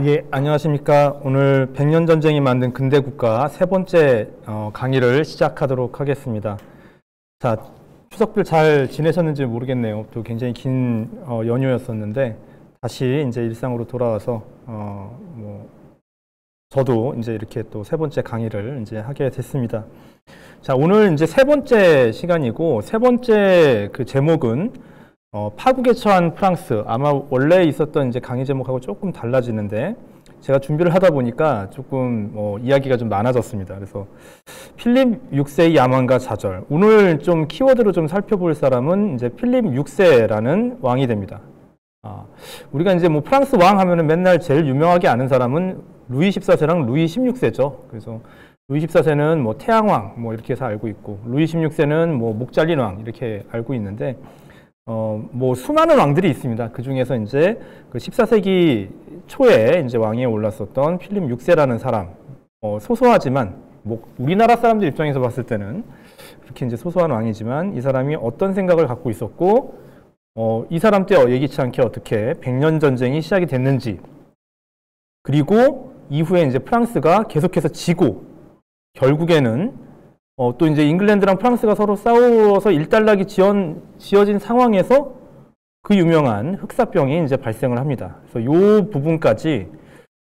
예, 안녕하십니까. 오늘 백년 전쟁이 만든 근대 국가 세 번째 강의를 시작하도록 하겠습니다. 자, 추석들 잘 지내셨는지 모르겠네요. 또 굉장히 긴 연휴였었는데 다시 이제 일상으로 돌아와서 저도 이제 이렇게 또 세 번째 강의를 이제 하게 됐습니다. 자, 오늘 이제 세 번째 시간이고 세 번째 그 제목은 파국에 처한 프랑스. 아마 원래 있었던 이제 강의 제목하고 조금 달라지는데 제가 준비를 하다 보니까 조금 이야기가 좀 많아졌습니다. 그래서 필립 6세의 야망과 좌절. 오늘 좀 키워드로 좀 살펴볼 사람은 이제 필립 6세라는 왕이 됩니다. 우리가 이제 뭐 프랑스 왕 하면은 맨날 제일 유명하게 아는 사람은 루이 14세랑 루이 16세죠. 그래서 루이 14세는 뭐 태양왕 뭐 이렇게 해서 알고 있고 루이 16세는 뭐 목 잘린 왕 이렇게 알고 있는데 뭐 수많은 왕들이 있습니다. 그 중에서 이제 그 14세기 초에 이제 왕위에 올랐었던 필립 6세라는 사람, 소소하지만 뭐 우리나라 사람들 입장에서 봤을 때는 그렇게 이제 소소한 왕이지만 이 사람이 어떤 생각을 갖고 있었고, 이 사람 때 예기치 않게 어떻게 백년 전쟁이 시작이 됐는지, 그리고 이후에 이제 프랑스가 계속해서 지고 결국에는 또 이제 잉글랜드랑 프랑스가 서로 싸워서 일단락이 지어진 상황에서 그 유명한 흑사병이 이제 발생을 합니다. 그래서 이 부분까지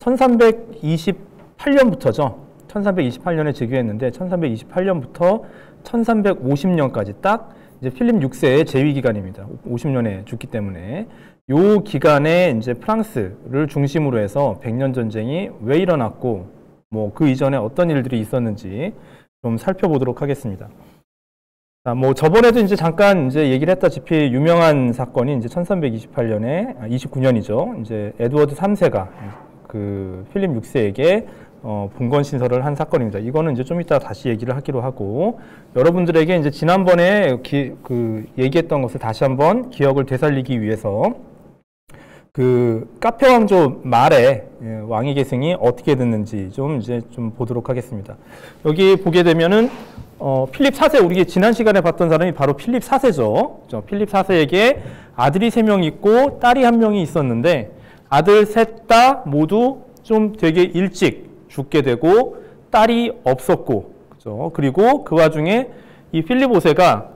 1328년부터죠. 1328년에 즉위했는데 1328년부터 1350년까지 딱 이제 필립 6세의 재위 기간입니다. 50년에 죽기 때문에 이 기간에 이제 프랑스를 중심으로 해서 백년 전쟁이 왜 일어났고 뭐 그 이전에 어떤 일들이 있었는지 좀 살펴보도록 하겠습니다. 자, 뭐 저번에도 이제 잠깐 이제 얘기를 했다시피 유명한 사건이 이제 1328년에 29년이죠. 이제 에드워드 3세가 그 필립 6세에게 분권 신설을 한 사건입니다. 이거는 이제 좀 이따 다시 얘기를 하기로 하고 여러분들에게 이제 지난번에 얘기했던 것을 다시 한번 기억을 되살리기 위해서 그 카페 왕조 말에 왕위 계승이 어떻게 됐는지 좀 보도록 하겠습니다. 여기 보게 되면은 필립 4세, 우리 지난 시간에 봤던 사람이 바로 필립 4세죠. 필립 4세에게 아들이 3명 있고 딸이 1명이 있었는데 아들 셋 다 모두 좀 되게 일찍 죽게 되고 딸이 없었고, 그죠? 그리고 그 와중에 이 필립 5세가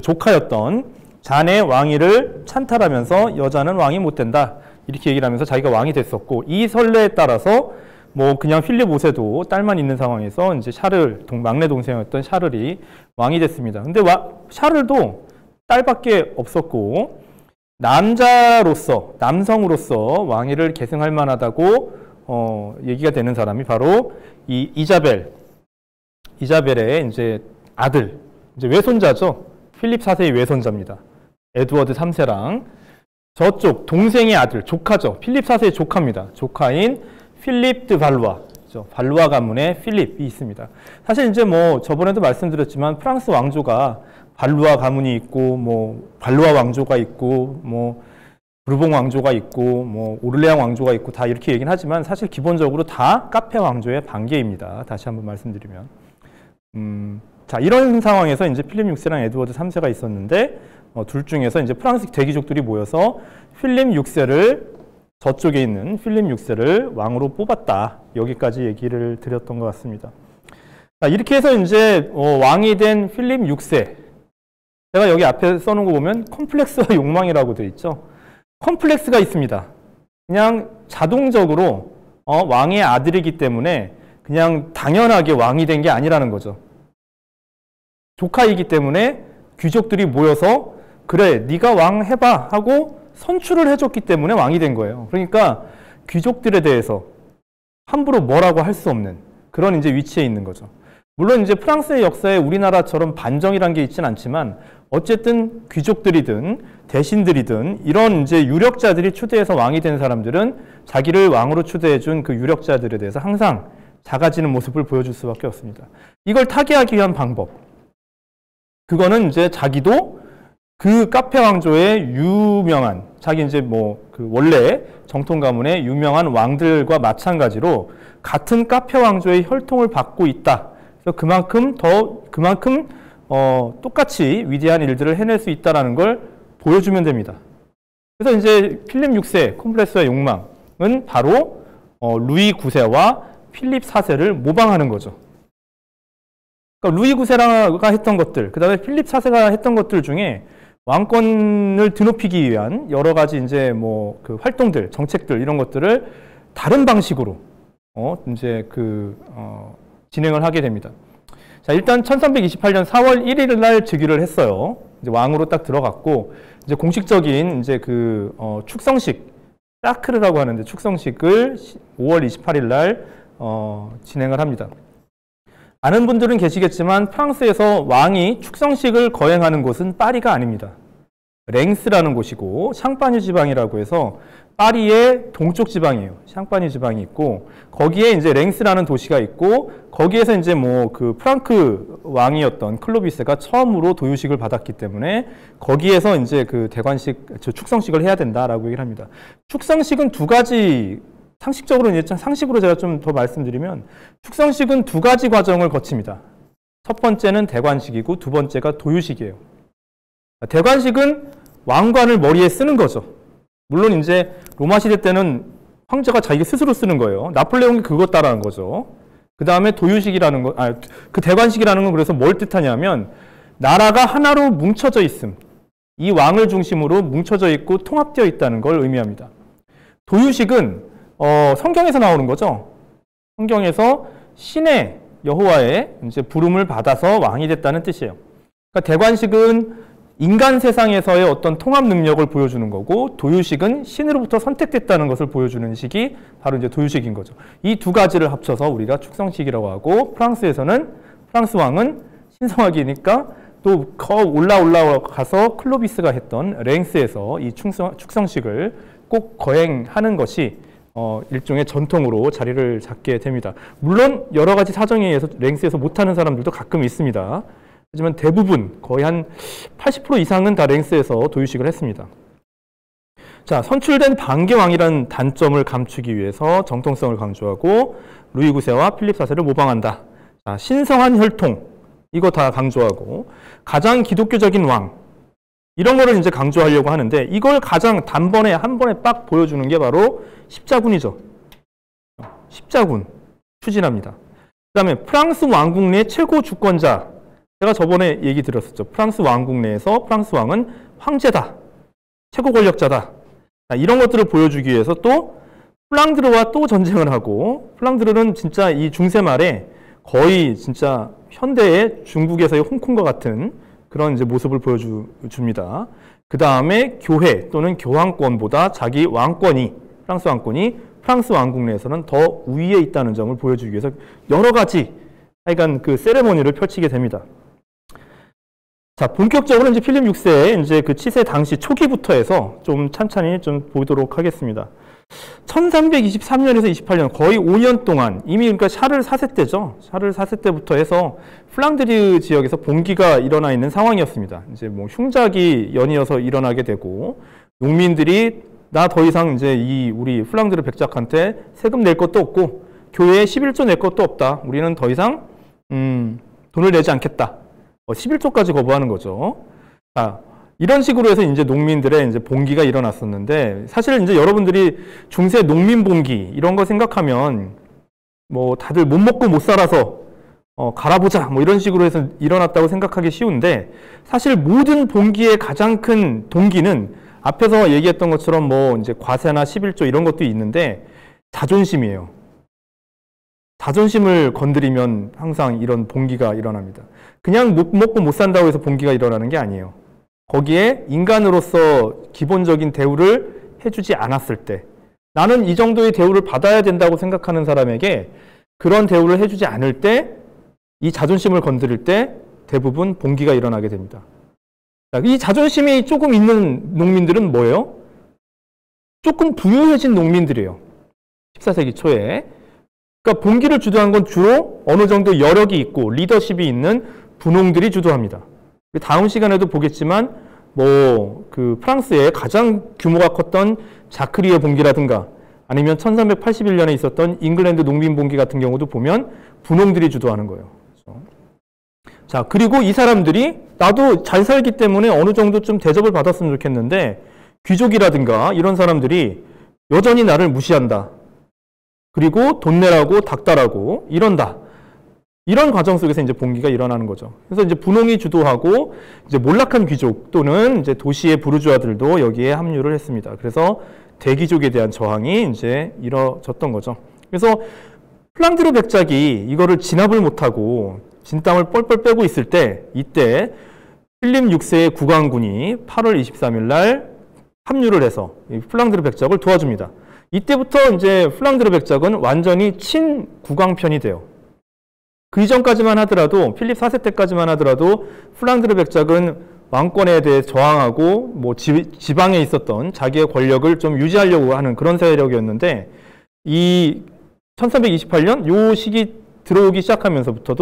조카였던 자네 왕위를 찬탈하면서 여자는 왕이 못 된다 이렇게 얘기를 하면서 자기가 왕이 됐었고, 이 선례에 따라서 뭐 그냥 필립 5세도 딸만 있는 상황에서 이제 샤를 막내 동생이었던 샤를이 왕이 됐습니다. 근데 샤를도 딸밖에 없었고 남성으로서 왕위를 계승할 만하다고 얘기가 되는 사람이 바로 이 이자벨의 이제 아들, 이제 외손자죠. 필립 4세의 외손자입니다. 에드워드 3세랑 저쪽 동생의 아들, 조카죠. 필립 4세의 조카입니다. 조카인 필립 드 발루아, 발루아 가문의 필립이 있습니다. 사실 이제 뭐 저번에도 말씀드렸지만 프랑스 왕조가 발루아 가문이 있고 뭐 발루아 왕조가 있고 뭐 부르봉 왕조가 있고 뭐 오르레앙 왕조가 있고 다 이렇게 얘기는 하지만 사실 기본적으로 다 카페 왕조의 반개입니다. 다시 한번 말씀드리면. 자, 이런 상황에서 이제 필립 6세랑 에드워드 3세가 있었는데 둘 중에서 이제 프랑스 대귀족들이 모여서 필립 6세를 저쪽에 있는 필립 6세를 왕으로 뽑았다. 여기까지 얘기를 드렸던 것 같습니다. 자, 이렇게 해서 이제 왕이 된 필립 6세. 제가 여기 앞에 써놓은 거 보면 컴플렉스와 욕망이라고 되어 있죠. 컴플렉스가 있습니다. 그냥 자동적으로 왕의 아들이기 때문에 그냥 당연하게 왕이 된 게 아니라는 거죠. 조카이기 때문에 귀족들이 모여서 그래 네가 왕 해봐 하고 선출을 해줬기 때문에 왕이 된 거예요. 그러니까 귀족들에 대해서 함부로 뭐라고 할 수 없는 그런 이제 위치에 있는 거죠. 물론 이제 프랑스의 역사에 우리나라처럼 반정이란 게 있진 않지만 어쨌든 귀족들이든 대신들이든 이런 이제 유력자들이 추대해서 왕이 된 사람들은 자기를 왕으로 추대해준 그 유력자들에 대해서 항상 작아지는 모습을 보여줄 수밖에 없습니다. 이걸 타개하기 위한 방법. 그거는 이제 자기도 그 카페 왕조의 유명한 자기 이제 뭐 그 원래 정통 가문의 유명한 왕들과 마찬가지로 같은 카페 왕조의 혈통을 받고 있다. 그래서 그만큼 똑같이 위대한 일들을 해낼 수 있다라는 걸 보여주면 됩니다. 그래서 이제 필립 6세 콤플렉스와 욕망 바로 루이 9세와 필립 4세를 모방하는 거죠. 그러니까 루이 9세가 했던 것들, 그 다음에 필립 4세가 했던 것들 중에 왕권을 드높이기 위한 여러 가지 이제 뭐 그 활동들, 정책들 이런 것들을 다른 방식으로 이제 진행을 하게 됩니다. 자, 일단 1328년 4월 1일 날 즉위를 했어요. 이제 왕으로 딱 들어갔고, 이제 공식적인 이제 축성식, 사크르라고 하는데 축성식을 5월 28일 날 진행을 합니다. 아는 분들은 계시겠지만 프랑스에서 왕이 축성식을 거행하는 곳은 파리가 아닙니다. 랭스라는 곳이고 샹파뉴 지방이라고 해서 파리의 동쪽 지방이에요. 샹파뉴 지방이 있고 거기에 이제 랭스라는 도시가 있고 거기에서 이제 뭐 프랑크 왕이었던 클로비스가 처음으로 도유식을 받았기 때문에 거기에서 이제 축성식을 해야 된다라고 얘기를 합니다. 축성식은 두 가지 상식으로 제가 좀 더 말씀드리면 축성식은 두 가지 과정을 거칩니다. 첫 번째는 대관식이고 두 번째가 도유식이에요. 대관식은 왕관을 머리에 쓰는 거죠. 물론 이제 로마 시대 때는 황제가 자기 스스로 쓰는 거예요. 나폴레옹이 그거 따라한 거죠. 그 다음에 도유식이라는 거, 그 대관식이라는 건 그래서 뭘 뜻하냐면 나라가 하나로 뭉쳐져 있음. 이 왕을 중심으로 뭉쳐져 있고 통합되어 있다는 걸 의미합니다. 도유식은 성경에서 나오는 거죠. 성경에서 신의 여호와의 이제 부름을 받아서 왕이 됐다는 뜻이에요. 그러니까 대관식은 인간 세상에서의 어떤 통합 능력을 보여주는 거고 도유식은 신으로부터 선택됐다는 것을 보여주는 식이 바로 이제 도유식인 거죠. 이 두 가지를 합쳐서 우리가 축성식이라고 하고 프랑스에서는 프랑스 왕은 신성하기니까 또 올라가서 클로비스가 했던 랭스에서 이 축성식을 꼭 거행하는 것이 일종의 전통으로 자리를 잡게 됩니다. 물론 여러 가지 사정에 의해서 랭스에서 못하는 사람들도 가끔 있습니다. 하지만 대부분 거의 한 80% 이상은 다 랭스에서 도유식을 했습니다. 자, 선출된 반개왕이라는 단점을 감추기 위해서 정통성을 강조하고 루이 9세와 필립 4세를 모방한다. 자, 신성한 혈통 이거 다 강조하고 가장 기독교적인 왕 이런 거를 이제 강조하려고 하는데 이걸 가장 단번에 한 번에 빡 보여주는 게 바로 십자군이죠. 십자군 추진합니다. 그 다음에 프랑스 왕국 내 최고 주권자 제가 저번에 얘기 드렸었죠. 프랑스 왕국 내에서 프랑스 왕은 황제다. 최고 권력자다. 이런 것들을 보여주기 위해서 또 플랑드르와 또 전쟁을 하고 플랑드르는 진짜 이 중세 말에 거의 진짜 현대의 중국에서의 홍콩과 같은 그런 이제 모습을 보여줍니다. 그 다음에 교회 또는 교황권보다 자기 왕권이 프랑스 왕권이 프랑스 왕국 내에서는 더 우위에 있다는 점을 보여주기 위해서 여러 가지 하여간 세레모니를 펼치게 됩니다. 자, 본격적으로 이제 필립 6세의 이제 치세 당시 초기부터 해서 좀 찬찬히 좀 보도록 하겠습니다. 1323년에서 28년 거의 5년 동안 이미 그러니까 샤를 4세 때죠. 샤를 4세 때부터 해서 플랑드르 지역에서 봉기가 일어나 있는 상황이었습니다. 이제 뭐 흉작이 연이어서 일어나게 되고 농민들이 나 더 이상 이제 우리 플랑드르 백작한테 세금 낼 것도 없고 교회에 11조 낼 것도 없다. 우리는 더 이상 돈을 내지 않겠다. 11조까지 거부하는 거죠. 이런 식으로 해서 이제 농민들의 이제 봉기가 일어났었는데 사실 이제 여러분들이 중세 농민 봉기 이런 거 생각하면 뭐 다들 못 먹고 못 살아서 갈아보자 뭐 이런 식으로 해서 일어났다고 생각하기 쉬운데 사실 모든 봉기의 가장 큰 동기는 앞에서 얘기했던 것처럼 뭐 이제 과세나 11조 이런 것도 있는데 자존심이에요. 자존심을 건드리면 항상 이런 봉기가 일어납니다. 그냥 못 먹고 못 산다고 해서 봉기가 일어나는 게 아니에요. 거기에 인간으로서 기본적인 대우를 해주지 않았을 때 나는 이 정도의 대우를 받아야 된다고 생각하는 사람에게 그런 대우를 해주지 않을 때 이 자존심을 건드릴 때 대부분 봉기가 일어나게 됩니다. 이 자존심이 조금 있는 농민들은 뭐예요? 조금 부유해진 농민들이에요. 14세기 초에. 그러니까 봉기를 주도한 건 주로 어느 정도 여력이 있고 리더십이 있는 분홍들이 주도합니다. 다음 시간에도 보겠지만 프랑스의 가장 규모가 컸던 자크리의 봉기라든가 아니면 1381년에 있었던 잉글랜드 농민 봉기 같은 경우도 보면 분홍들이 주도하는 거예요. 그렇죠? 자, 그리고 이 사람들이 나도 잘 살기 때문에 어느 정도 좀 대접을 받았으면 좋겠는데 귀족이라든가 이런 사람들이 여전히 나를 무시한다. 그리고 돈 내라고 닥달하고 이런다. 이런 과정 속에서 이제 봉기가 일어나는 거죠. 그래서 이제 분홍이 주도하고 이제 몰락한 귀족 또는 이제 도시의 부르주아들도 여기에 합류를 했습니다. 그래서 대귀족에 대한 저항이 이제 이뤄졌던 거죠. 그래서 플랑드르 백작이 이거를 진압을 못하고 진땀을 뻘뻘 빼고 있을 때 이때 필립 6세의 국왕군이 8월 23일 날 합류를 해서 이 플랑드르 백작을 도와줍니다. 이때부터 이제 플랑드르 백작은 완전히 친국왕편이 돼요. 그 이전까지만 하더라도 필립 4세 때까지만 하더라도 플랑드르 백작은 왕권에 대해 저항하고 뭐 지방에 있었던 자기의 권력을 좀 유지하려고 하는 그런 세력이었는데 이 1328년 요 시기 들어오기 시작하면서부터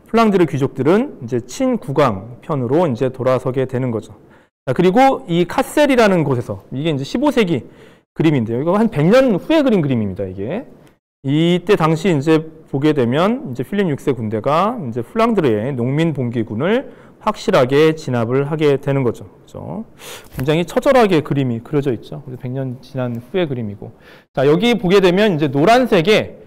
플랑드르 귀족들은 이제 친국왕 편으로 이제 돌아서게 되는 거죠. 자, 그리고 이 카셀이라는 곳에서 이게 이제 15세기 그림인데요. 이거 한 100년 후에 그린 그림입니다. 이게 이때 당시 이제 보게 되면 이제 필립 6세 군대가 이제 플랑드르의 농민 봉기군을 확실하게 진압을 하게 되는 거죠. 그렇죠? 굉장히 처절하게 그림이 그려져 있죠. 100년 지난 후의 그림이고. 자, 여기 보게 되면 이제 노란색에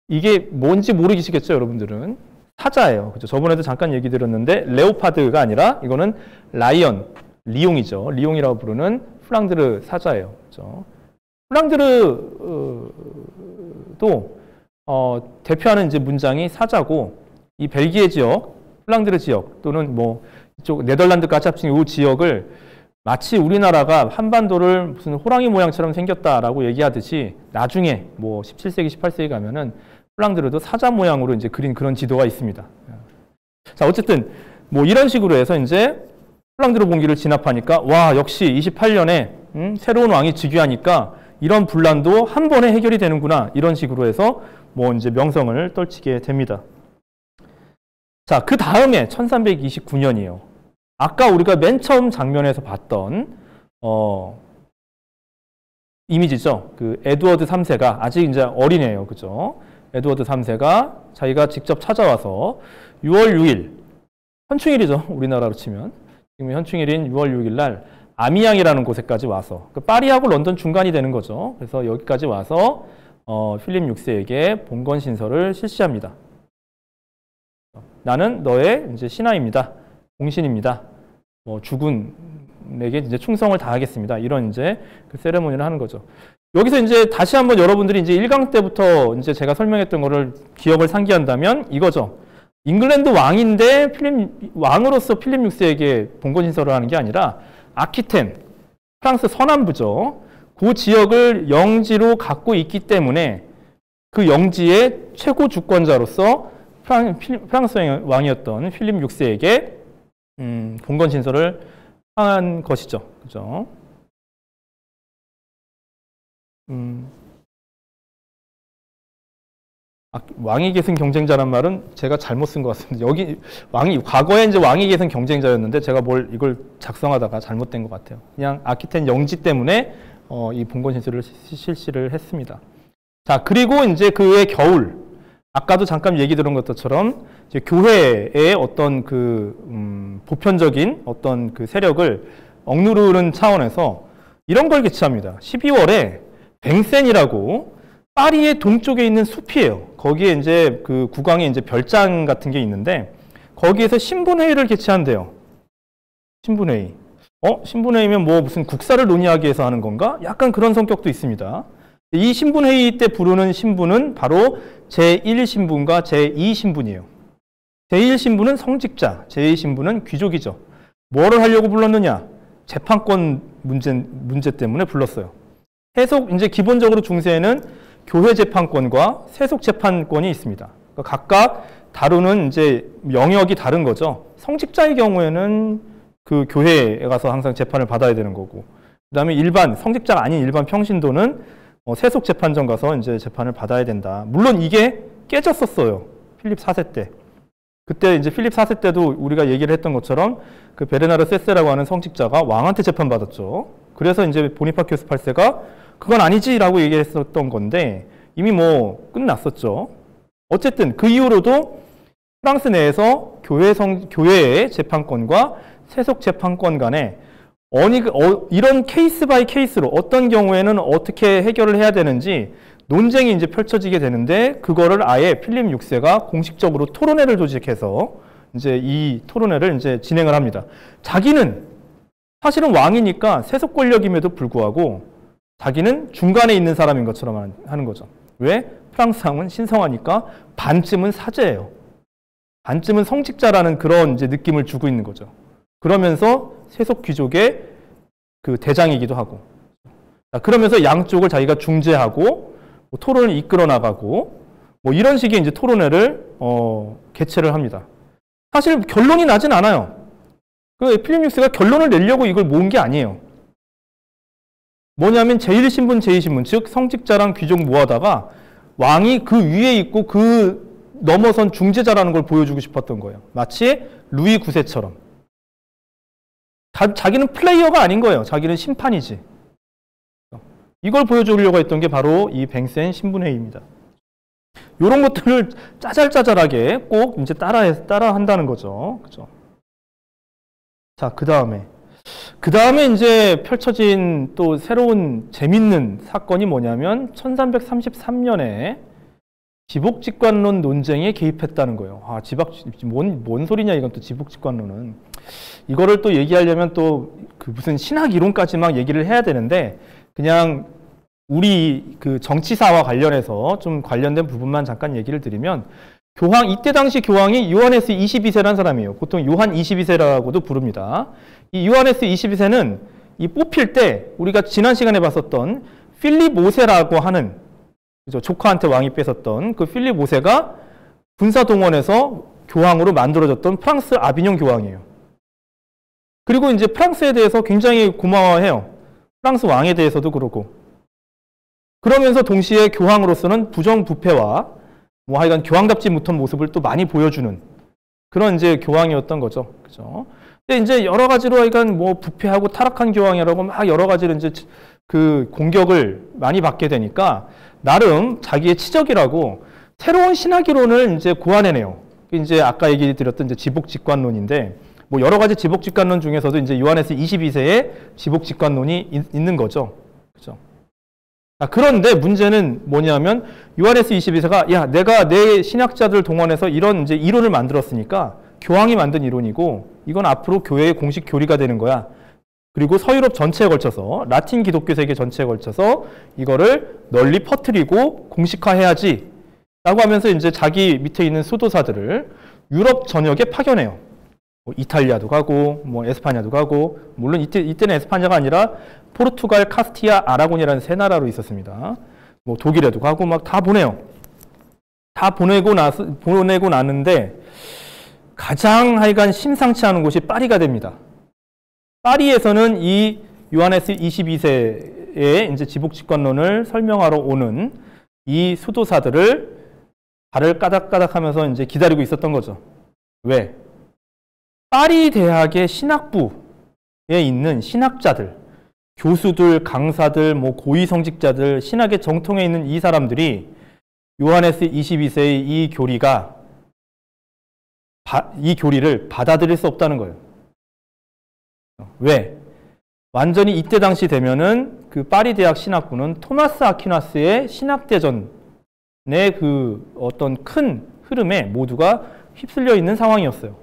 이게 뭔지 모르시겠죠, 여러분들은? 사자예요. 그렇죠? 저번에도 잠깐 얘기 드렸는데 레오파드가 아니라 이거는 라이언, 리옹이죠. 리옹이라고 부르는 플랑드르 사자예요. 그렇죠? 플랑드르도 대표하는 이제 문장이 사자고 이 벨기에 지역, 플랑드르 지역 또는 뭐 이쪽 네덜란드까지 합친 이 지역을 마치 우리나라가 한반도를 무슨 호랑이 모양처럼 생겼다라고 얘기하듯이 나중에 뭐 17세기, 18세기 가면은 플랑드르도 사자 모양으로 이제 그린 그런 지도가 있습니다. 자, 어쨌든 뭐 이런 식으로 해서 이제 플랑드르 봉기를 진압하니까 와, 역시 28년에 새로운 왕이 즉위하니까 이런 분란도 한 번에 해결이 되는구나. 이런 식으로 해서 뭐 이제 명성을 떨치게 됩니다. 자, 그 다음에 1329년이에요. 아까 우리가 맨 처음 장면에서 봤던 이미지죠. 그 에드워드 3세가 아직 이제 어린애예요. 그죠? 에드워드 3세가 자기가 직접 찾아와서 6월 6일, 현충일이죠. 우리나라로 치면. 지금 현충일인 6월 6일 날 아미앙이라는 곳에까지 와서 파리하고 런던 중간이 되는 거죠. 그래서 여기까지 와서 필립 6세에게 봉건 신설을 실시합니다. 나는 너의 이제 신하입니다. 공신입니다. 뭐 주군에게 이제 충성을 다하겠습니다. 이런 이제 그 세레모니를 하는 거죠. 여기서 이제 다시 한번 여러분들이 이제 1강 때부터 이제 제가 설명했던 거를 기억을 상기한다면 이거죠. 잉글랜드 왕인데 왕으로서 필립 6세에게 봉건 신설을 하는 게 아니라 아키텐, 프랑스 서남부죠. 그 지역을 영지로 갖고 있기 때문에 그 영지의 최고 주권자로서 프랑스 왕이었던 필립 6세에게 봉건 신설을 한 것이죠. 그죠? 왕위 계승 경쟁자란 말은 제가 잘못 쓴 것 같습니다. 여기 과거에 이제 왕위 계승 경쟁자였는데 제가 이걸 작성하다가 잘못된 것 같아요. 그냥 아키텐 영지 때문에 이 봉건 신설을 실시를 했습니다. 자, 그리고 이제 그해 겨울, 아까도 잠깐 얘기 들은 것처럼 이제 교회의 어떤 그 보편적인 어떤 그 세력을 억누르는 차원에서 이런 걸 개최합니다. 12월에 뱅센이라고 파리의 동쪽에 있는 숲이에요. 거기에 이제 그 국왕의 이제 별장 같은 게 있는데 거기에서 신분회의를 개최한대요. 신분회의. 신분회의면 뭐 무슨 국사를 논의하기 위해서 하는 건가? 약간 그런 성격도 있습니다. 이 신분회의 때 부르는 신분은 바로 제1신분과 제2신분이에요. 제1신분은 성직자, 제2신분은 귀족이죠. 뭐를 하려고 불렀느냐? 재판권 문제 때문에 불렀어요. 이제 기본적으로 중세에는 교회 재판권과 세속 재판권이 있습니다. 그러니까 각각 다루는 이제 영역이 다른 거죠. 성직자의 경우에는 그 교회에 가서 항상 재판을 받아야 되는 거고, 그다음에 성직자가 아닌 일반 평신도는 세속 재판정 가서 이제 재판을 받아야 된다. 물론 이게 깨졌었어요. 필립 4세 때. 그때 이제 필립 4세 때도 우리가 얘기를 했던 것처럼 그 베르나르 세세라고 하는 성직자가 왕한테 재판받았죠. 그래서 이제 보니파키우스 8세가 그건 아니지라고 얘기했었던 건데 이미 뭐 끝났었죠. 어쨌든 그 이후로도 프랑스 내에서 교회의 재판권과 세속 재판권 간에 이런 케이스 바이 케이스로 어떤 경우에는 어떻게 해결을 해야 되는지 논쟁이 이제 펼쳐지게 되는데, 그거를 아예 필립 6세가 공식적으로 토론회를 조직해서 이제 이 토론회를 이제 진행을 합니다. 자기는 사실은 왕이니까 세속 권력임에도 불구하고 자기는 중간에 있는 사람인 것처럼 하는 거죠. 왜? 프랑스 왕은 신성하니까 반쯤은 사제예요. 반쯤은 성직자라는 그런 이제 느낌을 주고 있는 거죠. 그러면서 세속 귀족의 그 대장이기도 하고, 그러면서 양쪽을 자기가 중재하고 뭐 토론을 이끌어 나가고 뭐 이런 식의 이제 토론회를 개최를 합니다. 사실 결론이 나진 않아요. 그 필립 6세가 결론을 내려고 이걸 모은 게 아니에요. 뭐냐면 제1신분, 제2신분, 즉 성직자랑 귀족 모아다가 왕이 그 위에 있고 그 넘어선 중재자라는 걸 보여주고 싶었던 거예요. 마치 루이 9세처럼. 자기는 플레이어가 아닌 거예요. 자기는 심판이지. 이걸 보여주려고 했던 게 바로 이 뱅센 신분회의입니다. 이런 것들을 짜잘짜잘하게 꼭 이제 따라 한다는 거죠. 그죠? 자, 그 다음에 이제 펼쳐진 또 새로운 재밌는 사건이 뭐냐면 1333년에 지복직관론 논쟁에 개입했다는 거예요. 뭔 소리냐 이건 또 지복직관론은. 이거를 또 얘기하려면 또 그 무슨 신학 이론까지 막 얘기를 해야 되는데, 그냥 우리 그 정치사와 관련해서 좀 관련된 부분만 잠깐 얘기를 드리면, 이때 당시 교황이 요하네스 22세라는 사람이에요. 보통 요한 22세라고도 부릅니다. 이 요하네스 22세는 이 뽑힐 때 우리가 지난 시간에 봤었던 필립 5세라고 하는, 그죠? 조카한테 왕이 뺏었던 그 필립 5세가 군사동원해서 교황으로 만들어졌던 프랑스 아비뇽 교황이에요. 그리고 이제 프랑스에 대해서 굉장히 고마워해요. 프랑스 왕에 대해서도 그러고. 그러면서 동시에 교황으로서는 부정부패와 뭐 하여간 교황답지 못한 모습을 또 많이 보여주는 그런 이제 교황이었던 거죠. 그죠? 근데 이제 여러 가지로 하여간 뭐 부패하고 타락한 교황이라고 막 여러 가지로 이제 그 공격을 많이 받게 되니까 나름 자기의 치적이라고 새로운 신학이론을 이제 고안해내요. 이제 아까 얘기 드렸던 이제 지복직관론인데, 뭐 여러 가지 지복직관론 중에서도 이제 요하네스 22세의 지복직관론이 있는 거죠. 그죠? 그런데 문제는 뭐냐면 요하네스 22세가 야, 내가 내 신학자들 동원해서 이런 이제 이론을 만들었으니까 교황이 만든 이론이고 이건 앞으로 교회의 공식 교리가 되는 거야. 그리고 서유럽 전체에 걸쳐서, 라틴 기독교 세계 전체에 걸쳐서 이거를 널리 퍼뜨리고 공식화해야지 라고 하면서 이제 자기 밑에 있는 수도사들을 유럽 전역에 파견해요. 뭐 이탈리아도 가고 뭐 에스파냐도 가고, 물론 이때는 에스파냐가 아니라 포르투갈, 카스티아, 아라곤이라는 세 나라로 있었습니다. 뭐 독일에도 가고 막 다 보내요. 다 보내고 나는데 가장 하여간 심상치 않은 곳이 파리가 됩니다. 파리에서는 이 요하네스 22세의 이제 지복직관론을 설명하러 오는 이 수도사들을 발을 까닥까닥 하면서 이제 기다리고 있었던 거죠. 왜? 파리 대학의 신학부에 있는 신학자들, 교수들, 강사들, 뭐 고위성직자들, 신학의 정통에 있는 이 사람들이 요하네스 22세의 이 교리를 받아들일 수 없다는 거예요. 왜? 완전히 이때 당시 되면은 그 파리 대학 신학부는 토마스 아퀴나스의 신학대전의 그 어떤 큰 흐름에 모두가 휩쓸려 있는 상황이었어요.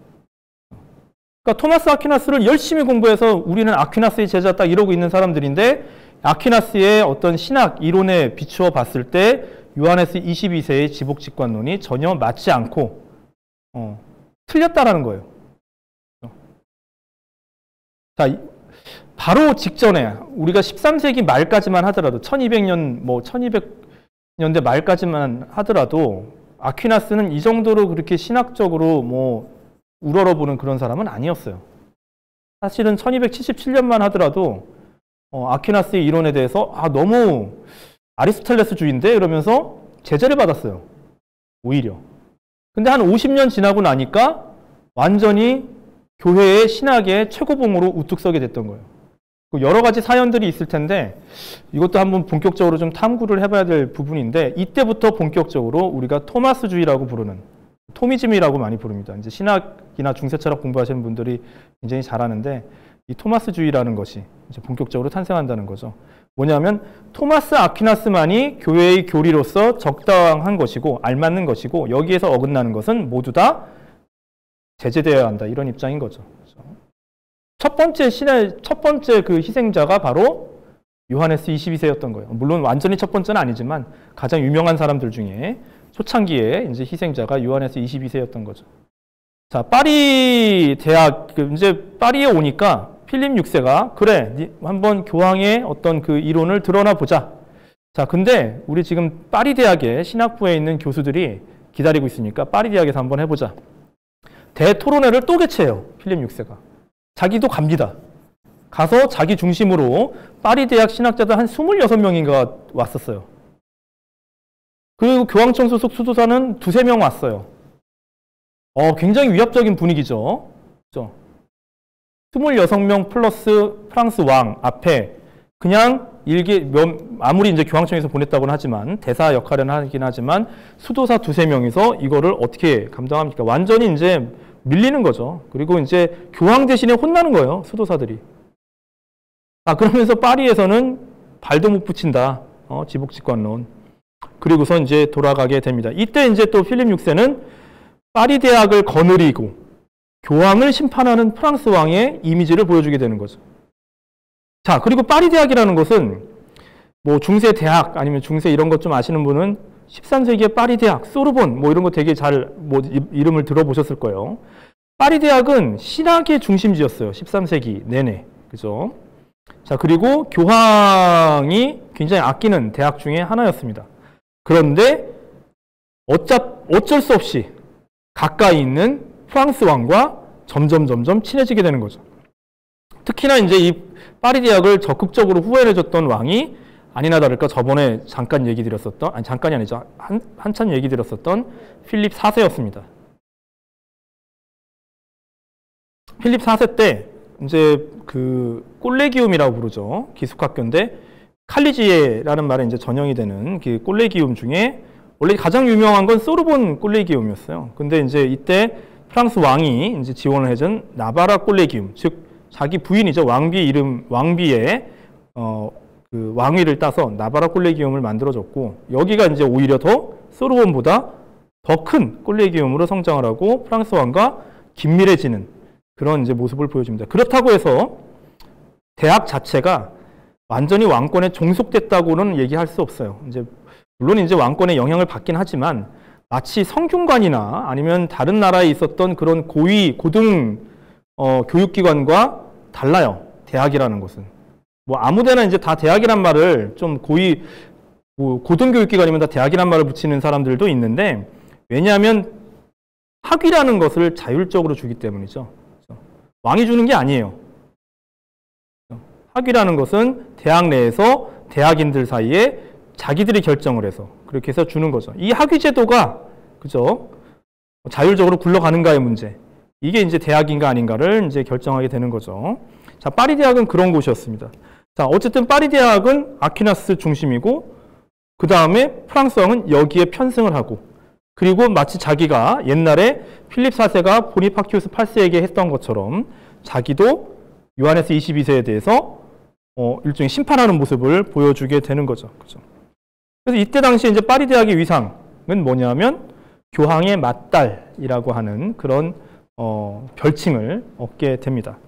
그러니까 토마스 아퀴나스를 열심히 공부해서 우리는 아퀴나스의 제자 딱 이러고 있는 사람들인데, 아퀴나스의 어떤 신학 이론에 비추어 봤을 때 요하네스 22세의 지복직관론이 전혀 맞지 않고 틀렸다라는 거예요. 자, 바로 직전에 우리가 13세기 말까지만 하더라도 1200년대 말까지만 하더라도 아퀴나스는 이 정도로 그렇게 신학적으로 뭐 우러러보는 그런 사람은 아니었어요. 사실은 1277년만 하더라도 아퀴나스의 이론에 대해서 너무 아리스토텔레스주의인데 이러면서 제재를 받았어요. 오히려. 근데 한 50년 지나고 나니까 완전히 교회의 신학의 최고봉으로 우뚝 서게 됐던 거예요. 여러 가지 사연들이 있을 텐데 이것도 한번 본격적으로 좀 탐구를 해봐야 될 부분인데, 이때부터 본격적으로 우리가 토마스주의라고 부르는, 토미즘이라고 많이 부릅니다. 이제 신학이나 중세철학 공부하시는 분들이 굉장히 잘 아는데, 이 토마스주의라는 것이 이제 본격적으로 탄생한다는 거죠. 뭐냐면 토마스 아퀴나스만이 교회의 교리로서 적당한 것이고 알맞는 것이고 여기에서 어긋나는 것은 모두 다 제재되어야 한다. 이런 입장인 거죠. 첫 번째 그 희생자가 바로 요하네스 22세였던 거예요. 물론 완전히 첫 번째는 아니지만 가장 유명한 사람들 중에 초창기에 이제 희생자가 요하네스 22세였던 거죠. 자, 파리 대학 이제 파리에 오니까 필립 6세가 그래, 한번 교황의 어떤 그 이론을 드러나 보자. 자, 근데 우리 지금 파리 대학의 신학부에 있는 교수들이 기다리고 있으니까 파리 대학에서 한번 해보자. 대토론회를 또 개최해요. 필립 6세가. 자기도 갑니다. 가서 자기 중심으로 파리 대학 신학자들 한 26명인가 왔었어요. 그리고 교황청 소속 수도사는 2~3명 왔어요. 굉장히 위압적인 분위기죠. 그렇죠? 26명 플러스 프랑스 왕 앞에 그냥 아무리 이제 교황청에서 보냈다고는 하지만 대사 역할은 하긴 하지만 수도사 2~3명이서 이거를 어떻게 감당합니까? 완전히 이제 밀리는 거죠. 그리고 이제 교황 대신에 혼나는 거예요. 수도사들이. 그러면서 파리에서는 발도 못 붙인다. 지복직관론. 그리고서 이제 돌아가게 됩니다. 이때 이제 또 필립 6세는 파리 대학을 거느리고 교황을 심판하는 프랑스 왕의 이미지를 보여주게 되는 거죠. 자, 그리고 파리 대학이라는 것은 뭐 중세 대학 아니면 중세 이런 것 좀 아시는 분은 13세기의 파리 대학, 소르본 뭐 이런 거 되게 잘 이름을 들어보셨을 거예요. 파리 대학은 신학의 중심지였어요. 13세기 내내. 그죠? 자, 그리고 교황이 굉장히 아끼는 대학 중에 하나였습니다. 그런데 어쩔 수 없이 가까이 있는 프랑스 왕과 점점 친해지게 되는 거죠. 특히나 이제 이 파리 대학을 적극적으로 후원해줬던 왕이 아니나 다를까 저번에 잠깐 얘기 드렸었던, 아니 잠깐이 아니죠. 한참 얘기 드렸었던 필립 4세였습니다. 필립 4세 때 이제 그 꼴레기움이라고 부르죠. 기숙학교인데 칼리지에라는 말에 이제 전형이 되는 그 꼴레기움 중에 원래 가장 유명한 건 소르본 꼴레기움이었어요. 근데 이제 이때 프랑스 왕이 이제 지원을 해준 나바라 꼴레기움, 즉 자기 부인이죠. 왕비의 그 왕위를 따서 나바라 꼴레기움을 만들어줬고 여기가 이제 오히려 더 소르본보다 더 큰 꼴레기움으로 성장을 하고 프랑스 왕과 긴밀해지는 그런 이제 모습을 보여줍니다. 그렇다고 해서 대학 자체가 완전히 왕권에 종속됐다고는 얘기할 수 없어요. 물론 이제 왕권의 영향을 받긴 하지만 마치 성균관이나 아니면 다른 나라에 있었던 그런 고등 교육기관과 달라요. 대학이라는 것은. 뭐 아무데나 이제 다 대학이란 말을 좀 고등교육기관이면 다 대학이란 말을 붙이는 사람들도 있는데 왜냐하면 학위라는 것을 자율적으로 주기 때문이죠. 왕이 주는 게 아니에요. 학위라는 것은 대학 내에서 대학인들 사이에 자기들이 결정을 해서 그렇게 해서 주는 거죠. 이 학위 제도가 그죠? 자율적으로 굴러가는가의 문제. 이게 이제 대학인가 아닌가를 이제 결정하게 되는 거죠. 자, 파리 대학은 그런 곳이었습니다. 자, 어쨌든 파리 대학은 아퀴나스 중심이고 그 다음에 프랑스 왕은 여기에 편승을 하고 그리고 마치 자기가 옛날에 필립 4세가 보니파키우스 8세에게 했던 것처럼 자기도 요하네스 22세에 대해서 일종의 심판하는 모습을 보여주게 되는 거죠. 그죠? 그래서 이때 당시에 이제 파리 대학의 위상은 뭐냐면 교황의 맏딸이라고 하는 그런 별칭을 얻게 됩니다.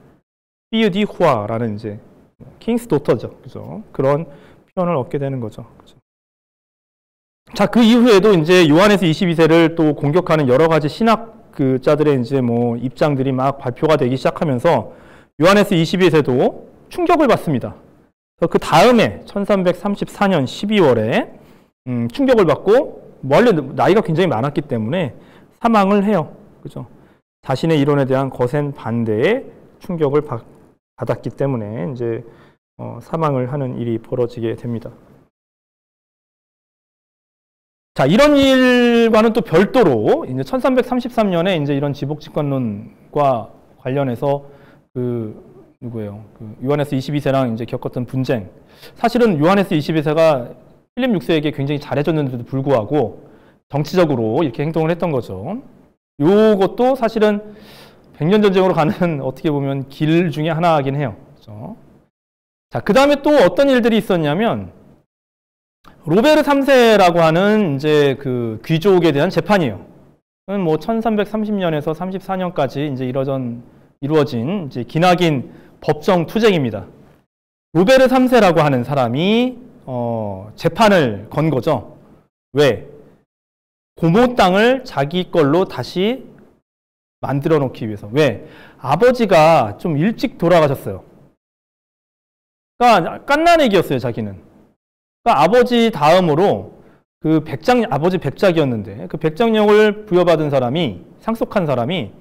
피유 디 후아라는 이제 킹스 도터죠. 그죠? 그런 표현을 얻게 되는 거죠. 그죠? 자, 그 이후에도 이제 요하네스 22세를 또 공격하는 여러 가지 신학자들의 이제 뭐 입장들이 막 발표가 되기 시작하면서 요하네스 22세도 충격을 받습니다. 그 다음에 1334년 12월에 충격을 받고 원래 나이가 굉장히 많았기 때문에 사망을 해요. 그죠? 자신의 이론에 대한 거센 반대에 충격을 받았기 때문에 이제 사망을 하는 일이 벌어지게 됩니다. 자, 이런 일과는 또 별도로 이제 1333년에 이제 이런 지복직관론과 관련해서 누구예요? 요하네스 22세랑 이제 겪었던 분쟁. 사실은 요하네스 22세가 필립 6세에게 굉장히 잘해줬는데도 불구하고 정치적으로 이렇게 행동을 했던 거죠. 요것도 사실은 백년 전쟁으로 가는 어떻게 보면 길 중에 하나이긴 해요. 그렇죠? 자, 그 다음에 또 어떤 일들이 있었냐면 로베르 3세라고 하는 이제 그 귀족에 대한 재판이에요. 뭐 1330년에서 34년까지 이제 이루어진 이제 기나긴 법정 투쟁입니다. 로베르 3세라고 하는 사람이 재판을 건 거죠. 왜? 고모 땅을 자기 걸로 다시 만들어 놓기 위해서. 왜? 아버지가 좀 일찍 돌아가셨어요. 그러니까 갓난애기였어요, 자기는. 그러니까 아버지 다음으로 그 아버지 백작이었는데 그 백작령을 부여받은 사람이, 상속한 사람이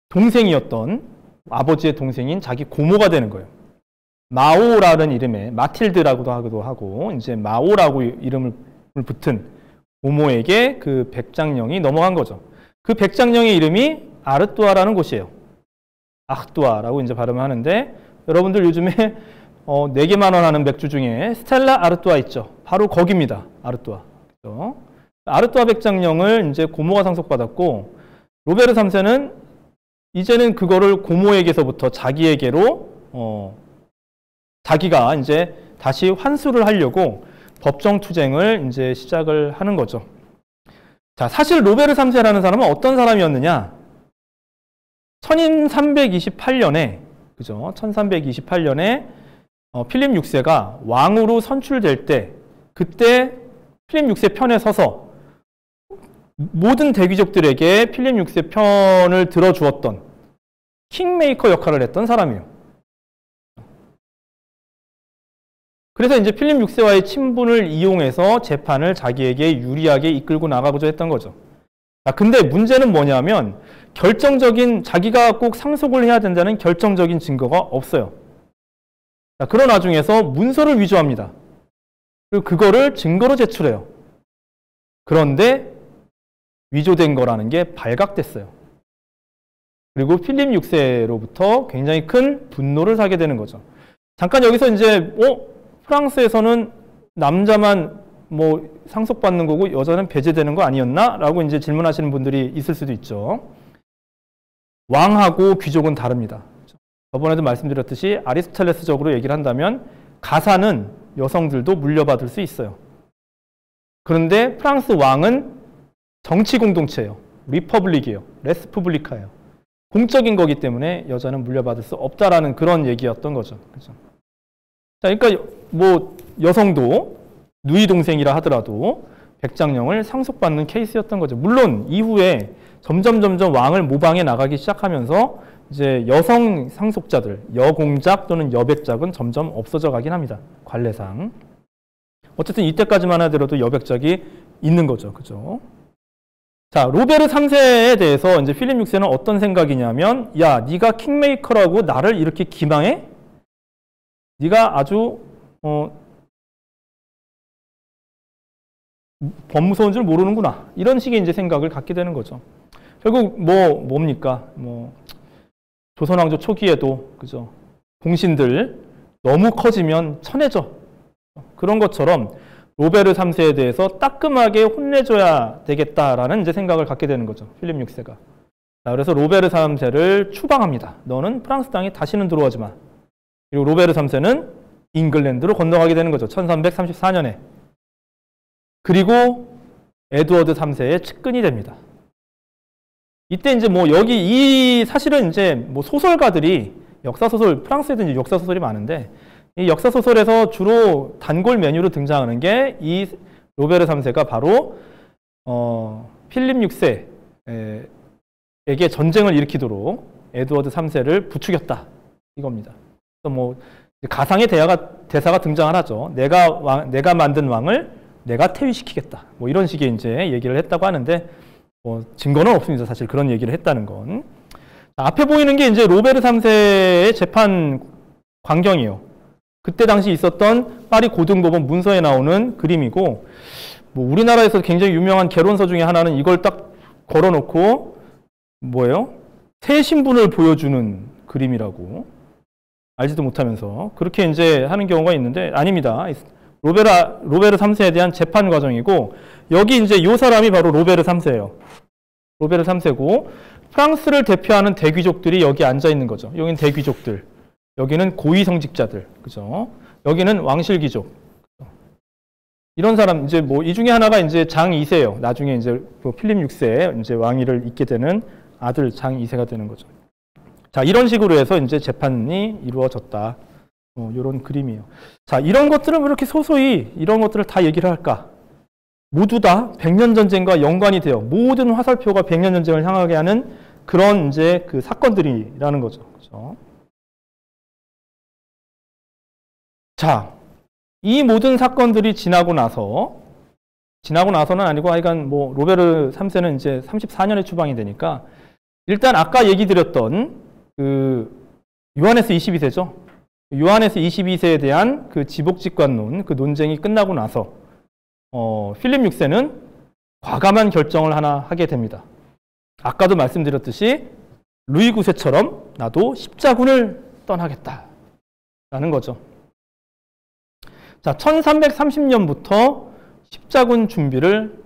동생이었던 아버지의 동생인 자기 고모가 되는 거예요. 마오라는 이름에 마틸드라고도 하기도 하고 이제 마오라고 이름을 붙은 고모에게 그 백작령이 넘어간 거죠. 그 백작령의 이름이 아르뚜아라는 곳이에요. 아흐뚜아라고 이제 발음을 하는데 여러분들 요즘에 4개만 원 하는 맥주 중에 스텔라 아르뚜아 있죠. 바로 거기입니다. 아르뚜아. 그렇죠? 아르뚜아 백작령을 이제 고모가 상속받았고 로베르 3세는 이제는 그거를 고모에게서부터 자기에게로 자기가 이제 다시 환수를 하려고 법정 투쟁을 이제 시작을 하는 거죠. 자, 사실 로베르 3세라는 사람은 어떤 사람이었느냐? 1328년에 그죠? 1328년에 필립 6세가 왕으로 선출될 때 그때 필립 6세 편에 서서 모든 대귀족들에게 필립 6세 편을 들어주었던 킹메이커 역할을 했던 사람이에요. 그래서 이제 필립 6세와의 친분을 이용해서 재판을 자기에게 유리하게 이끌고 나가고자 했던 거죠. 근데 문제는 뭐냐면 자기가 꼭 상속을 해야 된다는 결정적인 증거가 없어요. 그런 와중에서 문서를 위조합니다. 그리고 그거를 증거로 제출해요. 그런데 위조된 거라는 게 발각됐어요. 그리고 필립 6세로부터 굉장히 큰 분노를 사게 되는 거죠. 잠깐 여기서 이제 프랑스에서는 남자만 뭐 상속받는 거고 여자는 배제되는 거 아니었나? 라고 이제 질문하시는 분들이 있을 수도 있죠. 왕하고 귀족은 다릅니다. 저번에도 말씀드렸듯이 아리스토텔레스적으로 얘기를 한다면 가사는 여성들도 물려받을 수 있어요. 그런데 프랑스 왕은 정치 공동체예요. 리퍼블릭이에요. 레스푸블리카예요. 공적인 거기 때문에 여자는 물려받을 수 없다라는 그런 얘기였던 거죠. 그렇죠? 자, 그러니까 뭐 여성도 누이 동생이라 하더라도 백작령을 상속받는 케이스였던 거죠. 물론 이후에 점점 왕을 모방해 나가기 시작하면서 이제 여성 상속자들, 여공작 또는 여백작은 점점 없어져 가긴 합니다. 관례상. 어쨌든 이때까지만 하더라도 여백작이 있는 거죠. 그죠? 자, 로베르 3세에 대해서 이제 필립 6세는 어떤 생각이냐면, 야, 네가 킹메이커라고 나를 이렇게 기망해? 네가 아주 법무서운 줄 모르는구나. 이런 식의 이제 생각을 갖게 되는 거죠. 결국 뭡니까? 조선왕조 초기에도 그죠? 공신들 너무 커지면 천해져. 그런 것처럼 로베르 3세에 대해서 따끔하게 혼내줘야 되겠다라는 이제 생각을 갖게 되는 거죠. 필립 6세가. 자, 그래서 로베르 3세를 추방합니다. 너는 프랑스 땅에 다시는 들어오지 마. 그리고 로베르 3세는 잉글랜드로 건너가게 되는 거죠. 1334년에. 그리고 에드워드 3세의 측근이 됩니다. 이때 이제 여기 사실은 이제 소설가들이 역사소설, 프랑스에도 이제 역사소설이 많은데 이 역사소설에서 주로 단골 메뉴로 등장하는 게 이 로베르 3세가 바로 필립 6세에게 전쟁을 일으키도록 에드워드 3세를 부추겼다. 이겁니다. 그래서 가상의 대사가 등장을 하죠. 내가 만든 왕을 내가 퇴위시키겠다. 이런 식의 이제 얘기를 했다고 하는데 증거는 없습니다. 사실 그런 얘기를 했다는 건. 앞에 보이는 게 이제 로베르 3세의 재판 광경이에요. 그때 당시 있었던 파리 고등법원 문서에 나오는 그림이고, 우리나라에서 굉장히 유명한 개론서 중에 하나는 이걸 딱 걸어놓고 새 신분을 보여주는 그림이라고 알지도 못하면서 그렇게 이제 하는 경우가 있는데 아닙니다. 로베르 3세에 대한 재판 과정이고, 여기 이제 이 사람이 바로 로베르 3세예요. 로베르 3세고 프랑스를 대표하는 대귀족들이 여기 앉아 있는 거죠. 여기는 대귀족들, 여기는 고위성직자들, 그죠? 여기는 왕실귀족. 이런 사람, 이제 뭐, 이 중에 하나가 이제 장 2세예요. 나중에 이제 필립 6세에 이제 왕위를 잇게 되는 아들 장 2세가 되는 거죠. 자, 이런 식으로 해서 이제 재판이 이루어졌다. 이런 그림이에요. 자, 이런 것들은 왜 이렇게 소소히 이런 것들을 다 얘기를 할까? 모두 다 백년 전쟁과 연관이 돼요. 모든 화살표가 백년 전쟁을 향하게 하는 그런 이제 그 사건들이라는 거죠. 그렇죠? 자, 이 모든 사건들이 지나고 나서는 아니고 하여간 뭐 로베르 3세는 이제 34년에 추방이 되니까 일단 아까 얘기 드렸던 그 요하네스 22세죠. 요하네스 22세에 대한 그 지복직관론, 그 논쟁이 끝나고 나서 필립 6세는 과감한 결정을 하나 하게 됩니다. 아까도 말씀드렸듯이 루이 9세처럼 나도 십자군을 떠나겠다라는 거죠. 자, 1330년부터 십자군 준비를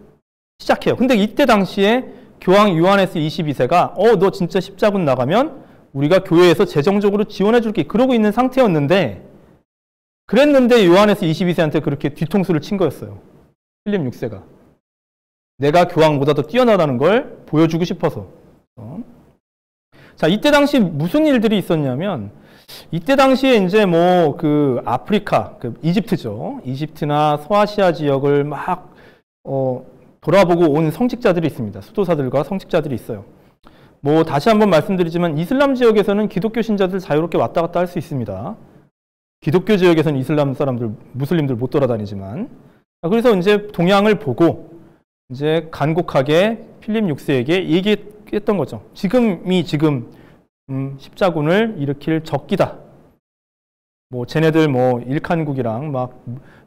시작해요. 근데 이때 당시에 교황 요하네스 22세가 너 진짜 십자군 나가면 우리가 교회에서 재정적으로 지원해 줄게 그러고 있는 상태였는데 그랬는데 요하네스 22세한테 그렇게 뒤통수를 친 거였어요. 필립 6세가. 내가 교황보다 더 뛰어나다는 걸 보여주고 싶어서. 자, 이때 당시 무슨 일들이 있었냐면 이때 당시에 이제 뭐 그 아프리카, 그 이집트죠. 이집트나 소아시아 지역을 막 돌아보고 온 성직자들이 있습니다. 수도사들과 성직자들이 있어요. 뭐 다시 한번 말씀드리지만 이슬람 지역에서는 기독교 신자들 자유롭게 왔다 갔다 할 수 있습니다. 기독교 지역에서는 이슬람 사람들, 무슬림들 못 돌아다니지만. 그래서 이제 동향을 보고 이제 간곡하게 필립 6세에게 얘기했던 거죠. 지금 십자군을 일으킬 적기다. 뭐 쟤네들 뭐 일칸국이랑 막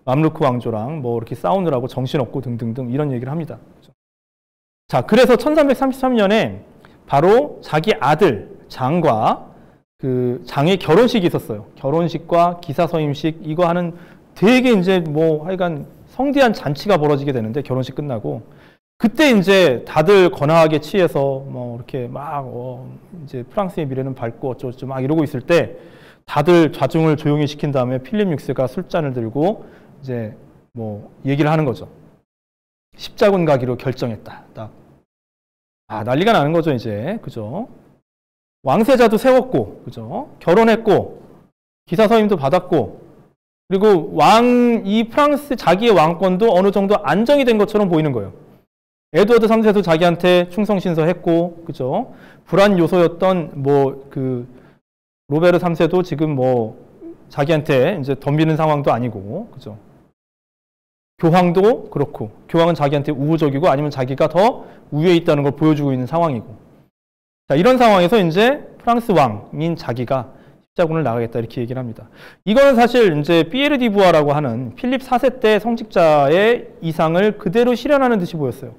맘루크 왕조랑 뭐 이렇게 싸우느라고 정신없고 등등등 이런 얘기를 합니다. 자, 그래서 1333년에 바로 자기 아들 장과 그 장의 결혼식이 있었어요. 결혼식과 기사서임식 이거 하는 되게 이제 뭐 하여간 성대한 잔치가 벌어지게 되는데 결혼식 끝나고 그때 이제 다들 거나하게 취해서 뭐 이렇게 막 이제 프랑스의 미래는 밝고 어쩌고저쩌고 막 이러고 있을 때 다들 좌중을 조용히 시킨 다음에 필립 6세가 술잔을 들고 이제 뭐 얘기를 하는 거죠. 십자군 가기로 결정했다. 딱. 난리가 나는 거죠, 이제. 그죠? 왕세자도 세웠고, 그죠? 결혼했고, 기사서임도 받았고, 그리고 이 프랑스 자기의 왕권도 어느 정도 안정이 된 것처럼 보이는 거예요. 에드워드 3세도 자기한테 충성신서했고, 그죠? 불안 요소였던 로베르 3세도 지금 자기한테 이제 덤비는 상황도 아니고, 그죠? 교황도 그렇고, 교황은 자기한테 우호적이고 아니면 자기가 더 우위에 있다는 걸 보여주고 있는 상황이고. 자, 이런 상황에서 이제 프랑스 왕인 자기가 십자군을 나가겠다 이렇게 얘기를 합니다. 이거는 사실 이제 피에르 디부아라고 하는 필립 4세 때 성직자의 이상을 그대로 실현하는 듯이 보였어요.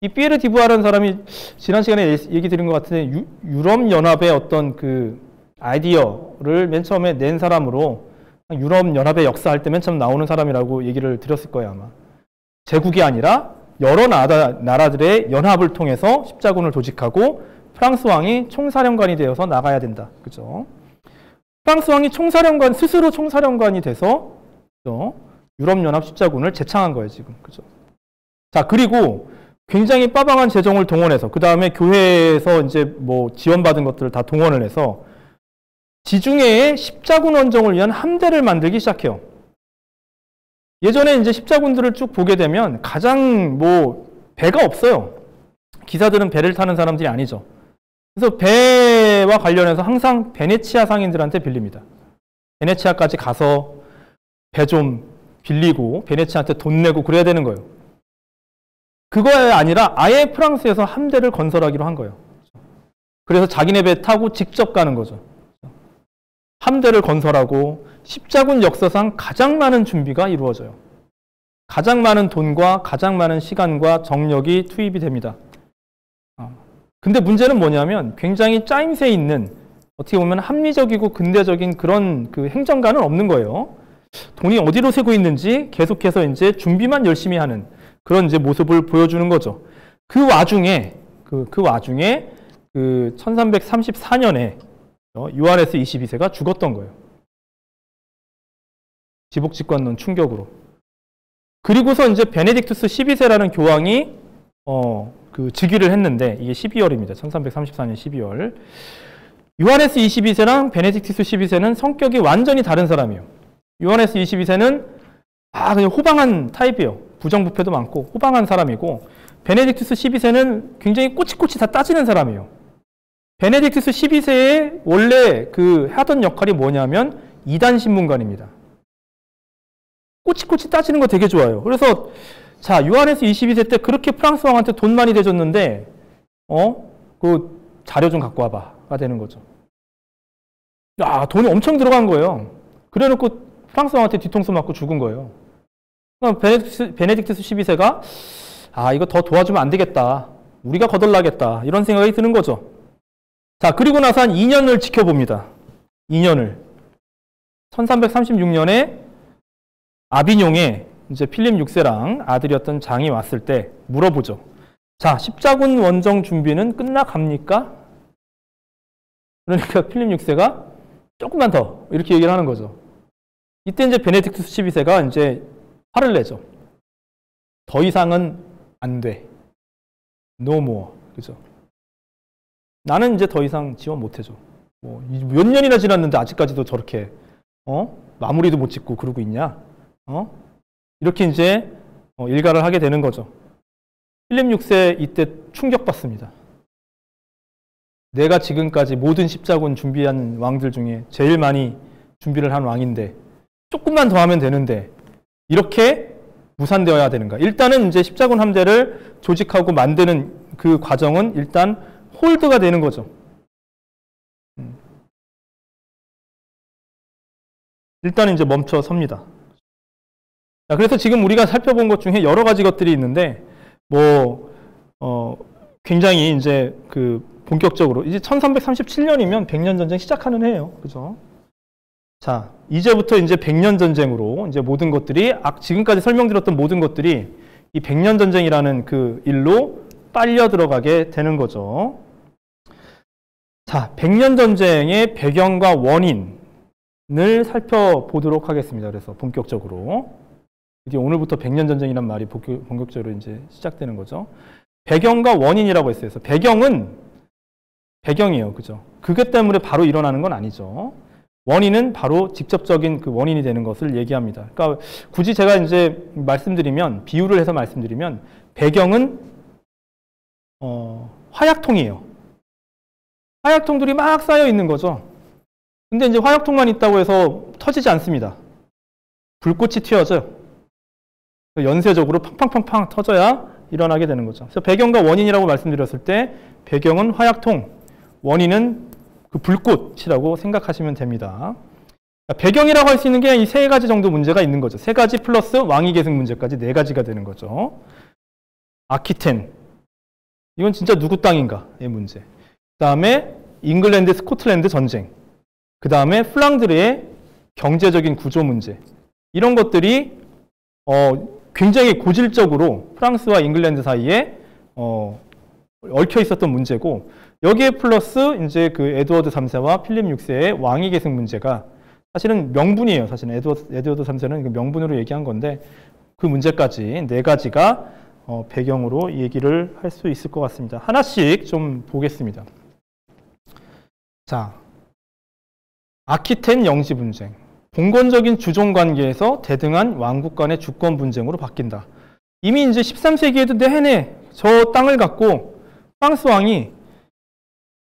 이 피에르 디부아라는 사람이 지난 시간에 얘기 드린 것 같은데 유럽연합의 어떤 그 아이디어를 맨 처음에 낸 사람으로 유럽연합의 역사할 때 맨 처음 나오는 사람이라고 얘기를 드렸을 거예요, 아마. 제국이 아니라 여러 나라들의 연합을 통해서 십자군을 조직하고 프랑스 왕이 총사령관이 되어서 나가야 된다. 그죠? 프랑스 왕이 스스로 총사령관이 돼서, 그죠? 유럽연합 십자군을 재창한 거예요, 지금. 그죠? 자, 그리고 굉장히 빠방한 재정을 동원해서, 그 다음에 교회에서 이제 뭐 지원받은 것들을 다 동원을 해서 지중해의 십자군 원정을 위한 함대를 만들기 시작해요. 예전에 이제 십자군들을 쭉 보게 되면 가장 배가 없어요. 기사들은 배를 타는 사람들이 아니죠. 그래서 배와 관련해서 항상 베네치아 상인들한테 빌립니다. 베네치아까지 가서 배 좀 빌리고 베네치아한테 돈 내고 그래야 되는 거예요. 그거에 아니라 아예 프랑스에서 함대를 건설하기로 한 거예요. 그래서 자기네 배 타고 직접 가는 거죠. 함대를 건설하고 십자군 역사상 가장 많은 준비가 이루어져요. 가장 많은 돈과 가장 많은 시간과 정력이 투입이 됩니다. 근데 문제는 뭐냐면 굉장히 짜임새 있는 어떻게 보면 합리적이고 근대적인 그런 그 행정가는 없는 거예요. 돈이 어디로 새고 있는지 계속해서 이제 준비만 열심히 하는 그런 이제 모습을 보여주는 거죠. 그 와중에 그 1334년에 요하네스 22세가 죽었던 거예요. 지복직관론 충격으로. 그리고서 이제 베네딕투스 12세라는 교황이 그 즉위를 했는데 이게 12월입니다. 1334년 12월. 요하네스 22세랑 베네딕투스 12세는 성격이 완전히 다른 사람이에요. 요하네스 22세는 그냥 호방한 타입이에요. 부정부패도 많고 호방한 사람이고, 베네딕투스 12세는 굉장히 꼬치꼬치 다 따지는 사람이에요. 베네딕투스 12세의 원래 그 하던 역할이 뭐냐면 이단 신문관입니다. 꼬치꼬치 따지는 거 되게 좋아요. 그래서 자, 요하네스 22세 때 그렇게 프랑스 왕한테 돈 많이 대줬는데 그 자료 좀 갖고 와봐가 되는 거죠. 야, 돈이 엄청 들어간 거예요. 그래놓고 프랑스 왕한테 뒤통수 맞고 죽은 거예요. 베네딕투스 12세가 이거 더 도와주면 안 되겠다. 우리가 거덜나겠다. 이런 생각이 드는 거죠. 자, 그리고 나서 한 2년을 지켜봅니다. 2년을. 1336년에 아비뇽에 이제 필립 6세랑 아들이었던 장이 왔을 때 물어보죠. 자, 십자군 원정 준비는 끝나갑니까? 그러니까 필립 6세가 조금만 더 이렇게 얘기를 하는 거죠. 이때 이제 베네딕투스 12세가 이제 화를 내죠. 더 이상은 안 돼. No more. 그죠? 나는 이제 더 이상 지원 못 해줘. 몇 년이나 지났는데 아직까지도 저렇게 마무리도 못 짓고 그러고 있냐? 이렇게 이제 일가를 하게 되는 거죠. 필립 6세 이때 충격받습니다. 내가 지금까지 모든 십자군 준비한 왕들 중에 제일 많이 준비를 한 왕인데 조금만 더 하면 되는데 이렇게 무산되어야 되는가? 일단은 이제 십자군 함대를 조직하고 만드는 그 과정은 일단 홀드가 되는 거죠. 일단은 이제 멈춰 섭니다. 자, 그래서 지금 우리가 살펴본 것 중에 여러 가지 것들이 있는데, 굉장히 이제 그 본격적으로, 이제 1337년이면 100년 전쟁 시작하는 해예요. 그죠? 자, 이제부터 이제 100년 전쟁으로 이제 모든 것들이, 지금까지 설명드렸던 모든 것들이 이 100년 전쟁이라는 그 일로 빨려 들어가게 되는 거죠. 자, 100년 전쟁의 배경과 원인을 살펴보도록 하겠습니다. 그래서 본격적으로. 이게 오늘부터 100년 전쟁이란 말이 본격적으로 이제 시작되는 거죠. 배경과 원인이라고 했어요. 그래서 배경은 배경이에요. 그죠? 그것 때문에 바로 일어나는 건 아니죠. 원인은 바로 직접적인 그 원인이 되는 것을 얘기합니다. 그러니까 굳이 제가 이제 비유를 해서 말씀드리면 배경은 화약통이에요. 화약통들이 막 쌓여 있는 거죠. 근데 이제 화약통만 있다고 해서 터지지 않습니다. 불꽃이 튀어져요. 연쇄적으로 팡팡팡팡 터져야 일어나게 되는 거죠. 그래서 배경과 원인이라고 말씀드렸을 때 배경은 화약통, 원인은 그 불꽃이라고 생각하시면 됩니다. 배경이라고 할 수 있는 게 이 세 가지 정도 문제가 있는 거죠. 세 가지 플러스 왕위 계승 문제까지 네 가지가 되는 거죠. 아키텐, 이건 진짜 누구 땅인가의 문제. 그 다음에 잉글랜드, 스코틀랜드 전쟁. 그 다음에 플랑드르의 경제적인 구조 문제. 이런 것들이 굉장히 고질적으로 프랑스와 잉글랜드 사이에 얽혀 있었던 문제고, 여기에 플러스 이제 그 에드워드 3세와 필립 6세의 왕위 계승 문제가 사실은 명분이에요. 사실은 에드워드 3세는 그 명분으로 얘기한 건데 그 문제까지 네 가지가 배경으로 얘기를 할 수 있을 것 같습니다. 하나씩 좀 보겠습니다. 자, 아키텐 영지 분쟁. 봉건적인 주종 관계에서 대등한 왕국 간의 주권 분쟁으로 바뀐다. 이미 이제 13세기에도 내내 저 땅을 갖고 프랑스 왕이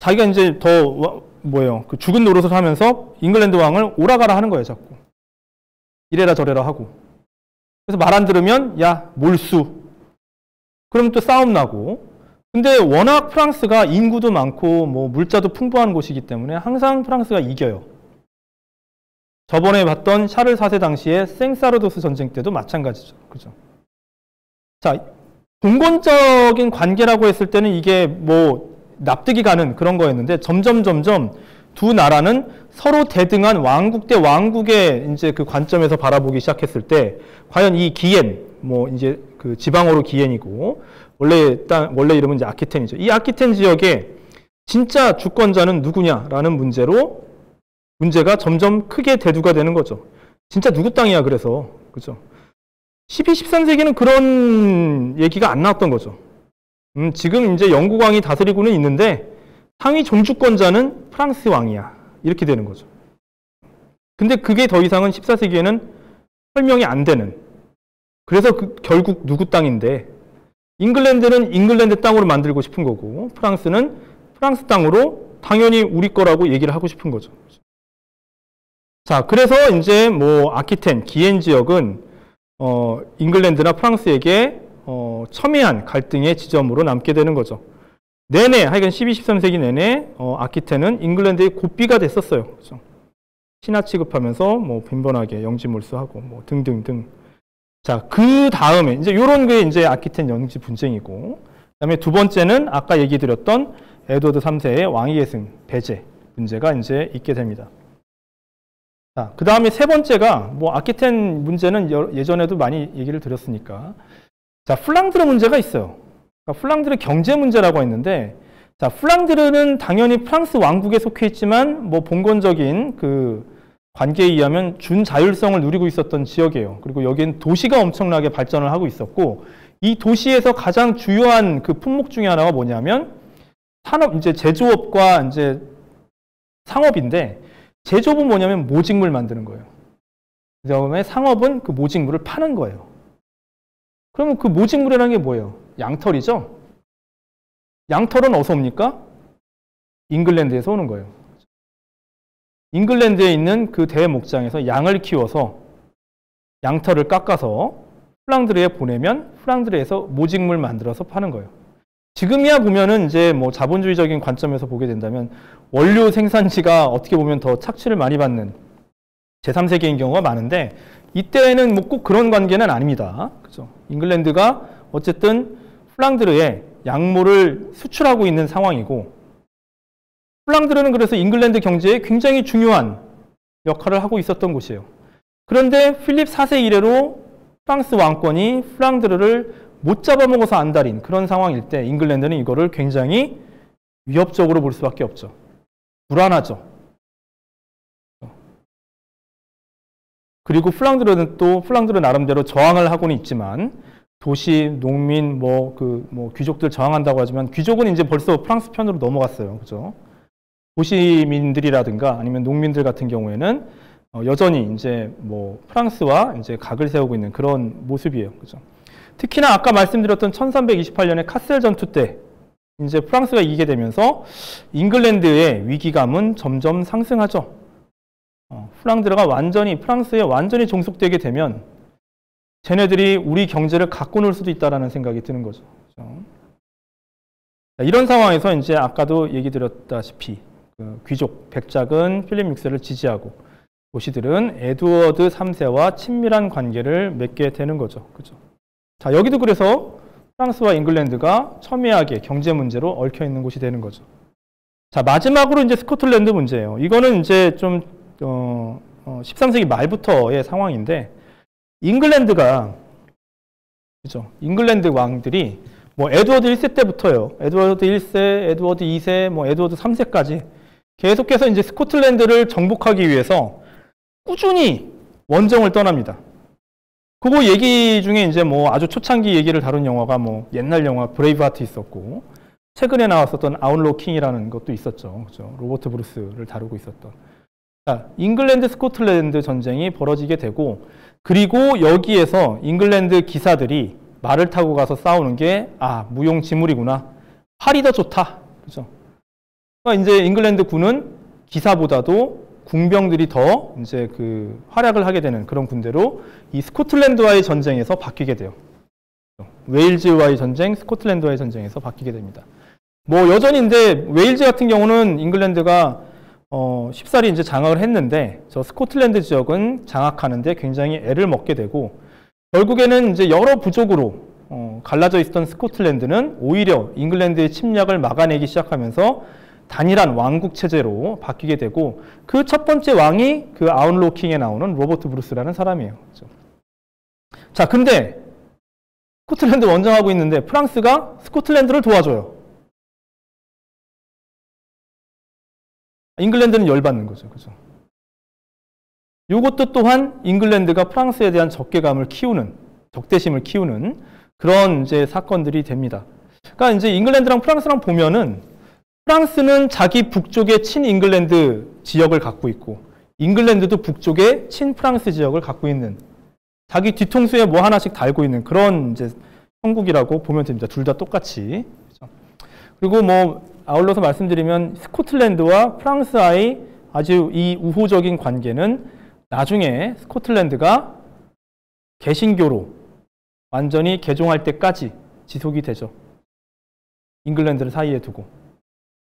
자기가 이제 그 죽은 노릇을 하면서 잉글랜드 왕을 오라가라 하는 거예요, 자꾸. 이래라 저래라 하고. 그래서 말 안 들으면 야, 몰수. 그러면 또 싸움 나고. 근데 워낙 프랑스가 인구도 많고 뭐 물자도 풍부한 곳이기 때문에 항상 프랑스가 이겨요. 저번에 봤던 샤를 4세 당시에 생사르도스 전쟁 때도 마찬가지죠. 그죠? 자, 봉건적인 관계라고 했을 때는 이게 뭐 납득이 가는 그런 거였는데 점점 두 나라는 서로 대등한 왕국 대 왕국의 이제 그 관점에서 바라보기 시작했을 때 과연 이 기엔, 뭐 이제 그 지방어로 기엔이고 원래 이름은 이제 아키텐이죠. 이 아키텐 지역에 진짜 주권자는 누구냐라는 문제가 점점 크게 대두가 되는 거죠. 진짜 누구 땅이야, 그래서. 그죠? 12, 13세기는 그런 얘기가 안 나왔던 거죠. 지금 이제 영국 왕이 다스리고는 있는데 상위 종주권자는 프랑스 왕이야. 이렇게 되는 거죠. 근데 그게 더 이상은 14세기에는 설명이 안 되는. 그래서 결국 누구 땅인데, 잉글랜드는 잉글랜드 땅으로 만들고 싶은 거고, 프랑스는 프랑스 땅으로 당연히 우리 거라고 얘기를 하고 싶은 거죠. 자, 그래서 이제 뭐 아키텐, 기엔 지역은 잉글랜드나 프랑스에게 첨예한 갈등의 지점으로 남게 되는 거죠. 내내, 하여간 12, 13세기 내내 아키텐은 잉글랜드의 고삐가 됐었어요. 그렇죠? 신하 취급하면서 뭐 빈번하게 영지몰수하고 뭐 등등등. 자, 그 다음에 이제 요런 게 이제 아키텐 영지 분쟁이고, 그다음에 두 번째는 아까 얘기 드렸던 에드워드 3세의 왕위 계승 배제 문제가 이제 있게 됩니다. 자, 그 다음에 세 번째가 뭐 아키텐 문제는 예전에도 많이 얘기를 드렸으니까, 자, 플랑드르 문제가 있어요. 그러니까 플랑드르 경제 문제라고 했는데, 자, 플랑드르는 당연히 프랑스 왕국에 속해 있지만 뭐 봉건적인 그 관계에 의하면 준자율성을 누리고 있었던 지역이에요. 그리고 여기는 도시가 엄청나게 발전을 하고 있었고, 이 도시에서 가장 주요한 그 품목 중에 하나가 뭐냐면 산업, 이제 제조업과 이제 상업인데, 제조업은 뭐냐면 모직물 만드는 거예요. 그 다음에 상업은 그 모직물을 파는 거예요. 그러면 그 모직물이라는 게 뭐예요? 양털이죠? 양털은 어디서 옵니까? 잉글랜드에서 오는 거예요. 잉글랜드에 있는 그 대목장에서 양을 키워서 양털을 깎아서 플랑드르에 보내면 플랑드르에서 모직물 만들어서 파는 거예요. 지금이야 보면은 이제 뭐 자본주의적인 관점에서 보게 된다면 원료 생산지가 어떻게 보면 더 착취를 많이 받는 제3세계인 경우가 많은데, 이때는 뭐 꼭 그런 관계는 아닙니다. 그죠? 잉글랜드가 어쨌든 플랑드르에 약물을 수출하고 있는 상황이고, 플랑드르는 그래서 잉글랜드 경제에 굉장히 중요한 역할을 하고 있었던 곳이에요. 그런데 필립 4세 이래로 프랑스 왕권이 플랑드르를 못 잡아먹어서 안달인 그런 상황일 때 잉글랜드는 이거를 굉장히 위협적으로 볼 수밖에 없죠. 불안하죠. 그리고 플랑드르는 또 플랑드르 나름대로 저항을 하고는 있지만, 도시, 농민, 귀족들 저항한다고 하지만 귀족은 이제 벌써 프랑스 편으로 넘어갔어요. 그죠? 도시민들이라든가 아니면 농민들 같은 경우에는 여전히 이제 뭐 프랑스와 이제 각을 세우고 있는 그런 모습이에요. 그죠? 특히나 아까 말씀드렸던 1328년에 카셀 전투 때 이제 프랑스가 이기게 되면서 잉글랜드의 위기감은 점점 상승하죠. 플랑드르가 프랑스에 완전히 종속되게 되면 쟤네들이 우리 경제를 갖고 놀 수도 있다라는 생각이 드는 거죠. 그렇죠? 이런 상황에서 이제 아까도 얘기 드렸다시피 귀족, 백작은 필립 6세를 지지하고 도시들은 에드워드 3세와 친밀한 관계를 맺게 되는 거죠. 그죠? 자, 여기도 그래서 프랑스와 잉글랜드가 첨예하게 경제 문제로 얽혀 있는 곳이 되는 거죠. 자, 마지막으로 이제 스코틀랜드 문제예요. 이거는 이제 좀 13세기 말부터의 상황인데, 잉글랜드가, 그죠? 잉글랜드 왕들이 뭐 에드워드 1세 때부터요. 에드워드 1세, 에드워드 2세, 뭐 에드워드 3세까지 계속해서 이제 스코틀랜드를 정복하기 위해서 꾸준히 원정을 떠납니다. 그거 얘기 중에 이제 뭐 아주 초창기 얘기를 다룬 영화가 뭐 옛날 영화 브레이브하트 있었고, 최근에 나왔었던 아웃로 킹이라는 것도 있었죠. 그죠? 로버트 브루스를 다루고 있었던. 자, 잉글랜드 스코틀랜드 전쟁이 벌어지게 되고, 그리고 여기에서 잉글랜드 기사들이 말을 타고 가서 싸우는 게 무용지물이구나. 활이 더 좋다. 그죠? 그러니까 이제 잉글랜드 군은 기사보다도 궁병들이 더 이제 그 활약을 하게 되는 그런 군대로 이 스코틀랜드와의 전쟁에서 바뀌게 돼요. 웨일즈와의 전쟁, 스코틀랜드와의 전쟁에서 바뀌게 됩니다. 뭐 여전히 근데 웨일즈 같은 경우는 잉글랜드가 쉽사리 이제 장악을 했는데, 저 스코틀랜드 지역은 장악하는데 굉장히 애를 먹게 되고, 결국에는 이제 여러 부족으로 갈라져 있었던 스코틀랜드는 오히려 잉글랜드의 침략을 막아내기 시작하면서 단일한 왕국 체제로 바뀌게 되고, 그 첫 번째 왕이 그 아웃로 킹에 나오는 로버트 브루스라는 사람이에요. 그렇죠? 자, 근데 스코틀랜드 원정하고 있는데 프랑스가 스코틀랜드를 도와줘요. 잉글랜드는 열받는 거죠. 그죠? 이것도 또한 잉글랜드가 프랑스에 대한 적대심을 키우는 그런 이제 사건들이 됩니다. 그러니까 이제 잉글랜드랑 프랑스랑 보면은 프랑스는 자기 북쪽에 친잉글랜드 지역을 갖고 있고 잉글랜드도 북쪽에 친프랑스 지역을 갖고 있는 자기 뒤통수에 뭐 하나씩 달고 있는 그런 이제 형국이라고 보면 됩니다. 둘 다 똑같이. 그렇죠? 그리고 뭐 아울러서 말씀드리면 스코틀랜드와 프랑스와의 아주 이 우호적인 관계는 나중에 스코틀랜드가 개신교로 완전히 개종할 때까지 지속이 되죠. 잉글랜드를 사이에 두고.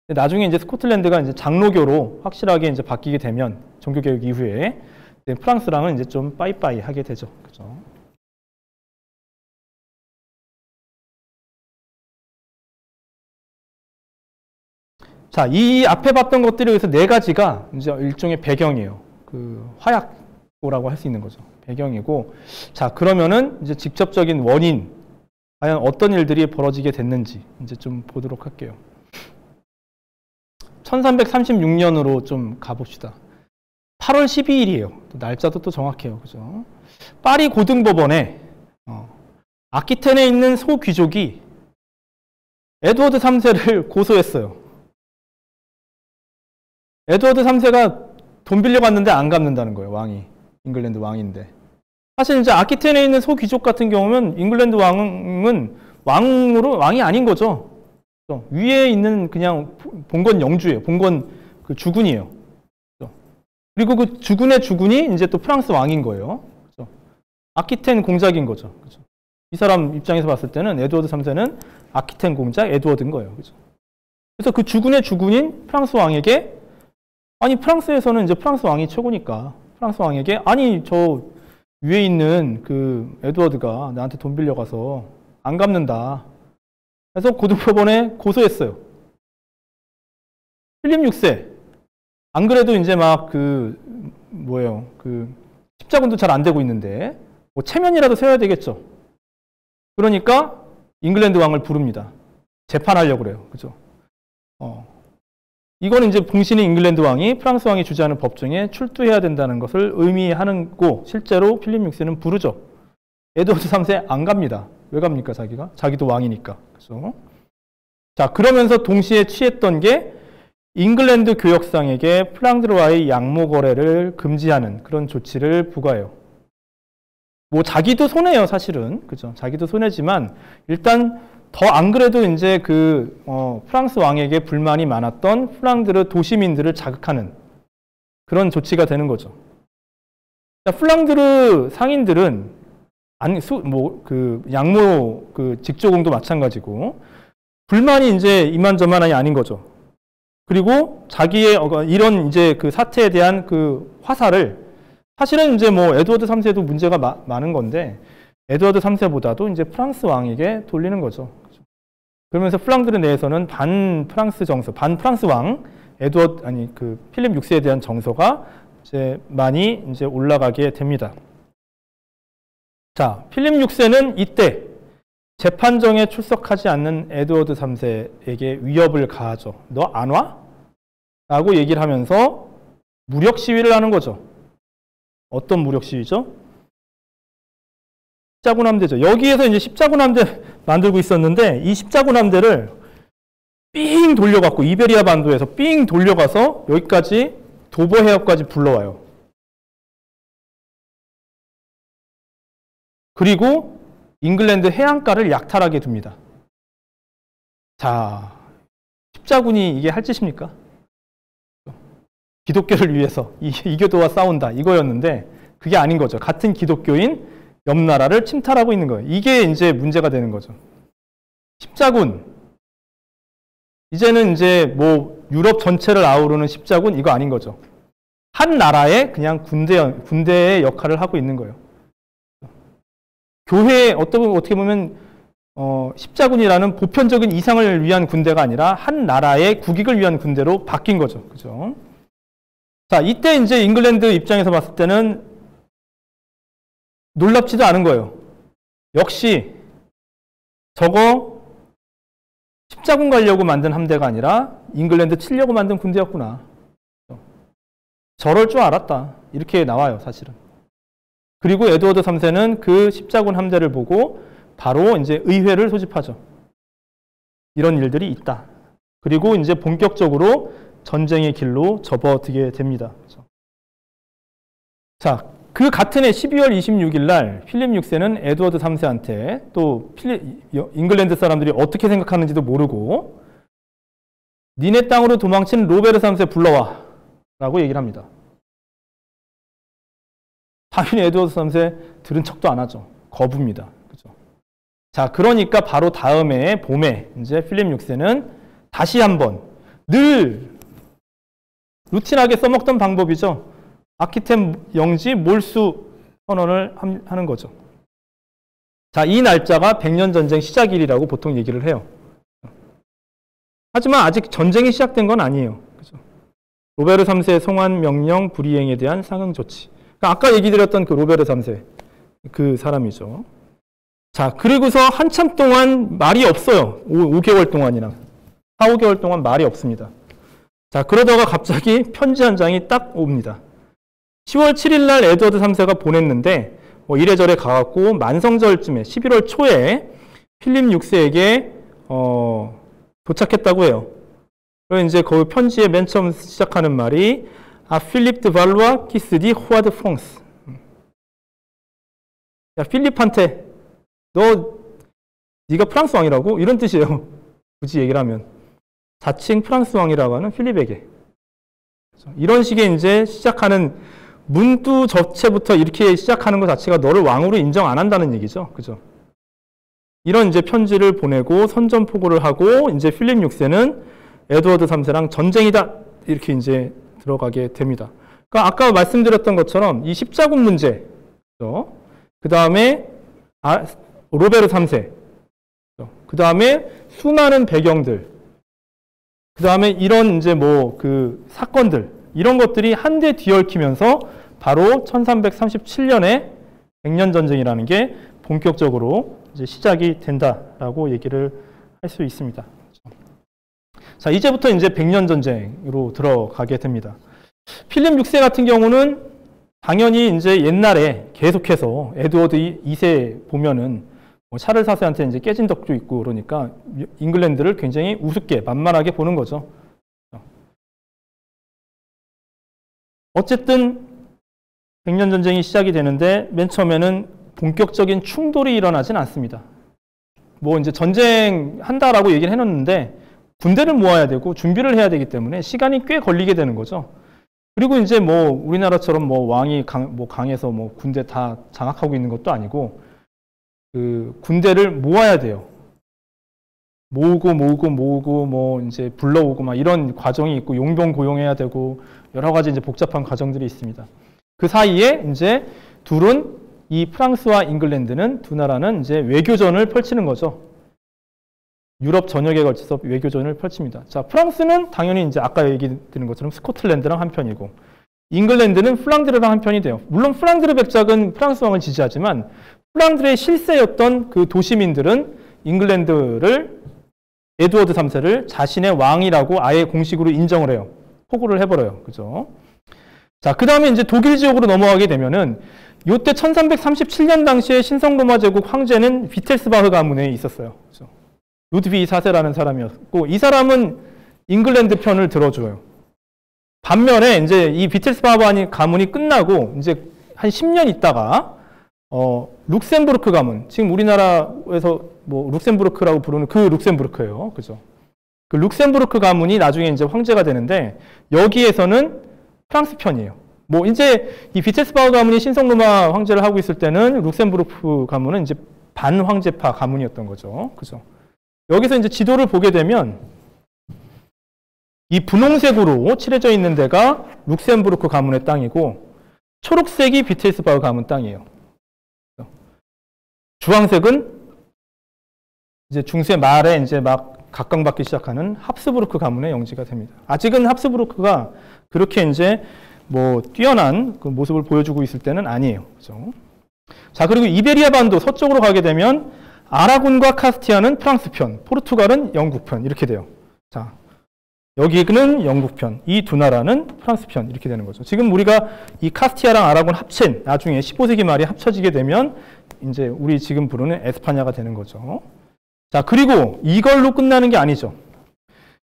나중에 이제 스코틀랜드가 이제 장로교로 확실하게 이제 바뀌게 되면 종교개혁 이후에 프랑스랑은 이제 좀 빠이빠이 하게 되죠. 그죠? 자, 이 앞에 봤던 것들에 의해서 네 가지가 이제 일종의 배경이에요. 그 화약고라고 할 수 있는 거죠. 배경이고. 자, 그러면은 이제 직접적인 원인, 과연 어떤 일들이 벌어지게 됐는지 이제 좀 보도록 할게요. 1336년으로 좀 가봅시다. 8월 12일이에요. 날짜도 또 정확해요. 그죠? 파리 고등법원에 아키텐에 있는 소귀족이 에드워드 3세를 고소했어요. 에드워드 3세가 돈 빌려갔는데 안 갚는다는 거예요. 왕이. 잉글랜드 왕인데. 사실 이제 아키텐에 있는 소귀족 같은 경우는 잉글랜드 왕은 왕이 아닌 거죠. 위에 있는 그냥 봉건 영주예요. 봉건 그 주군이에요. 그리고 그 주군의 주군이 이제 또 프랑스 왕인 거예요. 그렇죠? 아키텐 공작인 거죠. 그렇죠? 이 사람 입장에서 봤을 때는 에드워드 3세는 아키텐 공작 에드워드인 거예요. 그렇죠? 그래서 그 주군의 주군인 프랑스 왕에게 아니 프랑스에서는 이제 프랑스 왕이 최고니까 프랑스 왕에게 아니 저 위에 있는 그 에드워드가 나한테 돈 빌려가서 안 갚는다. 그래서 고등법원에 고소했어요. 필립 6세. 안 그래도 이제 막 그 십자군도 잘 안 되고 있는데 뭐 체면이라도 세워야 되겠죠. 그러니까 잉글랜드 왕을 부릅니다. 재판하려고 그래요. 그죠? 이거는 이제 봉신인 잉글랜드 왕이 프랑스 왕이 주재하는 법정에 출두해야 된다는 것을 의미하는 거 실제로 필립 6세는 부르죠. 에드워드 3세 안 갑니다. 왜 갑니까 자기가? 자기도 왕이니까. 그죠? 자, 그러면서 동시에 취했던 게 잉글랜드 교역상에게 플랑드르와의 양모 거래를 금지하는 그런 조치를 부과해요. 뭐 자기도 손해예요, 사실은. 그죠? 자기도 손해지만 일단 더 안 그래도 이제 프랑스 왕에게 불만이 많았던 플랑드르 도시민들을 자극하는 그런 조치가 되는 거죠. 자, 플랑드르 상인들은 양모 직조공도 마찬가지고 불만이 이제 이만저만이 아닌 거죠. 그리고 자기의 이런 이제 그 사태에 대한 그 화살을 사실은 이제 뭐 에드워드 3세도 문제가 많은 건데 에드워드 3세보다도 이제 프랑스 왕에게 돌리는 거죠. 그러면서 플랑드르 내에서는 반 프랑스 왕 필립 6세에 대한 정서가 이제 많이 이제 올라가게 됩니다. 자, 필립 6세는 이때 재판정에 출석하지 않는 에드워드 3세에게 위협을 가하죠. 너 안 와? 라고 얘기를 하면서 무력 시위를 하는 거죠. 어떤 무력 시위죠? 십자군함대죠. 여기에서 이제 십자군함대 만들고 있었는데 이 십자군함대를 삥 돌려갖고 이베리아 반도에서 삥 돌려가서 여기까지 도버 해협까지 불러와요. 그리고 잉글랜드 해안가를 약탈하게 둡니다. 자, 십자군이 이게 할 짓입니까? 기독교를 위해서 이교도와 싸운다 이거였는데 그게 아닌 거죠. 같은 기독교인 옆 나라를 침탈하고 있는 거예요. 이게 이제 문제가 되는 거죠. 십자군. 이제는 이제 뭐 유럽 전체를 아우르는 십자군 이거 아닌 거죠. 한 나라의 그냥 군대의 역할을 하고 있는 거예요. 교회 어떻게 보면 십자군이라는 보편적인 이상을 위한 군대가 아니라 한 나라의 국익을 위한 군대로 바뀐 거죠. 그죠? 자, 이때 이제 잉글랜드 입장에서 봤을 때는 놀랍지도 않은 거예요. 역시 저거 십자군 가려고 만든 함대가 아니라 잉글랜드 치려고 만든 군대였구나. 저럴 줄 알았다. 이렇게 나와요, 사실은. 그리고 에드워드 3세는 그 십자군 함대를 보고 바로 이제 의회를 소집하죠. 이런 일들이 있다. 그리고 이제 본격적으로 전쟁의 길로 접어들게 됩니다. 자, 그 같은 해 12월 26일 날 필립 6세는 에드워드 3세한테 또 잉글랜드 사람들이 어떻게 생각하는지도 모르고 니네 땅으로 도망친 로베르 3세 불러와 라고 얘기를 합니다. 당연히 에드워드 3세 들은 척도 안 하죠. 거부입니다. 그죠? 자, 그러니까 바로 다음해 봄에 이제 필립 6세는 다시 한번 늘 루틴하게 써먹던 방법이죠. 아키템 영지 몰수 선언을 하는 거죠. 자, 이 날짜가 백년 전쟁 시작일이라고 보통 얘기를 해요. 하지만 아직 전쟁이 시작된 건 아니에요. 그죠? 로베르 3세의 송환 명령 불이행에 대한 상응 조치. 그러니까 아까 얘기 드렸던 그 로베르 3세 그 사람이죠. 자, 그리고서 한참 동안 말이 없어요. 5개월 동안이나 4, 5개월 동안 말이 없습니다. 자, 그러다가 갑자기 편지 한 장이 딱 옵니다. 10월 7일 날 에드워드 3세가 보냈는데 이래저래 가갖고 만성절쯤에 11월 초에 필립 6세에게 도착했다고 해요. 그리고 이제 그 편지에 맨 처음 시작하는 말이 아 필립 드 발루아 키스 디 호아드 프랑스. 야 필립한테 네가 프랑스 왕이라고? 이런 뜻이에요. 굳이 얘기를 하면. 자칭 프랑스 왕이라고 하는 필립에게. 이런 식의 이제 시작하는 문두 접체부터 이렇게 시작하는 것 자체가 너를 왕으로 인정 안 한다는 얘기죠. 그죠? 이런 이제 편지를 보내고 선전포고를 하고 이제 필립 6세는 에드워드 3세랑 전쟁이다. 이렇게 이제 들어가게 됩니다. 그러니까 아까 말씀드렸던 것처럼 이 십자군 문제, 그 다음에 로베르 3세, 그 다음에 수많은 배경들, 그 다음에 이런 이제 뭐 그 사건들, 이런 것들이 한데 뒤얽히면서 바로 1337년에 백년전쟁이라는 게 본격적으로 이제 시작이 된다라고 얘기를 할 수 있습니다. 자, 이제부터 이제 백년전쟁으로 들어가게 됩니다. 필립 6세 같은 경우는 당연히 이제 옛날에 계속해서 에드워드 2세 보면은 샤를 4세한테 이제 깨진 덕도 있고 그러니까 잉글랜드를 굉장히 우습게 만만하게 보는 거죠. 어쨌든 백년전쟁이 시작이 되는데 맨 처음에는 본격적인 충돌이 일어나진 않습니다. 뭐 이제 전쟁 한다라고 얘기를 해놓는데 군대를 모아야 되고 준비를 해야 되기 때문에 시간이 꽤 걸리게 되는 거죠. 그리고 이제 뭐 우리나라처럼 뭐 왕이 강해서 뭐 군대 다 장악하고 있는 것도 아니고 그 군대를 모아야 돼요. 모으고 뭐 이제 불러오고 막 이런 과정이 있고 용병 고용해야 되고 여러 가지 이제 복잡한 과정들이 있습니다. 그 사이에 이제 둘은 이 프랑스와 잉글랜드는 두 나라는 이제 외교전을 펼치는 거죠. 유럽 전역에 걸쳐서 외교전을 펼칩니다. 자, 프랑스는 당연히 이제 아까 얘기 드린 것처럼 스코틀랜드랑 한 편이고 잉글랜드는 플랑드르랑 한 편이 돼요. 물론 플랑드르 백작은 프랑스 왕을 지지하지만 플랑드르의 실세였던 그 도시민들은 잉글랜드를 에드워드 3세를 자신의 왕이라고 아예 공식으로 인정을 해요. 포고를 해버려요. 그죠? 자, 그 다음에 이제 독일 지역으로 넘어가게 되면은 요때 1337년 당시에 신성 로마 제국 황제는 비텔스바흐 가문에 있었어요. 그죠? 루드비 4세라는 사람이었고 이 사람은 잉글랜드 편을 들어줘요. 반면에 이제 이 비텔스바흐 가문이 끝나고 이제 한 10년 있다가 룩셈부르크 가문, 지금 우리나라에서 뭐 룩셈부르크라고 부르는 그 룩셈부르크예요. 그죠? 그 룩셈부르크 가문이 나중에 이제 황제가 되는데 여기에서는 프랑스 편이에요. 뭐 이제 이 비텔스바흐 가문이 신성 로마 황제를 하고 있을 때는 룩셈부르크 가문은 이제 반황제파 가문이었던 거죠. 그죠? 여기서 이제 지도를 보게 되면 이 분홍색으로 칠해져 있는 데가 룩셈부르크 가문의 땅이고 초록색이 비텔스바흐 가문 땅이에요. 주황색은 이제 중세 말에 이제 막 각광받기 시작하는 합스부르크 가문의 영지가 됩니다. 아직은 합스부르크가 그렇게 이제 뭐 뛰어난 그 모습을 보여주고 있을 때는 아니에요. 그죠? 자, 그리고 이베리아 반도 서쪽으로 가게 되면 아라곤과 카스티아는 프랑스 편, 포르투갈은 영국 편 이렇게 돼요. 자, 여기는 영국 편, 이 두 나라는 프랑스 편 이렇게 되는 거죠. 지금 우리가 이 카스티아랑 아라곤 합친 나중에 15세기 말에 합쳐지게 되면 이제 우리 지금 부르는 에스파냐가 되는 거죠. 자, 그리고 이걸로 끝나는 게 아니죠.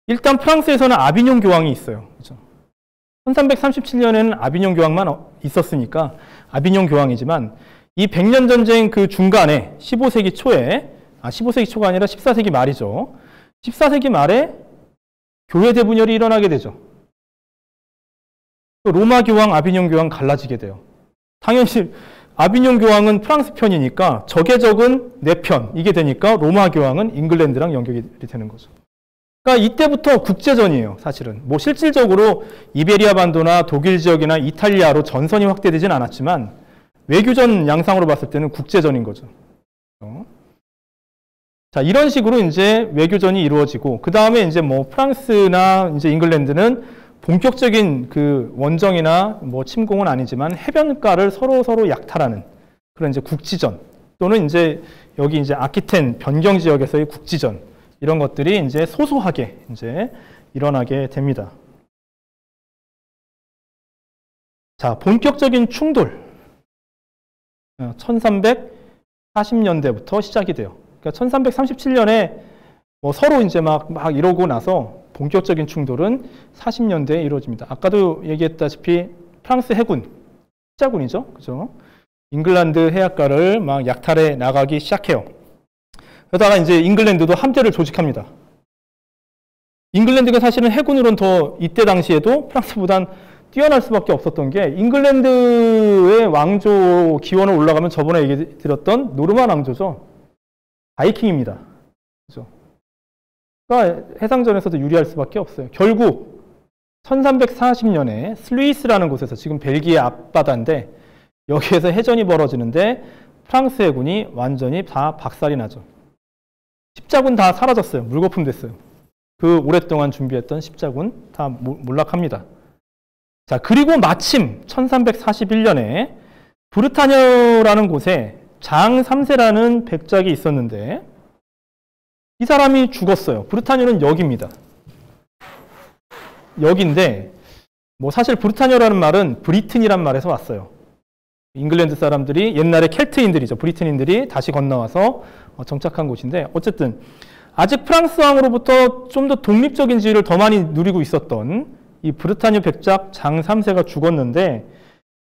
일단 프랑스에서는 아비뇽 교황이 있어요. 그죠? 1337년에는 아비뇽 교황만 있었으니까 아비뇽 교황이지만 이 100년 전쟁 그 중간에 15세기 초에 15세기 초가 아니라 14세기 말이죠. 14세기 말에 교회 대분열이 일어나게 되죠. 로마 교황, 아비뇽 교황 갈라지게 돼요. 당연히 아비뇽 교황은 프랑스 편이니까 적의 내 편, 이게 되니까 로마 교황은 잉글랜드랑 연결이 되는 거죠. 그러니까 이때부터 국제전이에요, 사실은. 뭐 실질적으로 이베리아 반도나 독일 지역이나 이탈리아로 전선이 확대되진 않았지만 외교전 양상으로 봤을 때는 국제전인 거죠. 자, 이런 식으로 이제 외교전이 이루어지고, 그 다음에 이제 뭐 프랑스나 이제 잉글랜드는 본격적인 그 원정이나 뭐 침공은 아니지만 해변가를 서로 약탈하는 그런 이제 국지전, 또는 이제 여기 이제 아키텐 변경 지역에서의 국지전, 이런 것들이 이제 소소하게 이제 일어나게 됩니다. 자, 본격적인 충돌. 1340년대부터 시작이 돼요. 그러니까 1337년에 뭐 서로 이제 막 이러고 나서 본격적인 충돌은 40년대에 이루어집니다. 아까도 얘기했다시피 프랑스 해군, 십자군이죠. 그죠? 잉글랜드 해안가를 막 약탈해 나가기 시작해요. 그러다가 이제 잉글랜드도 함대를 조직합니다. 잉글랜드가 사실은 해군으로는 더 이때 당시에도 프랑스보단 뛰어날 수밖에 없었던 게, 잉글랜드의 왕조 기원을 올라가면 저번에 얘기 드렸던 노르만 왕조죠. 바이킹입니다. 그죠? 그러니까 해상전에서도 유리할 수밖에 없어요. 결국 1340년에 슬루이스라는 곳에서, 지금 벨기에 앞바다인데 여기에서 해전이 벌어지는데 프랑스 해군이 완전히 다 박살이 나죠. 십자군 다 사라졌어요. 물거품 됐어요. 그 오랫동안 준비했던 십자군 다 몰락합니다. 자, 그리고 마침 1341년에 브르타녀라는 곳에 장 3세라는 백작이 있었는데 이 사람이 죽었어요. 브르타녀는 여기입니다. 여기인데 뭐 사실 브르타녀라는 말은 브리튼이란 말에서 왔어요. 잉글랜드 사람들이 옛날에 켈트인들이죠. 브리튼인들이 다시 건너와서 정착한 곳인데, 어쨌든 아직 프랑스 왕으로부터 좀 더 독립적인 지위를 더 많이 누리고 있었던 이 브르타녀 백작 장 3세가 죽었는데,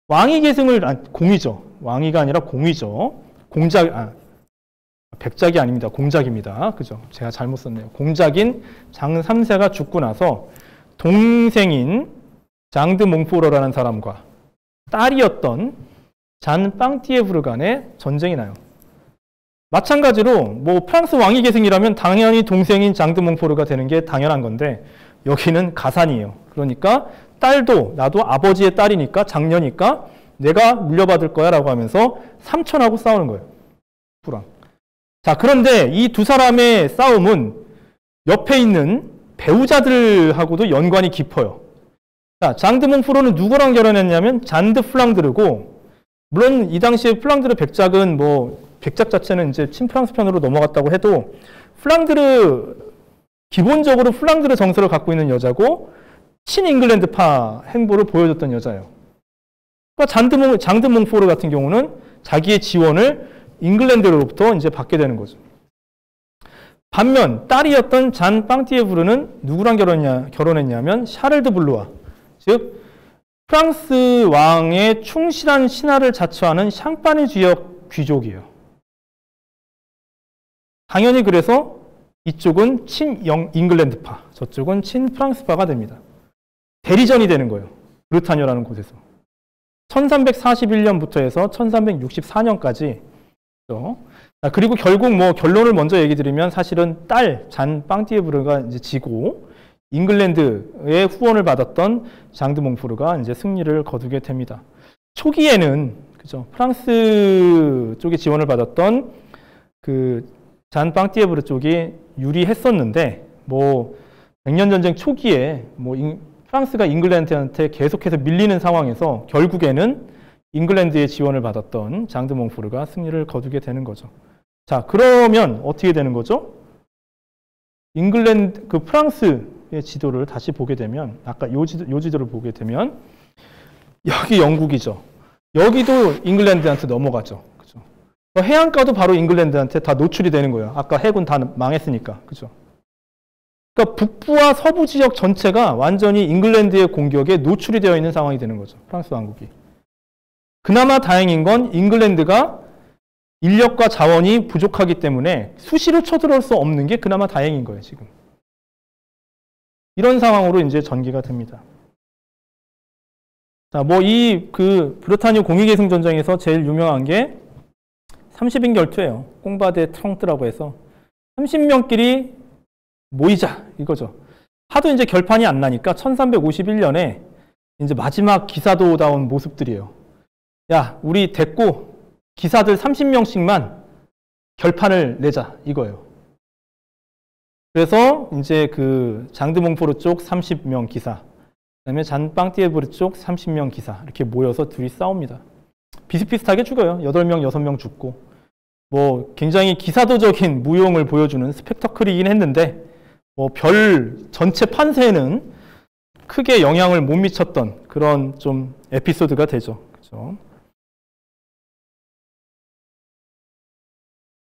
왕위 계승을 공이죠. 왕위가 아니라 공이죠. 백작이 아닙니다. 공작입니다. 그죠? 제가 잘못 썼네요. 공작인 장 3세가 죽고 나서 동생인 장드 몽포르라는 사람과 딸이었던 잔 빵티에브르 간의 전쟁이 나요. 마찬가지로 뭐 프랑스 왕위 계승이라면 당연히 동생인 장드 몽포르가 되는 게 당연한 건데, 여기는 가산이에요. 그러니까 딸도, 나도 아버지의 딸이니까, 장녀니까 내가 물려받을 거야 라고 하면서 삼촌하고 싸우는 거예요. 부랑. 자, 그런데 이 두 사람의 싸움은 옆에 있는 배우자들하고도 연관이 깊어요. 자, 장드 몽포르는 누구랑 결혼했냐면 잔드 플랑드르고, 물론 이 당시에 플랑드르 백작은 뭐 백작 자체는 이제 친프랑스 편으로 넘어갔다고 해도 기본적으로 플랑드르 정서를 갖고 있는 여자고 친잉글랜드파 행보를 보여줬던 여자예요. 그러니까 장드 몽포르 같은 경우는 자기의 지원을 잉글랜드로부터 이제 받게 되는 거죠. 반면 딸이었던 잔 빵티에브르는 누구랑 결혼했냐면 샤를 드 블루아, 즉 프랑스 왕의 충실한 신하를 자처하는 샹파니 지역 귀족이에요. 당연히 그래서 이쪽은 잉글랜드파, 저쪽은 프랑스파가 됩니다. 대리전이 되는 거예요. 브르타녀라는 곳에서. 1341년부터 해서 1364년까지. 그리고 결국 뭐 결론을 먼저 얘기 드리면, 사실은 딸 잔 빵티에브르가 이제 지고 잉글랜드의 후원을 받았던 장드 몽포르가 이제 승리를 거두게 됩니다. 초기에는 그죠, 프랑스 쪽에 지원을 받았던 그 잔 빵티에브르 쪽이 유리했었는데, 뭐 100년 전쟁 초기에 뭐 프랑스가 잉글랜드한테 계속해서 밀리는 상황에서 결국에는 잉글랜드의 지원을 받았던 장드 몽포르가 승리를 거두게 되는 거죠. 자, 그러면 어떻게 되는 거죠? 프랑스 영국의 지도를 다시 보게 되면, 아까 요 지도를 보게 되면, 여기 영국이죠. 여기도 잉글랜드한테 넘어가죠. 그죠? 해안가도 바로 잉글랜드한테 다 노출이 되는 거예요. 아까 해군 다 망했으니까. 그죠? 그러니까 북부와 서부 지역 전체가 완전히 잉글랜드의 공격에 노출이 되어 있는 상황이 되는 거죠. 프랑스 왕국이. 그나마 다행인 건 잉글랜드가 인력과 자원이 부족하기 때문에 수시로 쳐들어올 수 없는 게 그나마 다행인 거예요, 지금. 이런 상황으로 이제 전개가 됩니다. 자, 뭐 브르타뉴 공위계승 전쟁에서 제일 유명한 게 30인 결투예요. 꽁바데 트렁트라고 해서 30명끼리 모이자 이거죠. 하도 이제 결판이 안 나니까 1351년에 이제 마지막 기사도다운 모습들이에요. 야, 우리 됐고 기사들 30명씩만 결판을 내자 이거예요. 그래서 이제 그 장드몽포르 쪽 30명 기사, 그다음에 잔빵띠에브르 쪽 30명 기사 이렇게 모여서 둘이 싸웁니다. 비슷비슷하게 죽어요. 8명, 6명 죽고. 뭐 굉장히 기사도적인 무용을 보여주는 스펙터클이긴 했는데 뭐 별 전체 판세에는 크게 영향을 못 미쳤던 그런 좀 에피소드가 되죠. 그렇죠?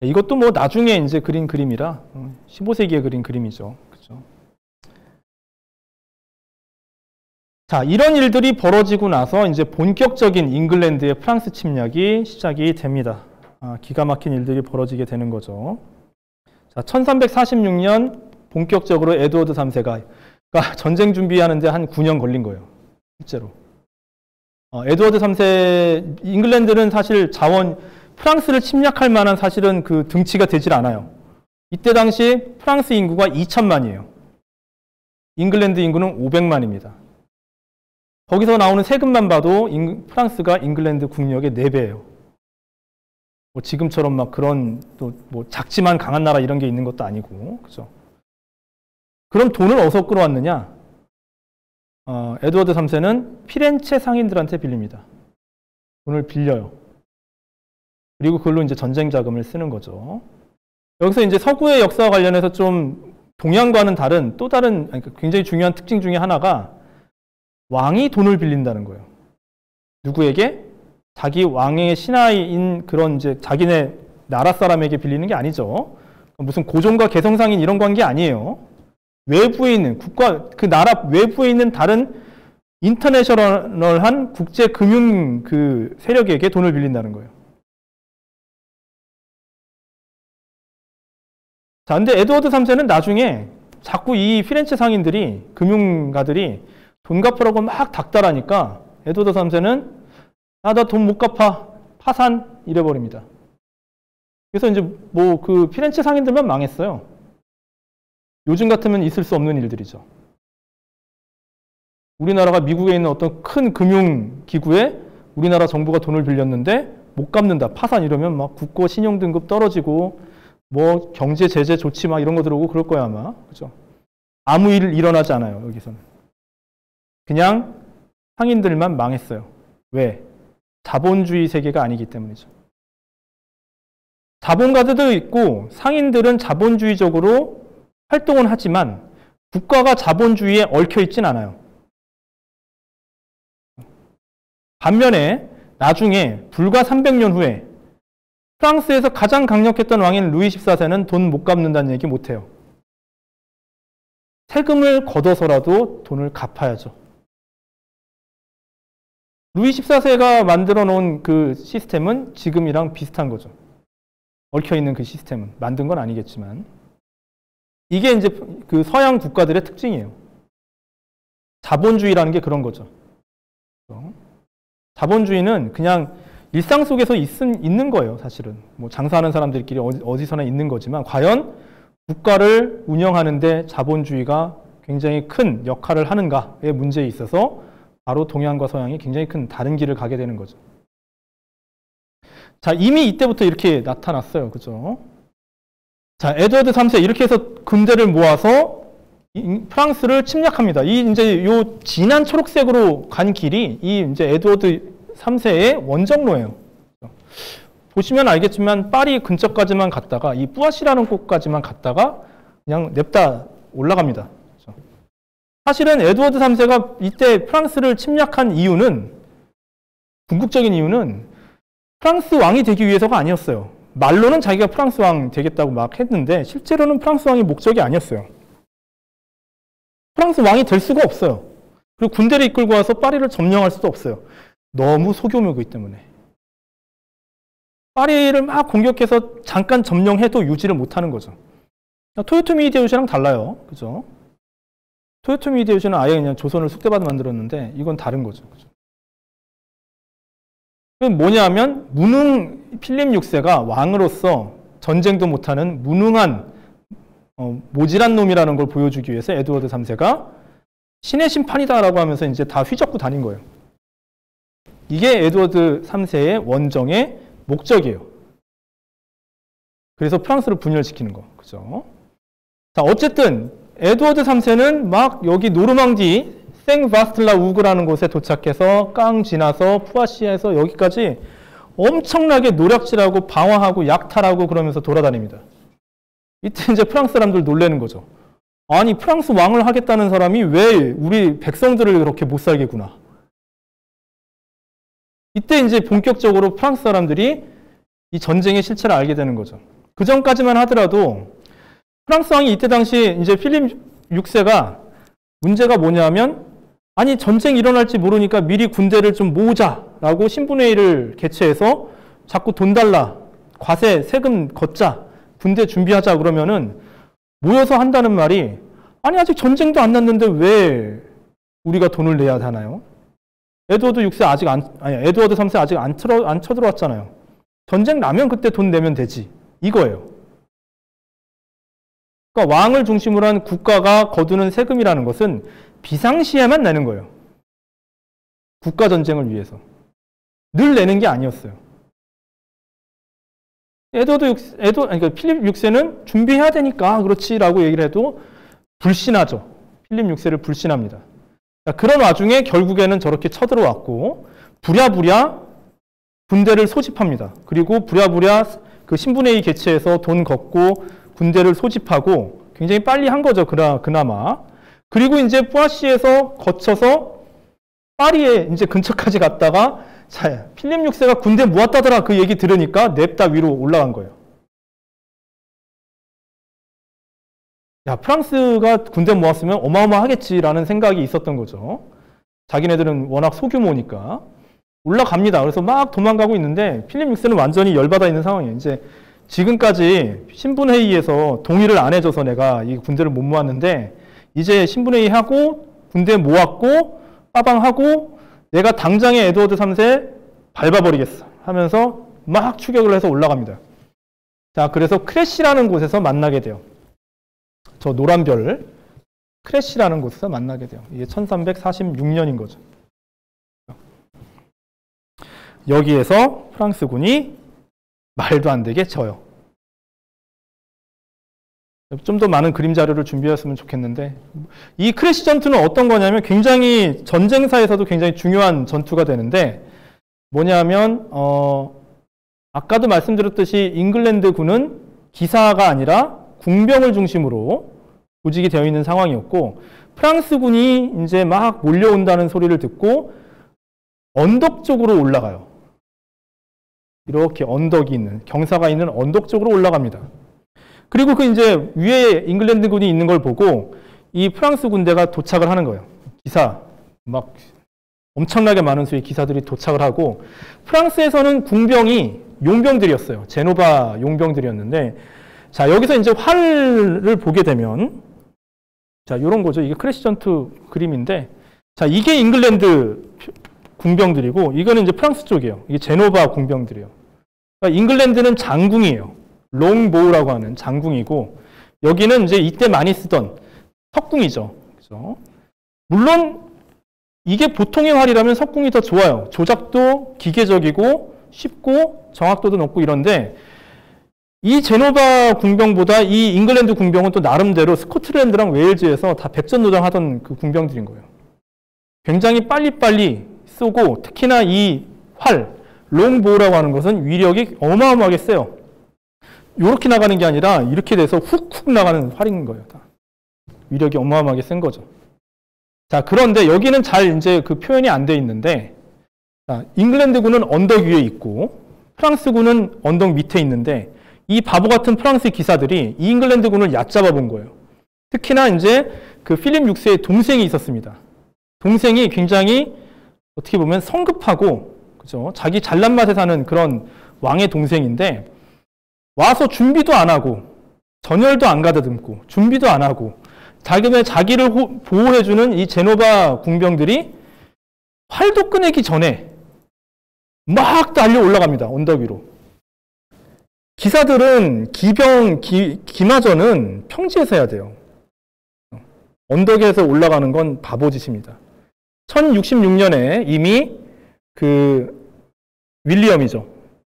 이것도 뭐 나중에 이제 그린 그림이라 15세기에 그린 그림이죠. 그렇죠? 자, 이런 일들이 벌어지고 나서 이제 본격적인 잉글랜드의 프랑스 침략이 시작이 됩니다. 기가 막힌 일들이 벌어지게 되는 거죠. 자, 1346년 본격적으로 에드워드 3세가 그러니까 전쟁 준비하는데 한 9년 걸린 거예요. 실제로. 에드워드 3세, 잉글랜드는 사실 프랑스를 침략할 만한 사실은 그 등치가 되질 않아요. 이때 당시 프랑스 인구가 2천만이에요. 잉글랜드 인구는 500만입니다. 거기서 나오는 세금만 봐도 프랑스가 잉글랜드 국력의 4배예요. 뭐 지금처럼 막 그런 또 뭐 작지만 강한 나라 이런 게 있는 것도 아니고, 그죠? 그럼 돈을 어디서 끌어왔느냐? 에드워드 3세는 피렌체 상인들한테 빌립니다. 돈을 빌려요. 그리고 그걸로 이제 전쟁 자금을 쓰는 거죠. 여기서 이제 서구의 역사와 관련해서 좀 동양과는 다른 또 다른 굉장히 중요한 특징 중에 하나가 왕이 돈을 빌린다는 거예요. 누구에게? 자기 왕의 신하인 그런 이제 자기네 나라 사람에게 빌리는 게 아니죠. 무슨 고종과 개성상인 이런 관계 아니에요. 외부에 있는 그 나라 외부에 있는 다른 인터내셔널한 국제 금융 그 세력에게 돈을 빌린다는 거예요. 자, 근데 에드워드 3세는 나중에 자꾸 이 피렌체 상인들이, 금융가들이 돈 갚으라고 막 닥달하니까 에드워드 3세는 나 돈 못 갚아. 파산 이래버립니다. 그래서 이제 뭐 그 피렌체 상인들만 망했어요. 요즘 같으면 있을 수 없는 일들이죠. 우리나라가 미국에 있는 어떤 큰 금융기구에 우리나라 정부가 돈을 빌렸는데 못 갚는다. 파산 이러면 막 국고 신용등급 떨어지고 뭐 경제 제재 조치 막 이런 거 들어오고 그럴 거야 아마. 그죠? 아무 일 일어나지 않아요. 여기서는. 그냥 상인들만 망했어요. 왜? 자본주의 세계가 아니기 때문이죠. 자본가들도 있고 상인들은 자본주의적으로 활동은 하지만 국가가 자본주의에 얽혀 있진 않아요. 반면에 나중에 불과 300년 후에 프랑스에서 가장 강력했던 왕인 루이 14세는 돈 못 갚는다는 얘기 못해요. 세금을 걷어서라도 돈을 갚아야죠. 루이 14세가 만들어 놓은 그 시스템은 지금이랑 비슷한 거죠. 얽혀 있는 그 시스템은. 만든 건 아니겠지만. 이게 이제 그 서양 국가들의 특징이에요. 자본주의라는 게 그런 거죠. 자본주의는 그냥 일상 속에서 있는 거예요, 사실은. 뭐 장사하는 사람들끼리 어디서나 있는 거지만, 과연 국가를 운영하는데 자본주의가 굉장히 큰 역할을 하는가의 문제에 있어서 바로 동양과 서양이 굉장히 큰 다른 길을 가게 되는 거죠. 자, 이미 이때부터 이렇게 나타났어요. 그죠? 자, 에드워드 3세 이렇게 해서 군대를 모아서 프랑스를 침략합니다. 이제 요 진한 초록색으로 간 길이 이 이제 에드워드 3세의 원정로예요. 보시면 알겠지만 파리 근처까지만 갔다가 이 뿌아시라는 곳까지만 갔다가 그냥 냅다 올라갑니다. 사실은 에드워드 3세가 이때 프랑스를 침략한 이유는, 궁극적인 이유는 프랑스 왕이 되기 위해서가 아니었어요. 말로는 자기가 프랑스 왕 되겠다고 막 했는데 실제로는 프랑스 왕이 목적이 아니었어요. 프랑스 왕이 될 수가 없어요. 그리고 군대를 이끌고 와서 파리를 점령할 수도 없어요. 너무 소규모이기 때문에. 파리를 막 공격해서 잠깐 점령해도 유지를 못하는 거죠. 토요토미 히데요시랑 달라요. 그죠? 토요토미 히데요시는 아예 그냥 조선을 숙대받아 만들었는데 이건 다른 거죠. 그죠? 뭐냐면 무능 필립 6세가 왕으로서 전쟁도 못하는 무능한 모질한 놈이라는 걸 보여주기 위해서 에드워드 3세가 신의 심판이다라고 하면서 이제 다 휘젓고 다닌 거예요. 이게 에드워드 3세의 원정의 목적이에요. 그래서 프랑스를 분열시키는 거. 그죠? 자, 어쨌든 에드워드 3세는 막 여기 노르망디 생바스틀라 우그라는 곳에 도착해서 깡 지나서 푸아시에서 여기까지 엄청나게 노략질하고 방어하고 약탈하고 그러면서 돌아다닙니다. 이때 이제 프랑스 사람들 놀라는 거죠. 아니, 프랑스 왕을 하겠다는 사람이 왜 우리 백성들을 그렇게 못 살게 구나. 이때 이제 본격적으로 프랑스 사람들이 이 전쟁의 실체를 알게 되는 거죠. 그 전까지만 하더라도 프랑스 왕이 이때 당시 이제 필립 6세가 문제가 뭐냐면, 아니, 전쟁이 일어날지 모르니까 미리 군대를 좀 모으자라고 신분회의를 개최해서 자꾸 돈 달라, 과세, 세금 걷자, 군대 준비하자 그러면은 모여서 한다는 말이, 아니, 아직 전쟁도 안 났는데 왜 우리가 돈을 내야 하나요? 에드워드 6세 에드워드 3세 아직 안 쳐들어왔잖아요. 전쟁 나면 그때 돈 내면 되지. 이거예요. 그러니까 왕을 중심으로 한 국가가 거두는 세금이라는 것은 비상시에만 내는 거예요. 국가 전쟁을 위해서. 늘 내는 게 아니었어요. 그러니까 필립 6세는 준비해야 되니까 그렇지라고 얘기를 해도 불신하죠. 필립 6세를 불신합니다. 그런 와중에 결국에는 저렇게 쳐들어왔고 부랴부랴 군대를 소집합니다. 그리고 부랴부랴 그 신분회의 개최해서 돈 걷고 군대를 소집하고 굉장히 빨리 한 거죠. 그나마. 그리고 이제 푸아시에서 거쳐서 파리에 이제 근처까지 갔다가, 자, 필립 6세가 군대 모았다더라 그 얘기 들으니까 냅다 위로 올라간 거예요. 야, 프랑스가 군대 모았으면 어마어마하겠지라는 생각이 있었던 거죠. 자기네들은 워낙 소규모니까. 올라갑니다. 그래서 막 도망가고 있는데 필립 6세는 완전히 열받아 있는 상황이에요. 이제 지금까지 신분회의에서 동의를 안 해줘서 내가 이 군대를 못 모았는데 이제 신분회의하고 군대 모았고 빠방하고 내가 당장에 에드워드 3세 밟아버리겠어 하면서 막 추격을 해서 올라갑니다. 자, 그래서 크래시라는 곳에서 만나게 돼요. 저 노란 별 크래시라는 곳에서 만나게 돼요. 이게 1346년인 거죠. 여기에서 프랑스군이 말도 안 되게 져요. 좀 더 많은 그림 자료를 준비했으면 좋겠는데, 이 크래시 전투는 어떤 거냐면 굉장히 전쟁사에서도 굉장히 중요한 전투가 되는데, 뭐냐면 아까도 말씀드렸듯이 잉글랜드군은 기사가 아니라 궁병을 중심으로 조직이 되어 있는 상황이었고, 프랑스군이 이제 막 몰려온다는 소리를 듣고 언덕 쪽으로 올라가요. 이렇게 언덕이 있는, 경사가 있는 언덕 쪽으로 올라갑니다. 그리고 그 이제 위에 잉글랜드군이 있는 걸 보고 이 프랑스 군대가 도착을 하는 거예요. 기사, 막 엄청나게 많은 수의 기사들이 도착을 하고, 프랑스에서는 궁병이 용병들이었어요. 제노바 용병들이었는데, 자, 여기서 이제 활을 보게 되면, 자, 요런 거죠. 이게 크래시 전투 그림인데, 자, 이게 잉글랜드 궁병들이고, 이거는 이제 프랑스 쪽이에요. 이게 제노바 궁병들이에요. 그러니까 잉글랜드는 장궁이에요. 롱보우라고 하는 장궁이고, 여기는 이제 이때 많이 쓰던 석궁이죠. 그죠? 물론 이게 보통의 활이라면 석궁이 더 좋아요. 조작도 기계적이고 쉽고 정확도도 높고 이런데, 이 제노바 궁병보다 이 잉글랜드 궁병은 또 나름대로 스코틀랜드랑 웨일즈에서 다 백전노장하던 그 궁병들인 거예요. 굉장히 빨리빨리 쏘고, 특히나 이 활, 롱보우라고 하는 것은 위력이 어마어마하게 세요. 이렇게 나가는 게 아니라 이렇게 돼서 훅훅 나가는 활인 거예요. 다. 위력이 어마어마하게 센 거죠. 자, 그런데 여기는 잘 이제 그 표현이 안 돼 있는데, 자, 잉글랜드군은 언덕 위에 있고, 프랑스군은 언덕 밑에 있는데, 이 바보 같은 프랑스 기사들이 이 잉글랜드군을 얕잡아 본 거예요. 특히나 이제 그 필립 6세의 동생이 있었습니다. 동생이 굉장히 어떻게 보면 성급하고, 그죠? 자기 잘난 맛에 사는 그런 왕의 동생인데, 와서 준비도 안 하고, 전열도 안 가다듬고, 준비도 안 하고, 자기를 보호해주는 이 제노바 군병들이 활도 꺼내기 전에 막 달려 올라갑니다. 언덕 위로. 기사들은 기마전은 평지에서 해야 돼요. 언덕에서 올라가는 건 바보짓입니다. 1066년에 이미 그 윌리엄이죠.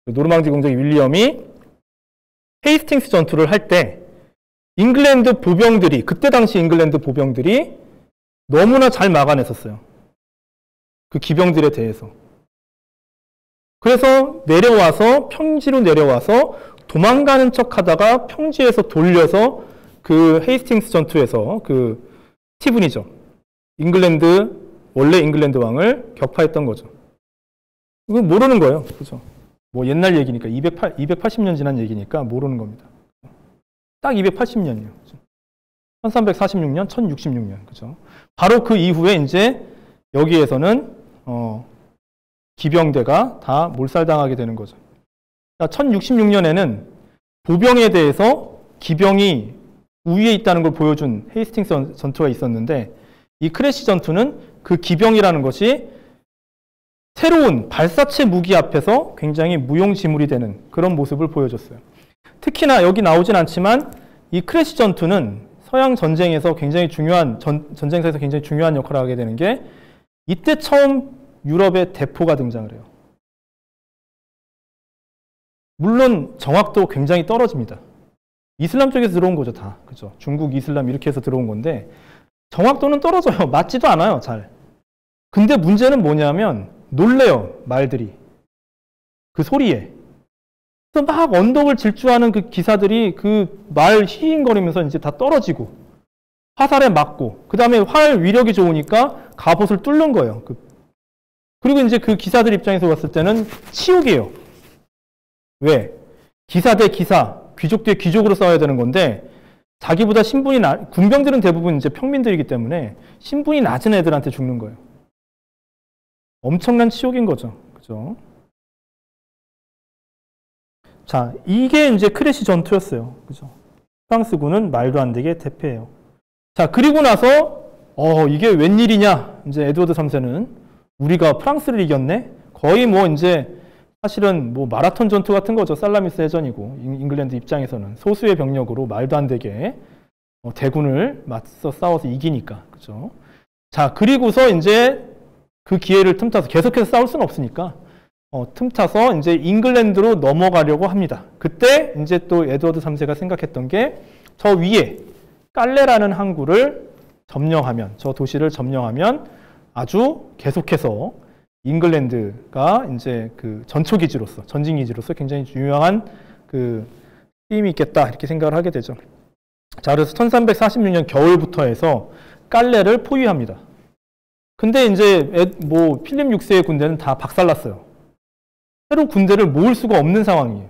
노르망디 공작의 윌리엄이 헤이스팅스 전투를 할 때 잉글랜드 보병들이, 그때 당시 잉글랜드 보병들이 너무나 잘 막아냈었어요. 그 기병들에 대해서. 그래서 평지로 내려와서 도망가는 척 하다가 평지에서 돌려서 그 헤이스팅스 전투에서 그 스티븐이죠. 원래 잉글랜드 왕을 격파했던 거죠. 이건 모르는 거예요. 그죠? 뭐 옛날 얘기니까, 280년 지난 얘기니까 모르는 겁니다. 딱 280년이에요. 1346년, 1066년. 그죠? 바로 그 이후에 이제 여기에서는, 기병대가 다 몰살당하게 되는 거죠. 1066년에는 보병에 대해서 기병이 우위에 있다는 걸 보여준 헤이스팅스 전투가 있었는데, 이 크래시 전투는 그 기병이라는 것이 새로운 발사체 무기 앞에서 굉장히 무용지물이 되는 그런 모습을 보여줬어요. 특히나 여기 나오진 않지만 이 크래시 전투는 서양 전쟁에서 굉장히 중요한, 전쟁사에서 굉장히 중요한 역할을 하게 되는 게, 이때 처음 유럽의 대포가 등장을 해요. 물론 정확도 굉장히 떨어집니다. 이슬람 쪽에서 들어온 거죠, 다. 그죠? 중국, 이슬람 이렇게 해서 들어온 건데 정확도는 떨어져요. 맞지도 않아요, 잘. 근데 문제는 뭐냐면 놀래요, 말들이. 그 소리에. 그래서 막 언덕을 질주하는 그 기사들이 그 말 히잉거리면서 이제 다 떨어지고 화살에 맞고, 그 다음에 활 위력이 좋으니까 갑옷을 뚫는 거예요. 그리고 이제 그 기사들 입장에서 봤을 때는 치욕이에요. 왜? 기사 대 기사, 귀족 대 귀족으로 싸워야 되는 건데, 자기보다 신분이 군병들은 대부분 이제 평민들이기 때문에 신분이 낮은 애들한테 죽는 거예요. 엄청난 치욕인 거죠. 그죠? 자, 이게 이제 크래시 전투였어요. 그죠? 프랑스군은 말도 안 되게 대패해요. 자, 그리고 나서, 이게 웬일이냐? 이제 에드워드 3세는 우리가 프랑스를 이겼네? 거의 뭐 이제 사실은 뭐 마라톤 전투 같은 거죠. 살라미스 해전이고, 잉글랜드 입장에서는 소수의 병력으로 말도 안 되게 대군을 맞서 싸워서 이기니까. 그죠? 자, 그리고서 이제 그 기회를 틈타서 계속해서 싸울 수는 없으니까, 틈타서 이제 잉글랜드로 넘어가려고 합니다. 그때 이제 또 에드워드 3세가 생각했던 게, 저 위에 깔레라는 항구를 점령하면, 저 도시를 점령하면 아주 계속해서 잉글랜드가 이제 그 전초기지로서, 전진기지로서 굉장히 유명한 그 힘이 있겠다, 이렇게 생각을 하게 되죠. 자, 그래서 1346년 겨울부터 해서 깔레를 포위합니다. 근데 이제 필립 6세의 군대는 다 박살났어요. 새로 군대를 모을 수가 없는 상황이에요.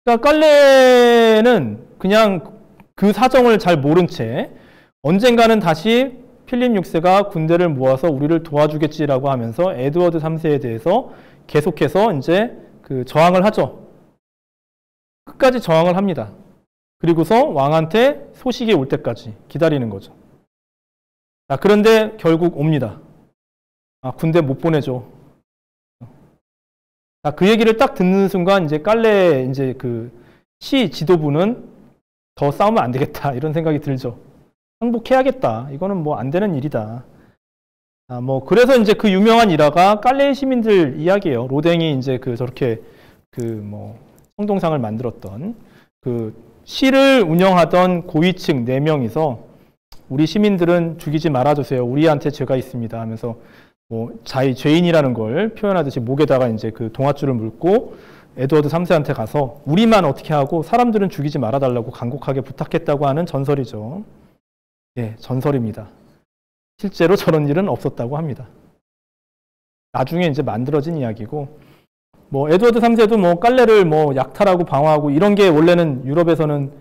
그러니까 깔레는 그냥 그 사정을 잘 모른 채 언젠가는 다시 필립 6세가 군대를 모아서 우리를 도와주겠지라고 하면서 에드워드 3세에 대해서 계속해서 이제 그 저항을 하죠. 끝까지 저항을 합니다. 그리고서 왕한테 소식이 올 때까지 기다리는 거죠. 자, 그런데 결국 옵니다. 군대 못 보내죠. 자, 그 얘기를 딱 듣는 순간 이제 깔레 이제 그 시 지도부는 더 싸우면 안 되겠다, 이런 생각이 들죠. 항복해야겠다. 이거는 뭐 안 되는 일이다. 그래서 이제 그 유명한 일화가 깔레 시민들 이야기예요. 로댕이 이제 저렇게 성동상을 만들었던 그 시를 운영하던 고위층 4명이서 우리 시민들은 죽이지 말아주세요. 우리한테 죄가 있습니다. 하면서 죄인이라는 걸 표현하듯이 목에다가 이제 그 동아줄을 물고 에드워드 3세한테 가서 우리만 어떻게 하고 사람들은 죽이지 말아달라고 간곡하게 부탁했다고 하는 전설이죠. 예, 전설입니다. 실제로 저런 일은 없었다고 합니다. 나중에 이제 만들어진 이야기고, 뭐 에드워드 3세도 뭐 깔레를 뭐 약탈하고 방어하고 이런 게 원래는 유럽에서는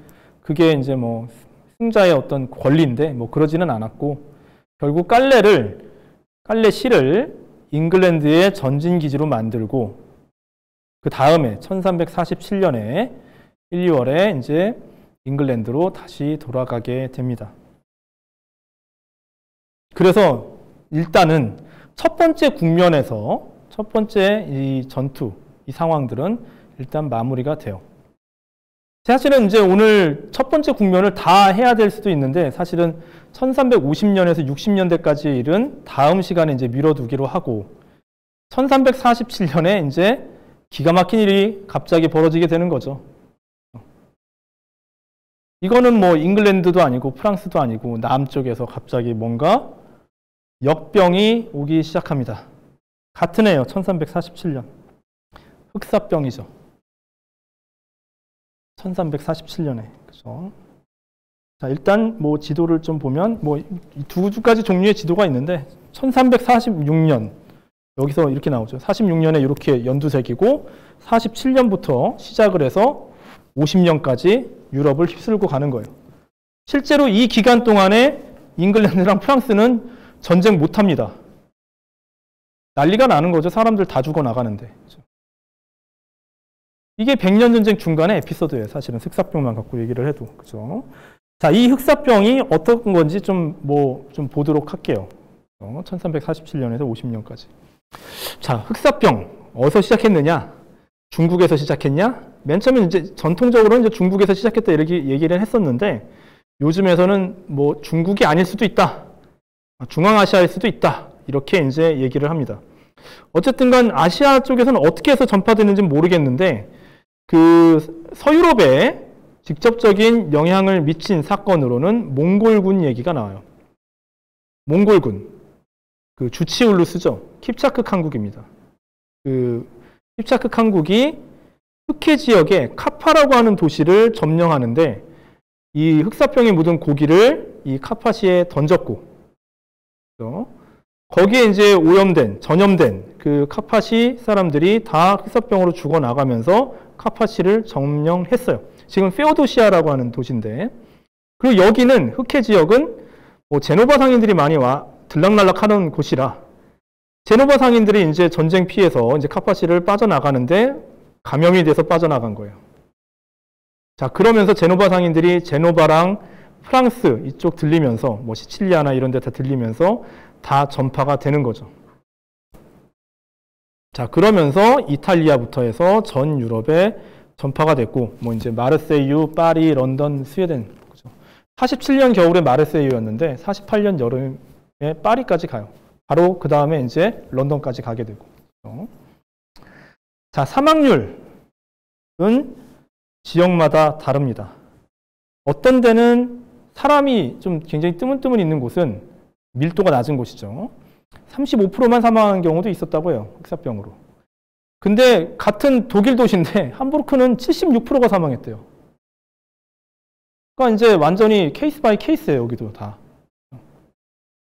그게 이제 뭐 승자의 어떤 권리인데 뭐 그러지는 않았고, 결국 깔레 시를 잉글랜드의 전진 기지로 만들고, 그 다음에 1347년에 1, 2월에 이제 잉글랜드로 다시 돌아가게 됩니다. 그래서 일단은 첫 번째 국면에서 첫 번째 이 전투, 이 상황들은 일단 마무리가 돼요. 사실은 이제 오늘 첫 번째 국면을 다 해야 될 수도 있는데, 사실은 1350년에서 60년대까지의 일은 다음 시간에 이제 미뤄두기로 하고, 1347년에 이제 기가 막힌 일이 갑자기 벌어지게 되는 거죠. 이거는 뭐 잉글랜드도 아니고 프랑스도 아니고 남쪽에서 갑자기 뭔가 역병이 오기 시작합니다. 같은 해요. 1347년. 흑사병이죠. 1347년에. 그죠? 자, 일단 뭐 지도를 좀 보면 뭐 두 가지 종류의 지도가 있는데, 1346년 여기서 이렇게 나오죠. 46년에 이렇게 연두색이고, 47년부터 시작을 해서 50년까지 유럽을 휩쓸고 가는 거예요. 실제로 이 기간 동안에 잉글랜드랑 프랑스는 전쟁 못 합니다. 난리가 나는 거죠. 사람들 다 죽어 나가는데. 이게 100년 전쟁 중간의 에피소드예요. 사실은 흑사병만 갖고 얘기를 해도. 그죠? 자, 이 흑사병이 어떤 건지 좀 보도록 할게요. 1347년에서 50년까지. 자, 흑사병 어디서 시작했느냐? 중국에서 시작했냐? 맨 처음에 이제 전통적으로는 이제 중국에서 시작했다 이렇게 얘기를 했었는데, 요즘에서는 뭐 중국이 아닐 수도 있다, 중앙아시아일 수도 있다, 이렇게 이제 얘기를 합니다. 어쨌든 간 아시아 쪽에서는 어떻게 해서 전파되는지 모르겠는데, 그 서유럽에 직접적인 영향을 미친 사건으로는 몽골군 얘기가 나와요. 몽골군. 그 주치울루스죠. 킵차크 칸국입니다. 그 킵차크 칸국이 흑해 지역의 카파라고 하는 도시를 점령하는데, 이 흑사병에 묻은 고기를 이 카파시에 던졌고, 거기에 이제 전염된 그 카파시 사람들이 다 흑사병으로 죽어나가면서 카파시를 점령했어요. 지금 페오도시아라고 하는 도시인데, 그리고 여기는 흑해 지역은 뭐 제노바 상인들이 많이 들락날락 하는 곳이라, 제노바 상인들이 이제 전쟁 피해서 이제 카파시를 빠져나가는데 감염이 돼서 빠져나간 거예요. 자, 그러면서 제노바 상인들이 제노바랑 프랑스 이쪽 들리면서 뭐 시칠리아나 이런 데 다 들리면서 다 전파가 되는 거죠. 자, 그러면서 이탈리아부터 해서 전 유럽에 전파가 됐고, 뭐 이제 마르세유, 파리, 런던, 스웨덴. 그죠? 47년 겨울에 마르세유였는데 48년 여름에 파리까지 가요. 바로 그 다음에 이제 런던까지 가게 되고. 그죠? 자, 사망률은 지역마다 다릅니다. 어떤 데는 사람이 좀 굉장히 뜨문뜨문 있는 곳은 밀도가 낮은 곳이죠. 35%만 사망한 경우도 있었다고 해요. 흑사병으로. 근데 같은 독일 도시인데 함부르크는 76%가 사망했대요. 그러니까 이제 완전히 케이스 바이 케이스예요. 여기도 다.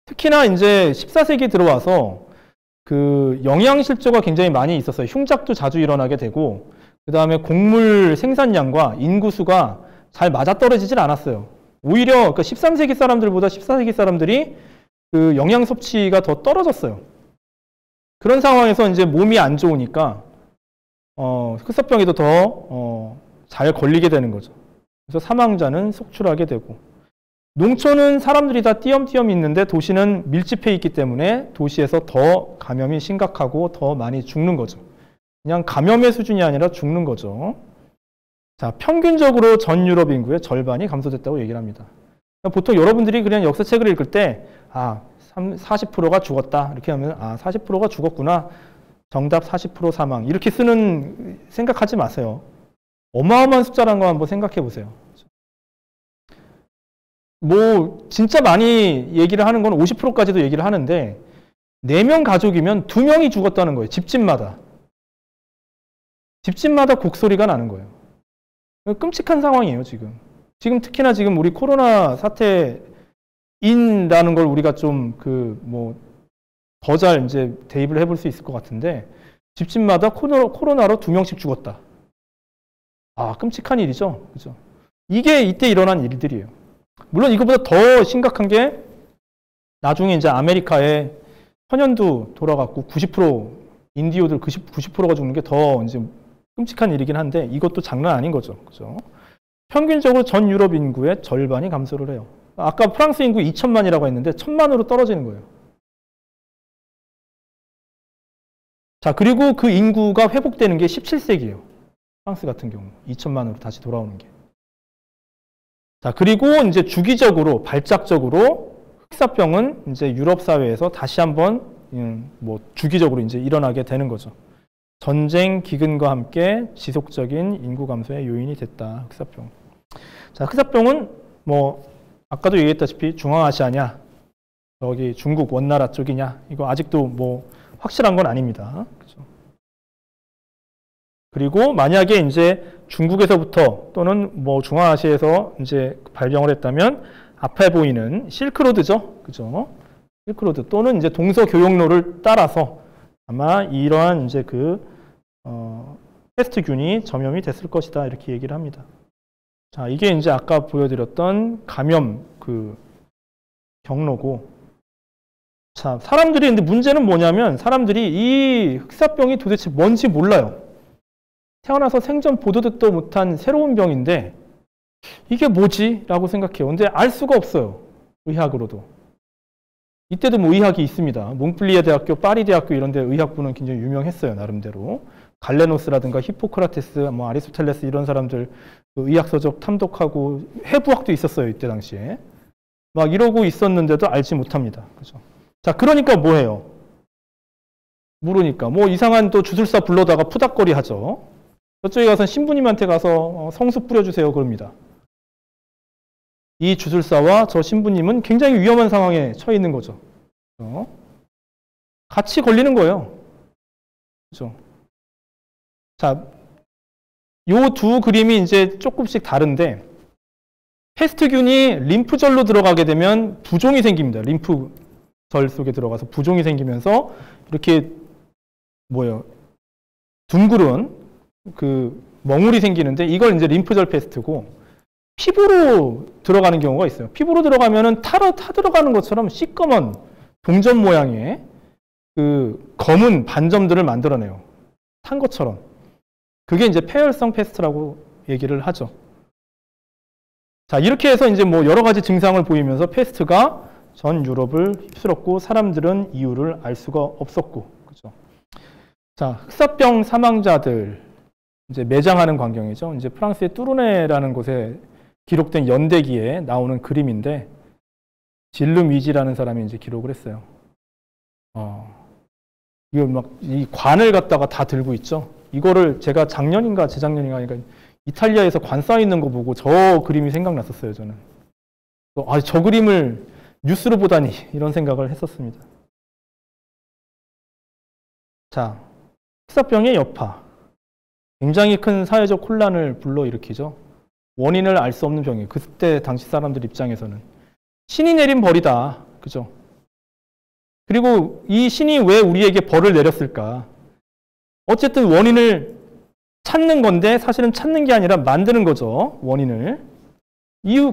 특히나 이제 14세기 들어와서 그 영양실조가 굉장히 많이 있었어요. 흉작도 자주 일어나게 되고, 그 다음에 곡물 생산량과 인구수가 잘 맞아떨어지질 않았어요. 오히려 그러니까 13세기 사람들보다 14세기 사람들이 그 영양 섭취가 더 떨어졌어요. 그런 상황에서 이제 몸이 안 좋으니까 흑사병에도 더 잘 걸리게 되는 거죠. 그래서 사망자는 속출하게 되고, 농촌은 사람들이 다 띄엄띄엄 있는데 도시는 밀집해 있기 때문에 도시에서 더 감염이 심각하고 더 많이 죽는 거죠. 그냥 감염의 수준이 아니라 죽는 거죠. 자, 평균적으로 전 유럽 인구의 절반이 감소됐다고 얘기를 합니다. 보통 여러분들이 그냥 역사책을 읽을 때 40%가 죽었다 이렇게 하면 40%가 죽었구나, 정답 40% 사망 이렇게 생각하지 마세요. 어마어마한 숫자라는 거 한번 생각해 보세요. 뭐 진짜 많이 얘기를 하는 건 50%까지도 얘기를 하는데, 4명 가족이면 2명이 죽었다는 거예요. 집집마다 곡소리가 나는 거예요. 끔찍한 상황이에요. 지금 특히나 지금 우리 코로나 사태 인라는 걸 우리가 좀 더 잘 이제 대입을 해볼 수 있을 것 같은데, 집집마다 코로나로 2명씩 죽었다. 아, 끔찍한 일이죠. 그죠? 이게 이때 일어난 일들이에요. 물론 이거보다 더 심각한 게 나중에 이제 아메리카에 천연두 돌아갔고 90% 인디오들 90%가 죽는 게 더 이제 끔찍한 일이긴 한데, 이것도 장난 아닌 거죠. 그죠? 평균적으로 전 유럽 인구의 절반이 감소를 해요. 아까 프랑스 인구 2천만이라고 했는데 1,000만으로 떨어지는 거예요. 자, 그리고 그 인구가 회복되는 게 17세기예요. 프랑스 같은 경우 2천만으로 다시 돌아오는 게. 자, 그리고 이제 주기적으로 발작적으로 흑사병은 이제 유럽 사회에서 다시 한번 주기적으로 이제 일어나게 되는 거죠. 전쟁, 기근과 함께 지속적인 인구 감소의 요인이 됐다. 흑사병. 자, 흑사병은 아까도 얘기했다시피 중앙아시아냐, 여기 중국 원나라 쪽이냐, 이거 아직도 확실한 건 아닙니다. 그죠? 그리고 만약에 이제 중국에서부터 또는 중앙아시아에서 이제 발병을 했다면 앞에 보이는 실크로드죠. 그죠? 실크로드 또는 이제 동서교역로를 따라서 아마 이러한 이제 패스트균이 전염이 됐을 것이다. 이렇게 얘기를 합니다. 자, 이게 이제 아까 보여드렸던 감염 경로고. 자, 사람들이, 근데 문제는 뭐냐면 사람들이 이 흑사병이 도대체 뭔지 몰라요. 태어나서 생전 보도 듣도 못한 새로운 병인데 이게 뭐지? 라고 생각해요. 근데 알 수가 없어요. 의학으로도. 이때도 의학이 있습니다. 몽플리에 대학교, 파리 대학교 이런 데 의학부는 굉장히 유명했어요. 나름대로. 갈레노스라든가 히포크라테스, 아리스토텔레스 이런 사람들 의학서적 탐독하고 해부학도 있었어요. 이때 당시에. 막 이러고 있었는데도 알지 못합니다. 그죠? 자, 그러니까 뭐해요? 모르니까. 이상한 또 주술사 불러다가 푸닥거리 하죠. 저쪽에 가서 신부님한테 가서 성수 뿌려주세요. 그럽니다. 이 주술사와 저 신부님은 굉장히 위험한 상황에 처해 있는 거죠. 같이 걸리는 거예요. 그죠? 자, 요 두 그림이 이제 조금씩 다른데, 패스트균이 림프절로 들어가게 되면 부종이 생깁니다. 림프절 속에 들어가서 부종이 생기면서 이렇게 둥그런 멍울이 생기는데, 이걸 이제 림프절 패스트고, 피부로 들어가는 경우가 있어요. 피부로 들어가면은 타 들어가는 것처럼 시꺼먼 동전 모양의 검은 반점들을 만들어내요. 탄 것처럼. 그게 이제 폐혈성 패스트라고 얘기를 하죠. 자, 이렇게 해서 이제 여러 가지 증상을 보이면서 패스트가 전 유럽을 휩쓸었고, 사람들은 이유를 알 수가 없었고, 그죠? 자, 흑사병 사망자들 이제 매장하는 광경이죠. 이제 프랑스의 뚜르네라는 곳에 기록된 연대기에 나오는 그림인데, 질름 위지라는 사람이 이제 기록을 했어요. 이거 이 관을 갖다가 다 들고 있죠. 이거를 제가 작년인가 재작년인가, 그러니까 이탈리아에서 관 쌓여 있는 거 보고 저 그림이 생각났었어요, 저는. 저 그림을 뉴스로 보다니, 이런 생각을 했었습니다. 자, 흑사병의 여파. 굉장히 큰 사회적 혼란을 불러일으키죠. 원인을 알 수 없는 병이에요. 그때 당시 사람들 입장에서는. 신이 내린 벌이다. 그죠? 그리고 이 신이 왜 우리에게 벌을 내렸을까? 어쨌든 원인을 찾는 건데 사실은 찾는 게 아니라 만드는 거죠. 원인을.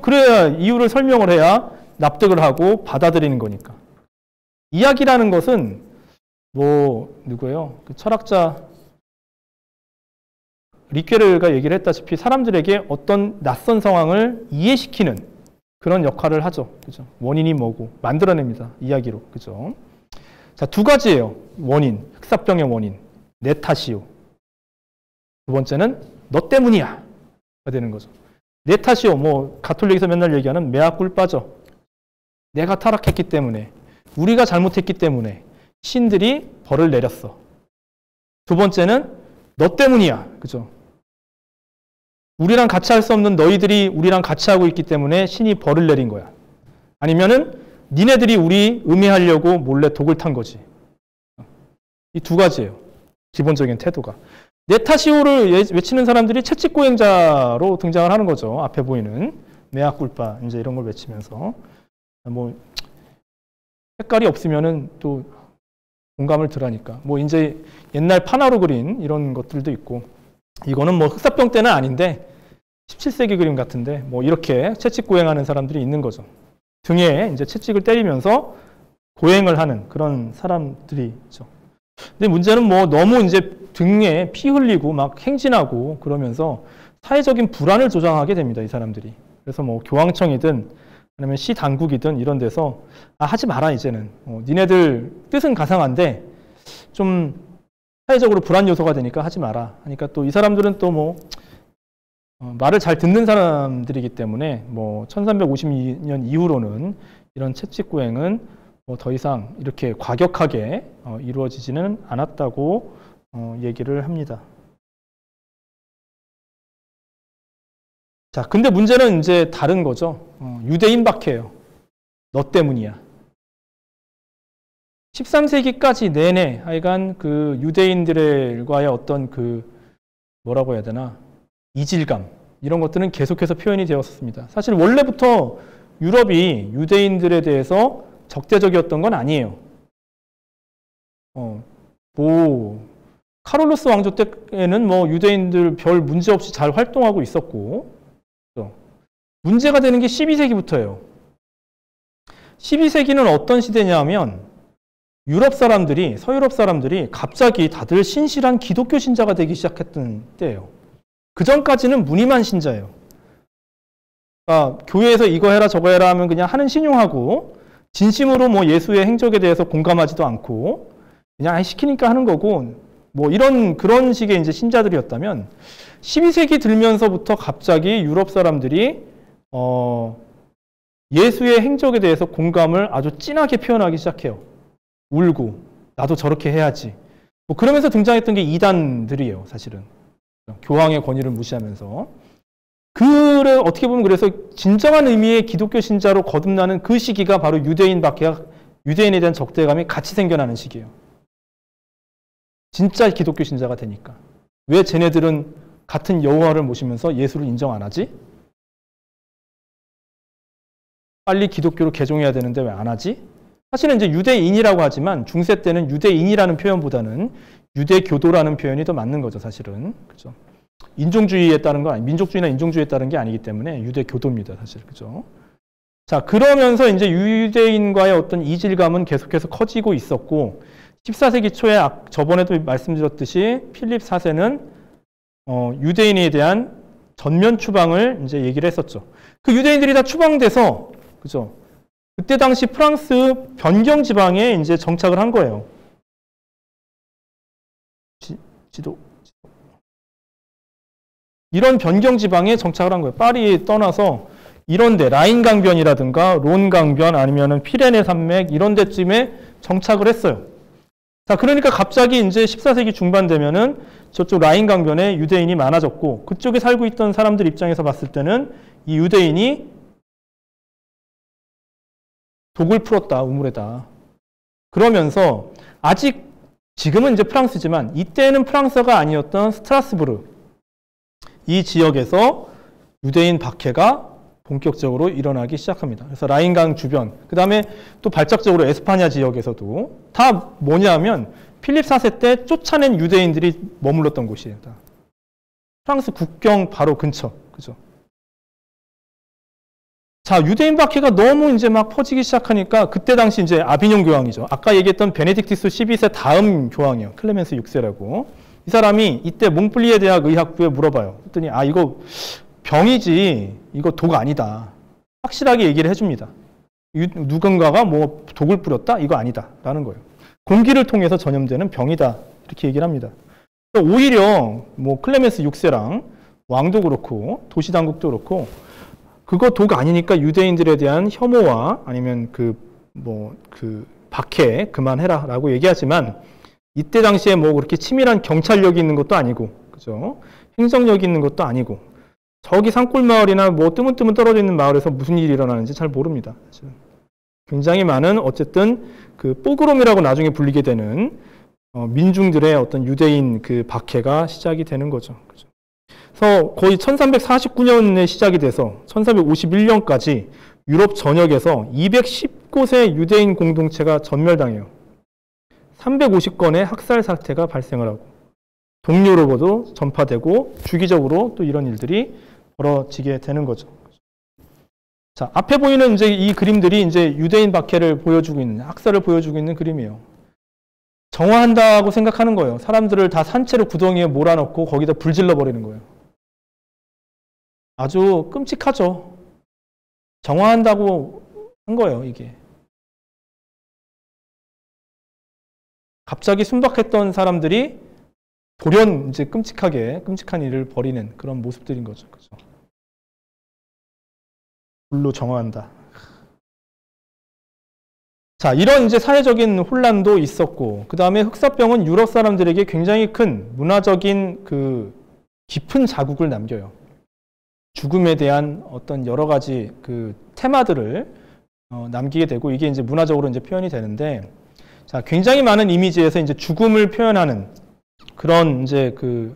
그래야 이유를 설명을 해야 납득을 하고 받아들이는 거니까. 이야기라는 것은 누구예요? 철학자 리케르가 얘기를 했다시피 사람들에게 어떤 낯선 상황을 이해시키는 그런 역할을 하죠. 그죠? 원인이 뭐고 만들어냅니다. 이야기로. 그죠? 자, 두 가지예요. 원인, 흑사병의 원인. 내 탓이요. 두 번째는 너 때문이야. 가 되는 거죠. 내 탓이요. 가톨릭에서 맨날 얘기하는 메아 꿀빠죠. 내가 타락했기 때문에, 우리가 잘못했기 때문에 신들이 벌을 내렸어. 두 번째는 너 때문이야. 그죠? 우리랑 같이 할 수 없는 너희들이 우리랑 같이 하고 있기 때문에 신이 벌을 내린 거야. 아니면은 니네들이 우리 음해하려고 몰래 독을 탄 거지. 이 두 가지예요. 기본적인 태도가. 내 탓이오를 외치는 사람들이 채찍고행자로 등장을 하는 거죠. 앞에 보이는 메아 꿀빠 이제 이런 걸 외치면서. 뭐 색깔이 없으면은 또 공감을 덜 하니까. 뭐 이제 옛날 판화로 그린 이런 것들도 있고, 이거는 뭐 흑사병 때는 아닌데 17세기 그림 같은데 뭐 이렇게 채찍 고행하는 사람들이 있는 거죠. 등에 이제 채찍을 때리면서 고행을 하는 그런 사람들이 있죠. 근데 문제는 뭐 너무 이제 등에 피 흘리고 막 행진하고 그러면서 사회적인 불안을 조장하게 됩니다, 이 사람들이. 그래서 뭐 교황청이든 아니면 시 당국이든 이런 데서 하지 마라 이제는. 니네들 뜻은 가상한데 좀 사회적으로 불안 요소가 되니까 하지 마라 하니까 또 이 사람들은 또 뭐 말을 잘 듣는 사람들이기 때문에 뭐 1352년 이후로는 이런 채찍고행은 뭐 더 이상 이렇게 과격하게 이루어지지는 않았다고 얘기를 합니다. 자, 근데 문제는 이제 다른 거죠. 유대인 박해예요. 너 때문이야. 13세기까지 내내 하여간 그 유대인들과의 어떤 그 뭐라고 해야 되나 이질감 이런 것들은 계속해서 표현이 되었습니다. 사실 원래부터 유럽이 유대인들에 대해서 적대적이었던 건 아니에요. 뭐 카롤루스 왕조 때에는 뭐 유대인들 별 문제 없이 잘 활동하고 있었고, 문제가 되는 게 12세기부터예요. 12세기는 어떤 시대냐면 유럽 사람들이, 서유럽 사람들이 갑자기 다들 신실한 기독교 신자가 되기 시작했던 때예요. 그 전까지는 무늬만 신자예요. 그러니까 교회에서 이거 해라 저거 해라 하면 그냥 하는 신용하고 진심으로 뭐 예수의 행적에 대해서 공감하지도 않고 그냥 시키니까 하는 거고 뭐 이런 그런 식의 이제 신자들이었다면 12세기 들면서부터 갑자기 유럽 사람들이 예수의 행적에 대해서 공감을 아주 진하게 표현하기 시작해요. 울고 나도 저렇게 해야지. 뭐 그러면서 등장했던 게 이단들이에요, 사실은. 교황의 권위를 무시하면서. 그를 어떻게 보면 그래서 진정한 의미의 기독교 신자로 거듭나는 그 시기가 바로 유대인 박해와 유대인에 대한 적대감이 같이 생겨나는 시기예요. 진짜 기독교 신자가 되니까. 왜 쟤네들은 같은 여호와를 모시면서 예수를 인정 안 하지? 빨리 기독교로 개종해야 되는데 왜 안 하지? 사실은 이제 유대인이라고 하지만 중세 때는 유대인이라는 표현보다는 유대교도라는 표현이 더 맞는 거죠, 사실은. 그죠? 인종주의에 따른 건 민족주의나 인종주의에 따른 게 아니기 때문에 유대교도입니다, 사실. 그죠? 자, 그러면서 이제 유대인과의 어떤 이질감은 계속해서 커지고 있었고 14세기 초에 저번에도 말씀드렸듯이 필립 4세는 유대인에 대한 전면 추방을 이제 얘기를 했었죠. 그 유대인들이 다 추방돼서 그죠? 그때 당시 프랑스 변경 지방에 이제 정착을 한 거예요. 지도. 이런 변경 지방에 정착을 한 거예요. 파리 떠나서 이런 데 라인 강변이라든가 론 강변 아니면은 피레네 산맥 이런 데쯤에 정착을 했어요. 자, 그러니까 갑자기 이제 14세기 중반 되면은 저쪽 라인 강변에 유대인이 많아졌고 그쪽에 살고 있던 사람들 입장에서 봤을 때는 이 유대인이 독을 풀었다, 우물에다. 그러면서 아직 지금은 이제 프랑스지만 이때는 프랑스가 아니었던 스트라스부르 이 지역에서 유대인 박해가 본격적으로 일어나기 시작합니다. 그래서 라인강 주변, 그 다음에 또 발작적으로 에스파냐 지역에서도 다 뭐냐면 필립 4세 때 쫓아낸 유대인들이 머물렀던 곳이에요. 다. 프랑스 국경 바로 근처, 그죠? 자, 유대인 박해가 너무 이제 막 퍼지기 시작하니까 그때 당시 이제 아비뇽 교황이죠. 아까 얘기했던 베네딕투스 12세 다음 교황이에요. 클레멘스 6세라고. 이 사람이 이때 몽플리에 대학 의학부에 물어봐요. 그랬더니 이거 병이지 이거 독 아니다. 확실하게 얘기를 해줍니다. 누군가가 뭐 독을 뿌렸다? 이거 아니다. 라는 거예요. 공기를 통해서 전염되는 병이다. 이렇게 얘기를 합니다. 오히려 뭐 클레멘스 6세랑 왕도 그렇고 도시당국도 그렇고 그거 독 아니니까 유대인들에 대한 혐오와 아니면 그 박해 그만해라 라고 얘기하지만 이때 당시에 뭐 그렇게 치밀한 경찰력이 있는 것도 아니고 그죠? 행정력이 있는 것도 아니고 저기 산골마을이나 뭐 뜨문뜨문 떨어져 있는 마을에서 무슨 일이 일어나는지 잘 모릅니다. 사실은. 굉장히 많은 어쨌든 그 포그롬이라고 나중에 불리게 되는 민중들의 어떤 유대인 그 박해가 시작이 되는 거죠. 그죠? 그래서 거의 1349년에 시작이 돼서 1351년까지 유럽 전역에서 210곳의 유대인 공동체가 전멸당해요. 350건의 학살 사태가 발생을 하고 동료로도 전파되고 주기적으로 또 이런 일들이 벌어지게 되는 거죠. 자, 앞에 보이는 이제 이 그림들이 이제 유대인 박해를 보여주고 있는, 학살을 보여주고 있는 그림이에요. 정화한다고 생각하는 거예요. 사람들을 다 산채로 구덩이에 몰아넣고 거기다 불 질러 버리는 거예요. 아주 끔찍하죠. 정화한다고 한 거예요, 이게. 갑자기 순박했던 사람들이 돌연 이제 끔찍한 일을 벌이는 그런 모습들인 거죠. 그죠? 불로 정화한다. 자, 이런 이제 사회적인 혼란도 있었고, 그 다음에 흑사병은 유럽 사람들에게 굉장히 큰 문화적인 그 깊은 자국을 남겨요. 죽음에 대한 어떤 여러 가지 그 테마들을 남기게 되고, 이게 이제 문화적으로 이제 표현이 되는데, 자, 굉장히 많은 이미지에서 이제 죽음을 표현하는 그런 이제 그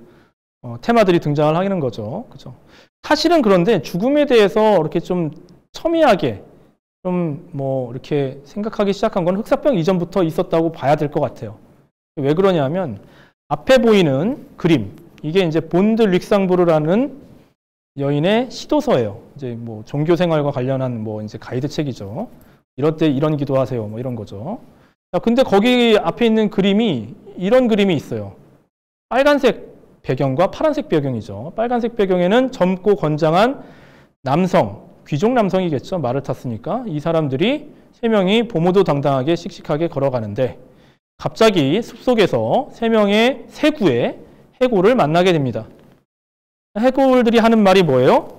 테마들이 등장을 하는 거죠. 그죠? 사실은 그런데 죽음에 대해서 이렇게 좀 첨예하게 좀 뭐 이렇게 생각하기 시작한 건 흑사병 이전부터 있었다고 봐야 될 것 같아요. 왜 그러냐면 앞에 보이는 그림, 이게 이제 본드 릭상부르라는 여인의 시도서예요. 이제 뭐 종교 생활과 관련한 뭐 이제 가이드 책이죠. 이럴 때 이런 기도하세요. 뭐 이런 거죠. 자, 근데 거기 앞에 있는 그림이 이런 그림이 있어요. 빨간색 배경과 파란색 배경이죠. 빨간색 배경에는 젊고 건장한 남성, 귀족 남성이겠죠. 말을 탔으니까. 이 사람들이 세 명이 보모도 당당하게 씩씩하게 걸어가는데 갑자기 숲속에서 세 명의 세구의 해골을 만나게 됩니다. 해골들이 하는 말이 뭐예요?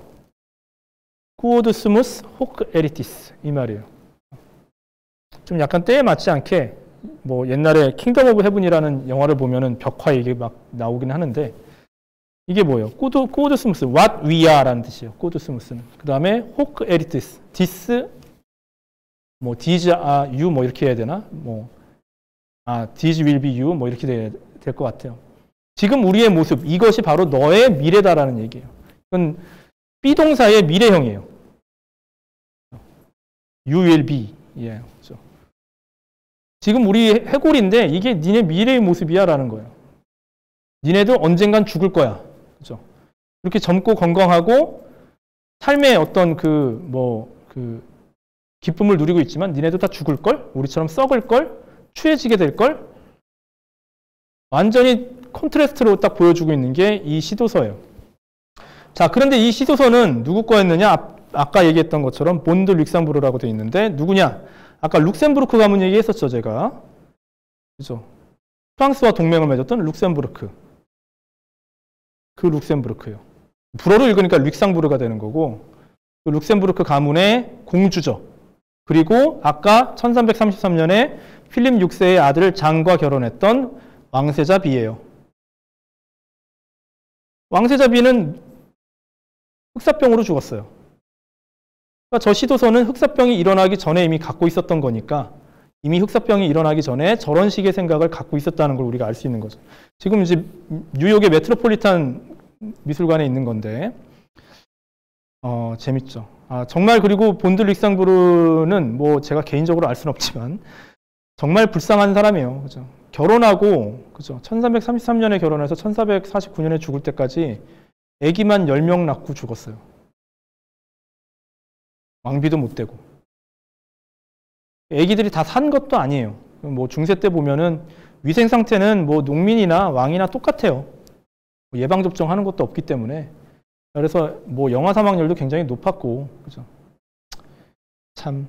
쿠오드 스무스 호크 에리티스, 이 말이에요. 좀 약간 때에 맞지 않게 뭐 옛날에 킹덤 오브 헤븐이라는 영화를 보면은 벽화 이게 막 나오긴 하는데 이게 뭐예요? 코드 스무스, what we are라는 뜻이에요. 코드 스무스는. 그 다음에 호크 에리티스, this, 뭐 these are you 뭐 이렇게 해야 되나? 뭐 these will be you 뭐 이렇게 될 것 같아요. 지금 우리의 모습, 이것이 바로 너의 미래다라는 얘기예요. 이건 비동사의 미래형이에요. You will be. 예, 그렇죠. 지금 우리 해골인데 이게 니네 미래의 모습이야 라는 거예요. 니네도 언젠간 죽을 거야. 그죠? 그렇게 젊고 건강하고 삶의 어떤 기쁨을 누리고 있지만 니네도 다 죽을걸? 우리처럼 썩을걸? 추해지게 될걸? 완전히 콘트라스트로 딱 보여주고 있는 게 이 시도서예요. 자, 그런데 이 시도서는 누구 거였느냐? 아까 얘기했던 것처럼 본드 릭상부르라고 되어 있는데 누구냐? 아까 룩셈부르크 가문 얘기했었죠, 제가. 그죠? 프랑스와 동맹을 맺었던 룩셈부르크. 그 룩셈부르크예요. 불어로 읽으니까 릭상부르가 되는 거고, 그 룩셈부르크 가문의 공주죠. 그리고 아까 1333년에 필립 6세의 아들 장과 결혼했던 왕세자 비예요. 왕세자 비는 흑사병으로 죽었어요. 그러니까 저 시도서는 흑사병이 일어나기 전에 이미 갖고 있었던 거니까 이미 흑사병이 일어나기 전에 저런 식의 생각을 갖고 있었다는 걸 우리가 알 수 있는 거죠. 지금 이제 뉴욕의 메트로폴리탄 미술관에 있는 건데 재밌죠. 정말 그리고 본드 릭상부르는 뭐 제가 개인적으로 알 수는 없지만 정말 불쌍한 사람이에요. 그죠? 결혼하고 그죠? 1333년에 결혼해서 1449년에 죽을 때까지 아기만 10명 낳고 죽었어요. 왕비도 못 되고. 아기들이 다 산 것도 아니에요. 뭐 중세 때 보면은 위생 상태는 뭐 농민이나 왕이나 똑같아요. 예방 접종하는 것도 없기 때문에. 그래서 뭐 영아 사망률도 굉장히 높았고, 그죠? 참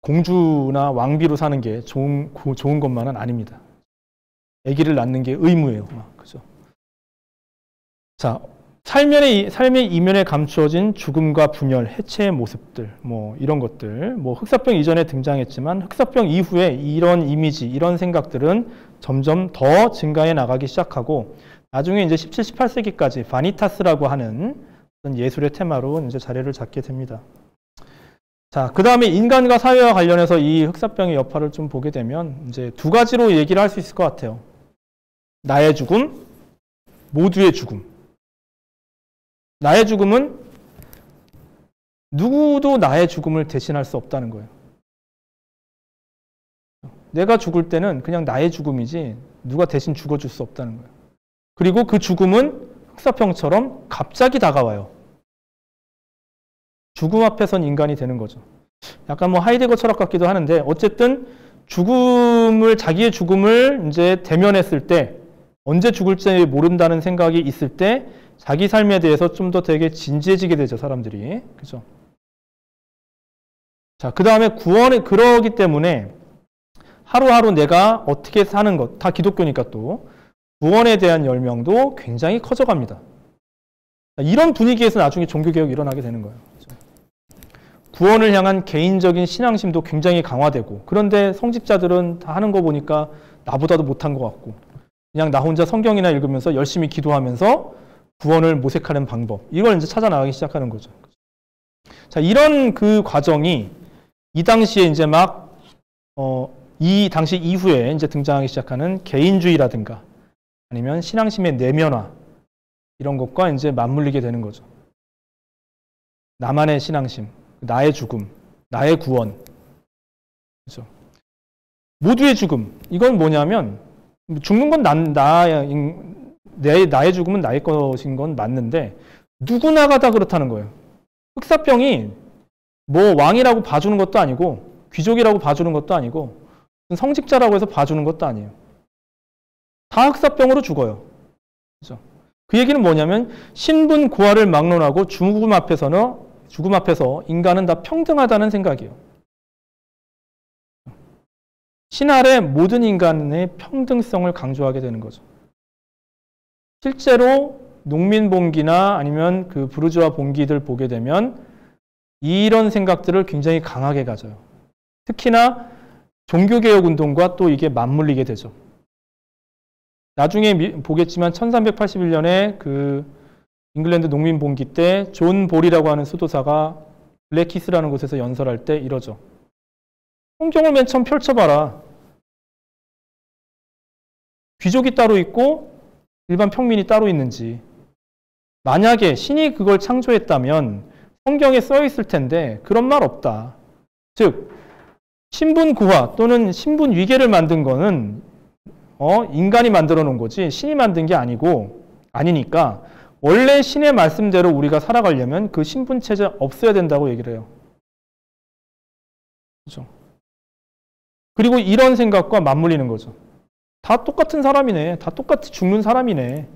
공주나 왕비로 사는 게 좋은 것만은 아닙니다. 아기를 낳는 게 의무예요, 그죠? 자, 삶의 이면에 감추어진 죽음과 분열, 해체의 모습들, 뭐 이런 것들, 뭐 흑사병 이전에 등장했지만 흑사병 이후에 이런 이미지, 이런 생각들은 점점 더 증가해 나가기 시작하고 나중에 이제 17, 18세기까지 바니타스라고 하는 어떤 예술의 테마로 이제 자리를 잡게 됩니다. 자, 그 다음에 인간과 사회와 관련해서 이 흑사병의 여파를 좀 보게 되면 이제 두 가지로 얘기를 할 수 있을 것 같아요. 나의 죽음, 모두의 죽음. 나의 죽음은 누구도 나의 죽음을 대신할 수 없다는 거예요. 내가 죽을 때는 그냥 나의 죽음이지 누가 대신 죽어줄 수 없다는 거예요. 그리고 그 죽음은 흑사병처럼 갑자기 다가와요. 죽음 앞에선 인간이 되는 거죠. 약간 뭐 하이데거 철학 같기도 하는데 어쨌든 자기의 죽음을 이제 대면했을 때 언제 죽을지 모른다는 생각이 있을 때 자기 삶에 대해서 좀 더 되게 진지해지게 되죠, 사람들이. 그죠? 자, 그 다음에 그러기 때문에 하루하루 내가 어떻게 사는 것, 다 기독교니까 또 구원에 대한 열명도 굉장히 커져갑니다. 이런 분위기에서 나중에 종교개혁이 일어나게 되는 거예요. 구원을 향한 개인적인 신앙심도 굉장히 강화되고, 그런데 성직자들은 다 하는 거 보니까 나보다도 못한 것 같고 그냥 나 혼자 성경이나 읽으면서 열심히 기도하면서 구원을 모색하는 방법, 이걸 이제 찾아 나가기 시작하는 거죠. 자, 이런 그 과정이 이 당시에 이제 이 당시 이후에 이제 등장하기 시작하는 개인주의라든가 아니면 신앙심의 내면화, 이런 것과 이제 맞물리게 되는 거죠. 나만의 신앙심, 나의 죽음, 나의 구원. 그렇죠? 모두의 죽음. 이건 뭐냐면 죽는 건 나의 죽음은 나의 것인 건 맞는데 누구나가 다 그렇다는 거예요. 흑사병이 뭐 왕이라고 봐주는 것도 아니고 귀족이라고 봐주는 것도 아니고 성직자라고 해서 봐주는 것도 아니에요. 다 흑사병으로 죽어요. 그렇죠? 그 얘기는 뭐냐면 신분 고하를 막론하고 죽음 앞에서 인간은 다 평등하다는 생각이에요. 신 아래 모든 인간의 평등성을 강조하게 되는 거죠. 실제로 농민 봉기나 아니면 그 부르주아 봉기들 보게 되면 이런 생각들을 굉장히 강하게 가져요. 특히나 종교개혁 운동과 또 이게 맞물리게 되죠. 나중에 보겠지만 1381년에 그 잉글랜드 농민 봉기 때 존 볼이라고 하는 수도사가 블랙히스라는 곳에서 연설할 때 이러죠. 성경을 맨 처음 펼쳐봐라. 귀족이 따로 있고 일반 평민이 따로 있는지. 만약에 신이 그걸 창조했다면 성경에 써 있을 텐데 그런 말 없다. 즉 신분 구하 또는 신분 위계를 만든 거는 인간이 만들어 놓은 거지 신이 만든 게 아니니까 원래 신의 말씀대로 우리가 살아가려면 그 신분 체제 없어야 된다고 얘기를 해요. 그렇죠? 그리고 이런 생각과 맞물리는 거죠. 다 똑같은 사람이네. 다 똑같이 죽는 사람이네.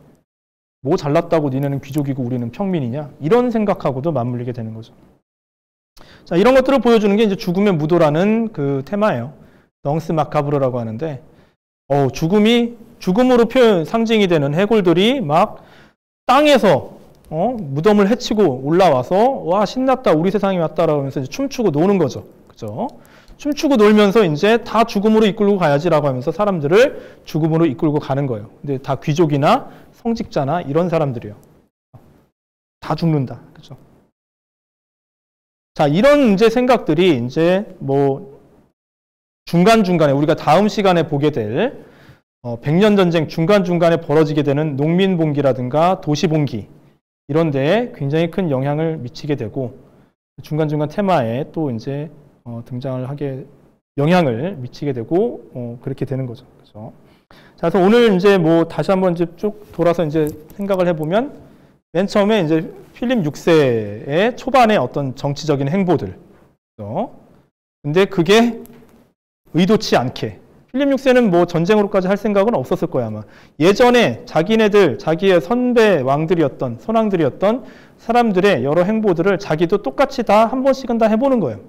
뭐 잘났다고 니네는 귀족이고 우리는 평민이냐? 이런 생각하고도 맞물리게 되는 거죠. 자, 이런 것들을 보여주는 게 이제 죽음의 무도라는 그 테마예요. 넝스 마카브르라고 하는데, 죽음이 죽음으로 상징이 되는 해골들이 막 땅에서 무덤을 헤치고 올라와서 와 신났다 우리 세상이 왔다라고 하면서 이제 춤추고 노는 거죠. 그죠? 춤추고 놀면서 이제 다 죽음으로 이끌고 가야지라고 하면서 사람들을 죽음으로 이끌고 가는 거예요. 근데 다 귀족이나 성직자나 이런 사람들이에요. 다 죽는다. 그죠? 자, 이런 이제 생각들이 이제 뭐 중간중간에 우리가 다음 시간에 보게 될 백년 전쟁 중간중간에 벌어지게 되는 농민봉기라든가 도시봉기 이런 데에 굉장히 큰 영향을 미치게 되고 중간중간 테마에 또 이제 영향을 미치게 되고 그렇게 되는 거죠. 그렇죠? 자, 그래서 오늘 이제 뭐 다시 한번 이제 쭉 돌아서 이제 생각을 해보면 맨 처음에 이제 필립 6세의 초반의 어떤 정치적인 행보들. 그렇죠? 근데 그게 의도치 않게 필립 6세는 뭐 전쟁으로까지 할 생각은 없었을 거야 아마. 예전에 자기의 선배 왕들이었던 선왕들이었던 사람들의 여러 행보들을 자기도 똑같이 다 한 번씩은 다 해보는 거예요.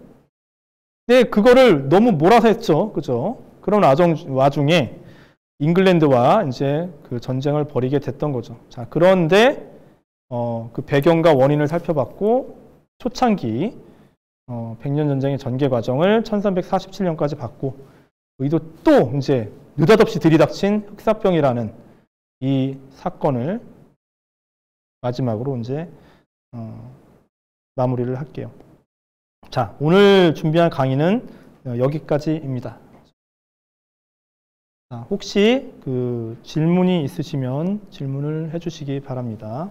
근데 그거를 너무 몰아서 했죠. 그죠? 그런 와중에 잉글랜드와 이제 그 전쟁을 벌이게 됐던 거죠. 자, 그런데 그 배경과 원인을 살펴봤고 초창기 백년 전쟁의 전개 과정을 1347년까지 봤고 또 이제 느닷없이 들이닥친 흑사병이라는 이 사건을 마지막으로 이제 마무리를 할게요. 자, 오늘 준비한 강의는 여기까지입니다. 자, 혹시 그 질문이 있으시면 질문을 해주시기 바랍니다.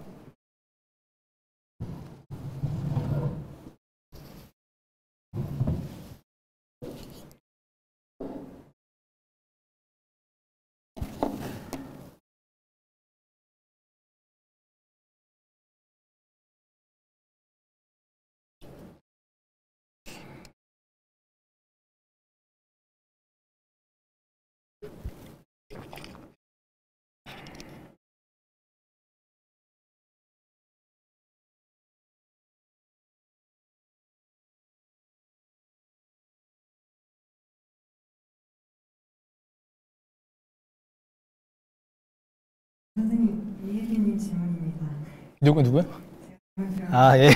선생님, 이혜진님 질문입니다. 누구요? 제가 아, 예.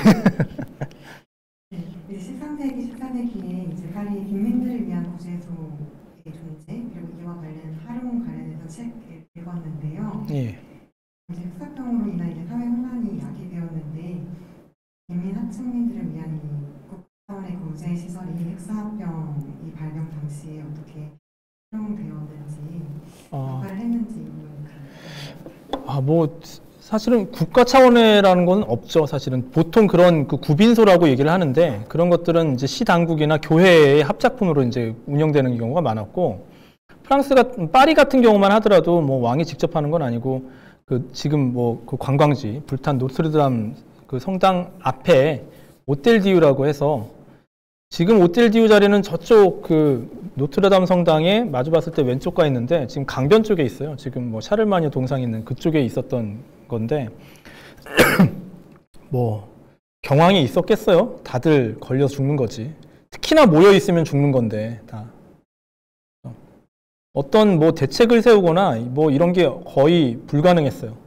네, 이제 13세기, 14세기에 이제 파리 빈민들을 위한 구제소의 존재, 그리고 이와 관련해서 책을 읽었는데요. 예. 이제 흑사병으로 인한 이제 사회 혼란이 야기되었는데, 빈민 하층민들을 위한 이 국가 차원의 구제 시설이 흑사병이 발병 당시에 어떻게 활용되었는지, 역할을 했는지 사실은 국가 차원회라는 건 없죠. 사실은 보통 그런 그 구빈소라고 얘기를 하는데 그런 것들은 이제 시 당국이나 교회의 합작품으로 이제 운영되는 경우가 많았고, 파리 같은 경우만 하더라도 뭐 왕이 직접 하는 건 아니고 그 지금 뭐 그 관광지 불탄 노트르담 그 성당 앞에 오텔 디유라고 해서, 지금 오텔 디유 자리는 저쪽 그 노트르담 성당에 마주 봤을 때 왼쪽 가 있는데 지금 강변 쪽에 있어요. 지금 뭐 샤를마녀 동상 있는 그쪽에 있었던 건데 뭐 경황이 있었겠어요. 다들 걸려 죽는 거지. 특히나 모여 있으면 죽는 건데 다. 어떤 뭐 대책을 세우거나 뭐 이런 게 거의 불가능했어요.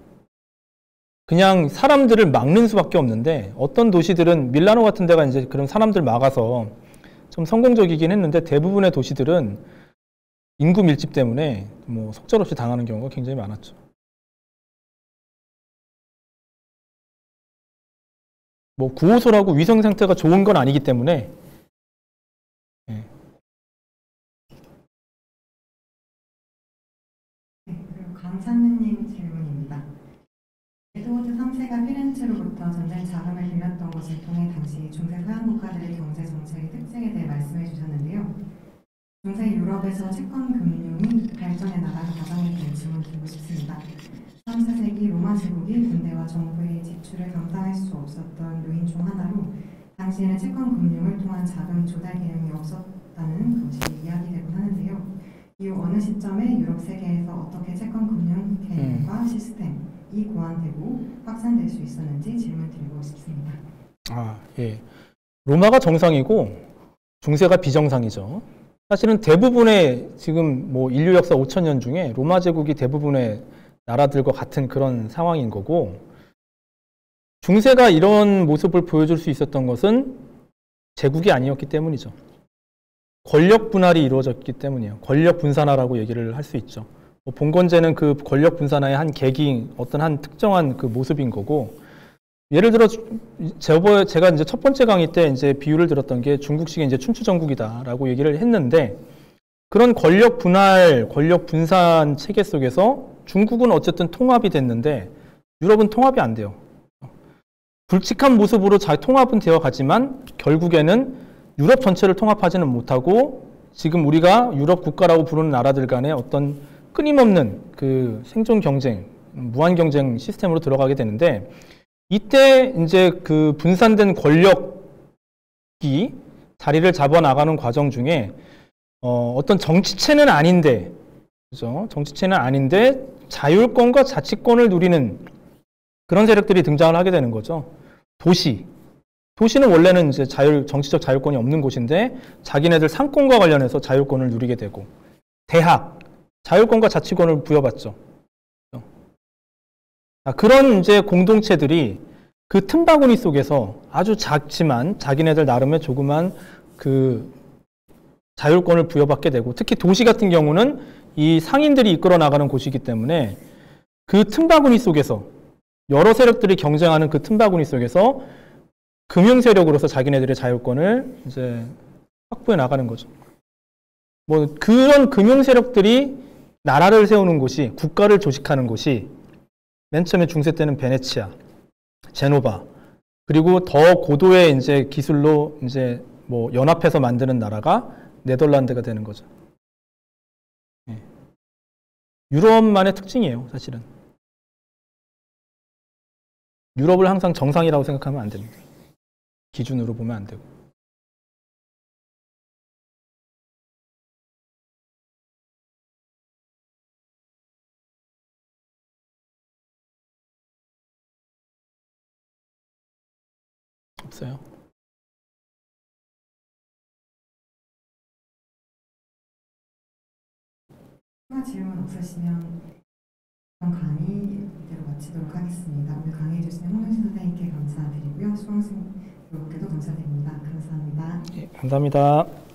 그냥 사람들을 막는 수밖에 없는데, 어떤 도시들은 밀라노 같은 데가 이제 그런 사람들 막아서 좀 성공적이긴 했는데, 대부분의 도시들은 인구 밀집 때문에 뭐 속절없이 당하는 경우가 굉장히 많았죠. 뭐 구호소라고 위생 상태가 좋은 건 아니기 때문에. 예. 네, 그리고 강찬느님 질문입니다. 에드워드 3세가 피렌체로부터 전쟁 자금을 빌렸던 것을 통해 당시 중세 서양 국가들의 경제 정책의 특징에 대해 말씀해 주셨는데요. 중세 유럽에서 채권 금융이 발전해 나간 과정에 대해 질문 드리고 싶습니다. 3, 4세기 로마 제국이 군대와 정부의 지출을 감당할 수 없었던 요인 중 하나로 당시에는 채권 금융을 통한 자금 조달 개념이 없었다는 것이 이야기되곤 하는데요. 이후 어느 시점에 유럽 세계에서 어떻게 채권 금융 개념과 시스템이 고안되고 확산될 수 있었는지 질문 드리고 싶습니다. 아, 예. 로마가 정상이고 중세가 비정상이죠. 사실은 대부분의 지금 뭐 인류 역사 5,000년 중에 로마 제국이 대부분의 나라들과 같은 그런 상황인 거고, 중세가 이런 모습을 보여줄 수 있었던 것은 제국이 아니었기 때문이죠. 권력 분할이 이루어졌기 때문이에요. 권력 분산화라고 얘기를 할 수 있죠. 봉건제는 그 권력 분산화의 한 계기, 어떤 한 특정한 그 모습인 거고, 예를 들어 제가 이제 첫 번째 강의 때 이제 비유를 들었던 게 중국식의 이제 춘추전국이다라고 얘기를 했는데, 그런 권력 분할, 권력 분산 체계 속에서 중국은 어쨌든 통합이 됐는데 유럽은 통합이 안 돼요. 굵직한 모습으로 잘 통합은 되어 가지만 결국에는 유럽 전체를 통합하지는 못하고, 지금 우리가 유럽 국가라고 부르는 나라들 간의 어떤 끊임없는 그 생존 경쟁, 무한 경쟁 시스템으로 들어가게 되는데, 이때 이제 그 분산된 권력이 자리를 잡아 나가는 과정 중에 어떤 정치체는 아닌데, 그죠? 정치체는 아닌데 자율권과 자치권을 누리는 그런 세력들이 등장을 하게 되는 거죠. 도시는 원래는 이제 정치적 자율권이 없는 곳인데 자기네들 상권과 관련해서 자율권을 누리게 되고, 대학, 자율권과 자치권을 부여받죠. 그런 이제 공동체들이 그 틈바구니 속에서 아주 작지만 자기네들 나름의 조그만 그 자율권을 부여받게 되고, 특히 도시 같은 경우는 이 상인들이 이끌어 나가는 곳이기 때문에 그 틈바구니 속에서 여러 세력들이 경쟁하는 그 틈바구니 속에서 금융 세력으로서 자기네들의 자율권을 이제 확보해 나가는 거죠. 뭐 그런 금융 세력들이 나라를 세우는 곳이, 국가를 조직하는 곳이 맨 처음에 중세 때는 베네치아, 제노바, 그리고 더 고도의 이제 기술로 이제 뭐 연합해서 만드는 나라가 네덜란드가 되는 거죠. 예. 유럽만의 특징이에요, 사실은. 유럽을 항상 정상이라고 생각하면 안 됩니다. 기준으로 보면 안 되고. 없어요. 추가 질문 없으시면 이번 강의 이대로 마치도록 하겠습니다. 오늘 강의해 주신 홍명신 선생님께 감사드리고요. 수강생 여러분께도 감사드립니다. 감사합니다. 예, 감사합니다.